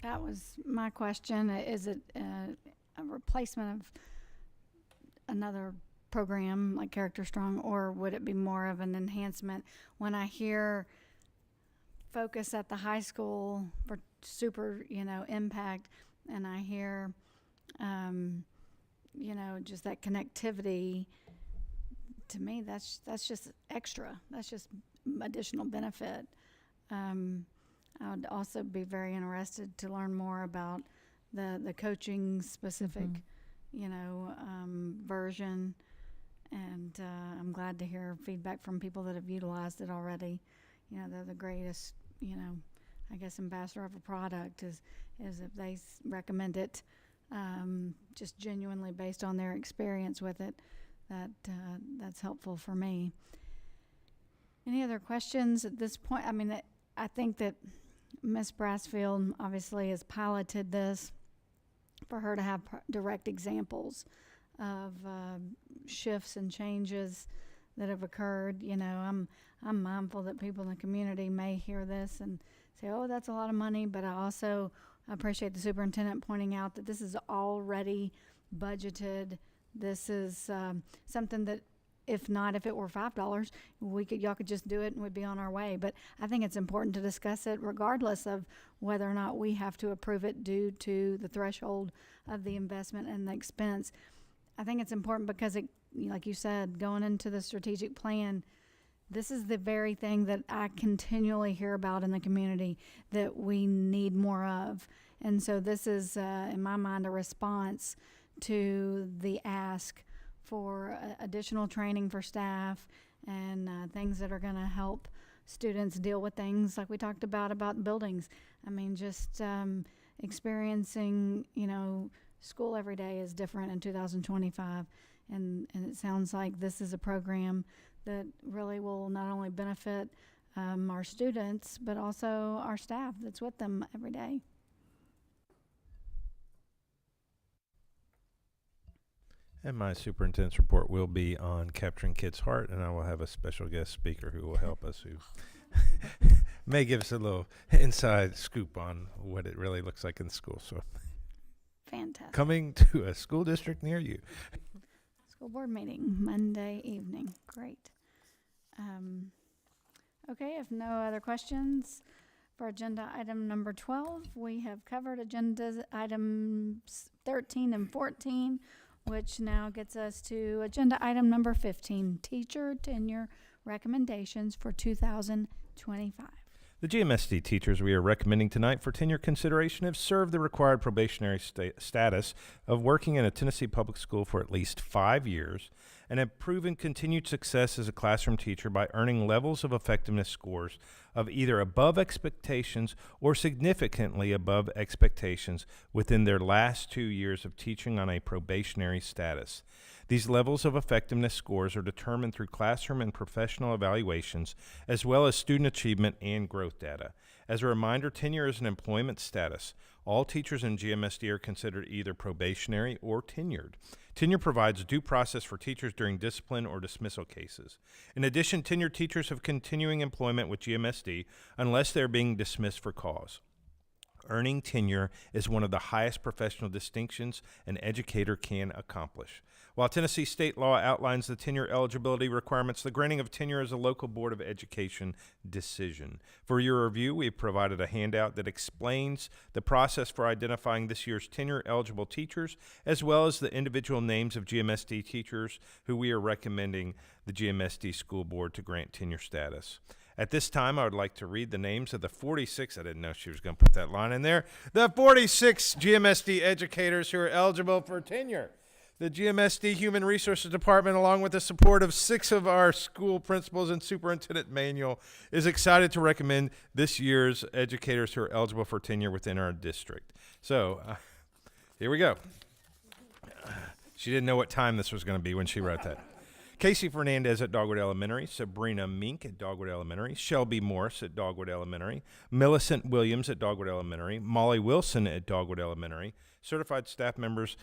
That was my question. Is it a replacement of another program like Character Strong, or would it be more of an enhancement? When I hear focus at the high school for super, impact, and I hear, just that connectivity, to me, that's just extra. That's just additional benefit. I would also be very interested to learn more about the coaching specific, version. And I'm glad to hear feedback from people that have utilized it already. They're the greatest, I guess, ambassador of a product is if they recommend it just genuinely based on their experience with it. That's helpful for me. Any other questions at this point? I mean, I think that Ms. Brassfield obviously has piloted this for her to have direct examples of shifts and changes that have occurred. I'm mindful that people in the community may hear this and say, oh, that's a lot of money, but I also appreciate the superintendent pointing out that this is already budgeted. This is something that if it were $5, y'all could just do it and we'd be on our way. But I think it's important to discuss it regardless of whether or not we have to approve it due to the threshold of the investment and the expense. I think it's important because like you said, going into the strategic plan, this is the very thing that I continually hear about in the community that we need more of. And so this is, in my mind, a response to the ask for additional training for staff and things that are going to help students deal with things like we talked about buildings. I mean, just experiencing, school every day is different in 2025. And it sounds like this is a program that really will not only benefit our students, but also our staff that's with them every day. And my superintendent's report will be on capturing kids' heart, and I will have a special guest speaker who will help us, who may give us a little inside scoop on what it really looks like in school. So, fantastic. Coming to a school district near you. School board meeting Monday evening. Great. Okay, if no other questions for agenda item number 12, we have covered agenda items 13 and 14. Which now gets us to agenda item number 15, teacher tenure recommendations for 2025. The GMSD teachers we are recommending tonight for tenure consideration have served the required probationary status of working in a Tennessee public school for at least 5 years and have proven continued success as a classroom teacher by earning levels of effectiveness scores of either above expectations or significantly above expectations within their last 2 years of teaching on a probationary status. These levels of effectiveness scores are determined through classroom and professional evaluations, as well as student achievement and growth data. As a reminder, tenure is an employment status. All teachers in GMSD are considered either probationary or tenured. Tenure provides due process for teachers during discipline or dismissal cases. In addition, tenured teachers have continuing employment with GMSD unless they are being dismissed for cause. Earning tenure is one of the highest professional distinctions an educator can accomplish. While Tennessee state law outlines the tenure eligibility requirements, the granting of tenure is a local Board of Education decision. For your review, we have provided a handout that explains the process for identifying this year's tenure-eligible teachers, as well as the individual names of GMSD teachers who we are recommending the GMSD School Board to grant tenure status. At this time, I would like to read the names of the 46, I didn't know she was going to put that line in there, the 46 GMSD educators who are eligible for tenure. The GMSD Human Resources Department, along with the support of 6 of our school principals and superintendent manual, is excited to recommend this year's educators who are eligible for tenure within our district. So, here we go. She didn't know what time this was going to be when she wrote that. Casey Fernandez at Dogwood Elementary, Sabrina Mink at Dogwood Elementary, Shelby Morse at Dogwood Elementary, Millicent Williams at Dogwood Elementary, Molly Wilson at Dogwood Elementary, certified staff members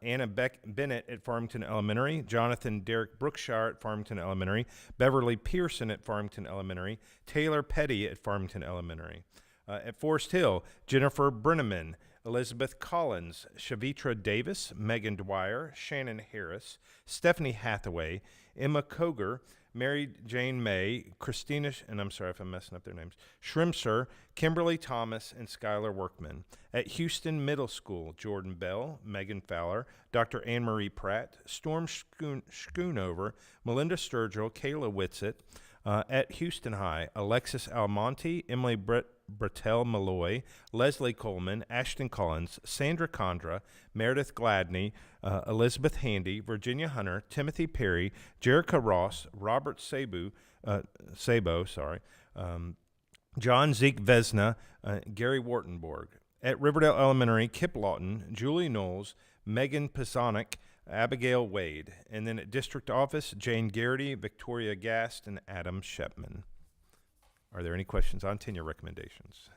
Anna Bennett at Farmington Elementary, Jonathan Derek Brookshire at Farmington Elementary, Beverly Pearson at Farmington Elementary, Taylor Petty at Farmington Elementary. At Forest Hill, Jennifer Brenneman, Elizabeth Collins, Shavitra Davis, Megan Dwyer, Shannon Harris, Stephanie Hathaway, Emma Koger, Mary Jane May, Christina, and I'm sorry if I'm messing up their names, Shrimser, Kimberly Thomas, and Skylar Workman. At Houston Middle School, Jordan Bell, Megan Fowler, Dr. Anne-Marie Pratt, Storm Schoonover, Melinda Sturgill, Kayla Whitsett. At Houston High, Alexis Almonte, Emily Bratell Malloy, Leslie Coleman, Ashton Collins, Sandra Condra, Meredith Gladney, Elizabeth Handy, Virginia Hunter, Timothy Perry, Jerica Ross, Robert Sabo, John Zeke Vesna, Gary Wartenborg. At Riverdale Elementary, Kip Lawton, Julie Knowles, Megan Pisonic, Abigail Wade. And then at District Office, Jane Garrity, Victoria Gast, and Adam Shepman. Are there any questions on tenure recommendations?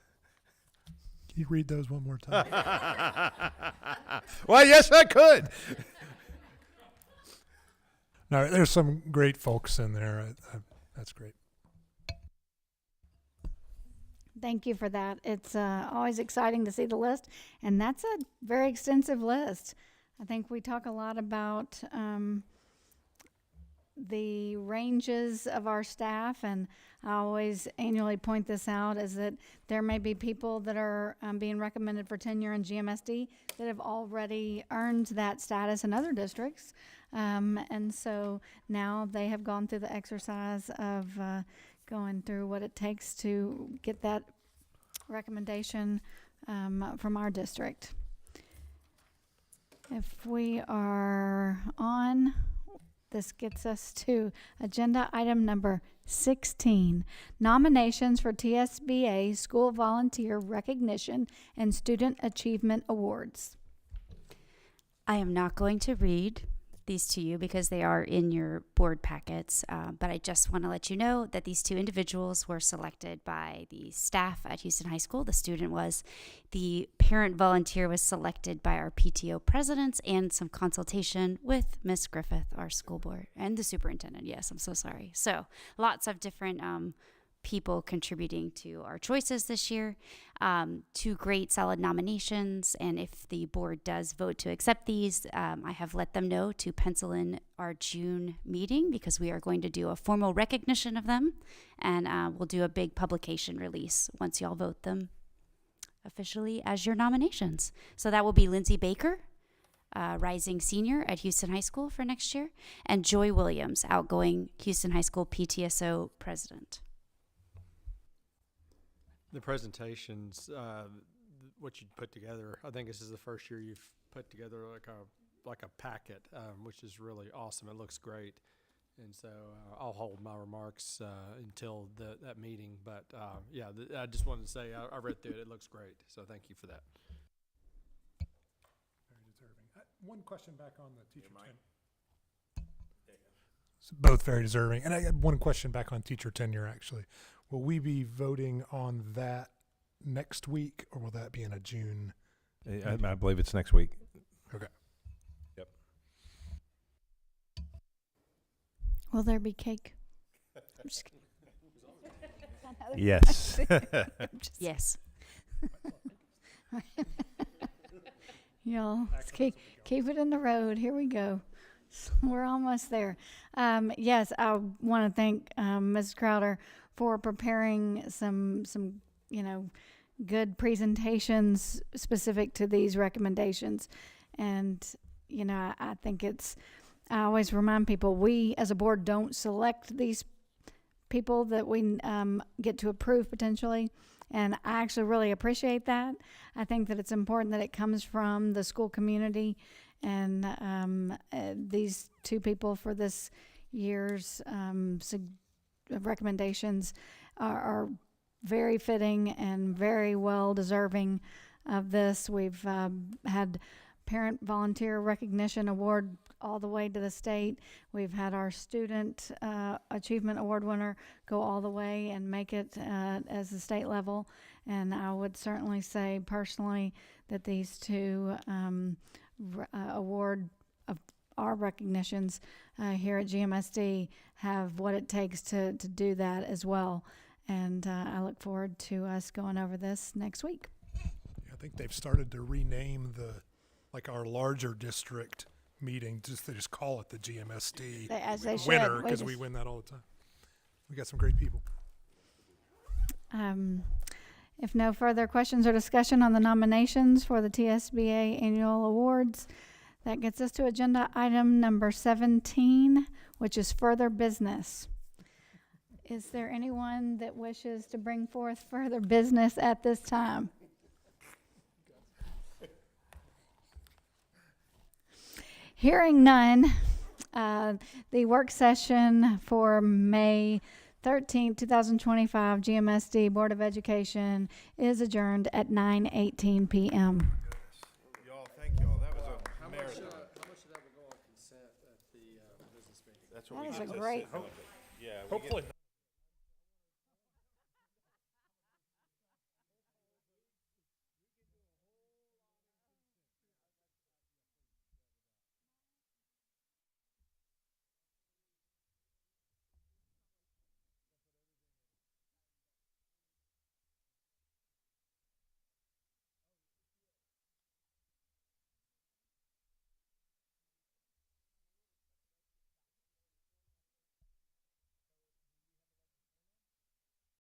Can you read those one more time? Well, yes, I could. No, there's some great folks in there. That's great. Thank you for that. It's always exciting to see the list, and that's a very extensive list. I think we talk a lot about the ranges of our staff, and I always annually point this out, is that there may be people that are being recommended for tenure in GMSD that have already earned that status in other districts. And so now they have gone through the exercise of going through what it takes to get that recommendation from our district. If we are on, this gets us to agenda item number 16, nominations for TSBA School Volunteer Recognition and Student Achievement Awards. I am not going to read these to you because they are in your board packets, but I just want to let you know that these two individuals were selected by the staff at Houston High School. The student was. The parent volunteer was selected by our PTO presidents and some consultation with Miss Griffith, our school board, and the superintendent. Yes, I'm so sorry. So lots of different people contributing to our choices this year. Two great solid nominations, and if the board does vote to accept these, I have let them know to pencil in our June meeting because we are going to do a formal recognition of them, and we'll do a big publication release once y'all vote them officially as your nominations. So that will be Lindsay Baker, rising senior at Houston High School for next year, and Joy Williams, outgoing Houston High School PTSO president. The presentations, what you put together, I think this is the first year you've put together like a packet, which is really awesome. It looks great. And so I'll hold my remarks until that meeting. But yeah, I just wanted to say I read through it. It looks great. So thank you for that. Very deserving. One question back on the teacher tenure. Both very deserving. And I had one question back on teacher tenure, actually. Will we be voting on that next week, or will that be in a June? I believe it's next week. Okay. Yep. Will there be cake? I'm just kidding. Yes. Yes. Y'all, let's keep it in the road. Here we go. We're almost there. Yes, I want to thank Mrs. Crowder for preparing some good presentations specific to these recommendations. And, I think I always remind people, we as a board don't select these people that we get to approve potentially. And I actually really appreciate that. I think that it's important that it comes from the school community, and these two people for this year's recommendations are very fitting and very well deserving of this. We've had Parent Volunteer Recognition Award all the way to the state. We've had our Student Achievement Award winner go all the way and make it as the state level. And I would certainly say personally that these two award of our recognitions here at GMSD have what it takes to do that as well. And I look forward to us going over this next week. I think they've started to rename our larger district meeting. They just call it the GMSD As they should. winner, because we win that all the time. We got some great people. If no further questions or discussion on the nominations for the TSBA annual awards, that gets us to agenda item number 17, which is further business. Is there anyone that wishes to bring forth further business at this time? Hearing none, the work session for May 13th, 2025 GMSD Board of Education is adjourned at 9:18 p.m. Y'all, thank y'all. That was a marathon. How much of that would go on consent at the business meeting? That's what That we is get a to great- sit with it. Yeah, we get- Hopefully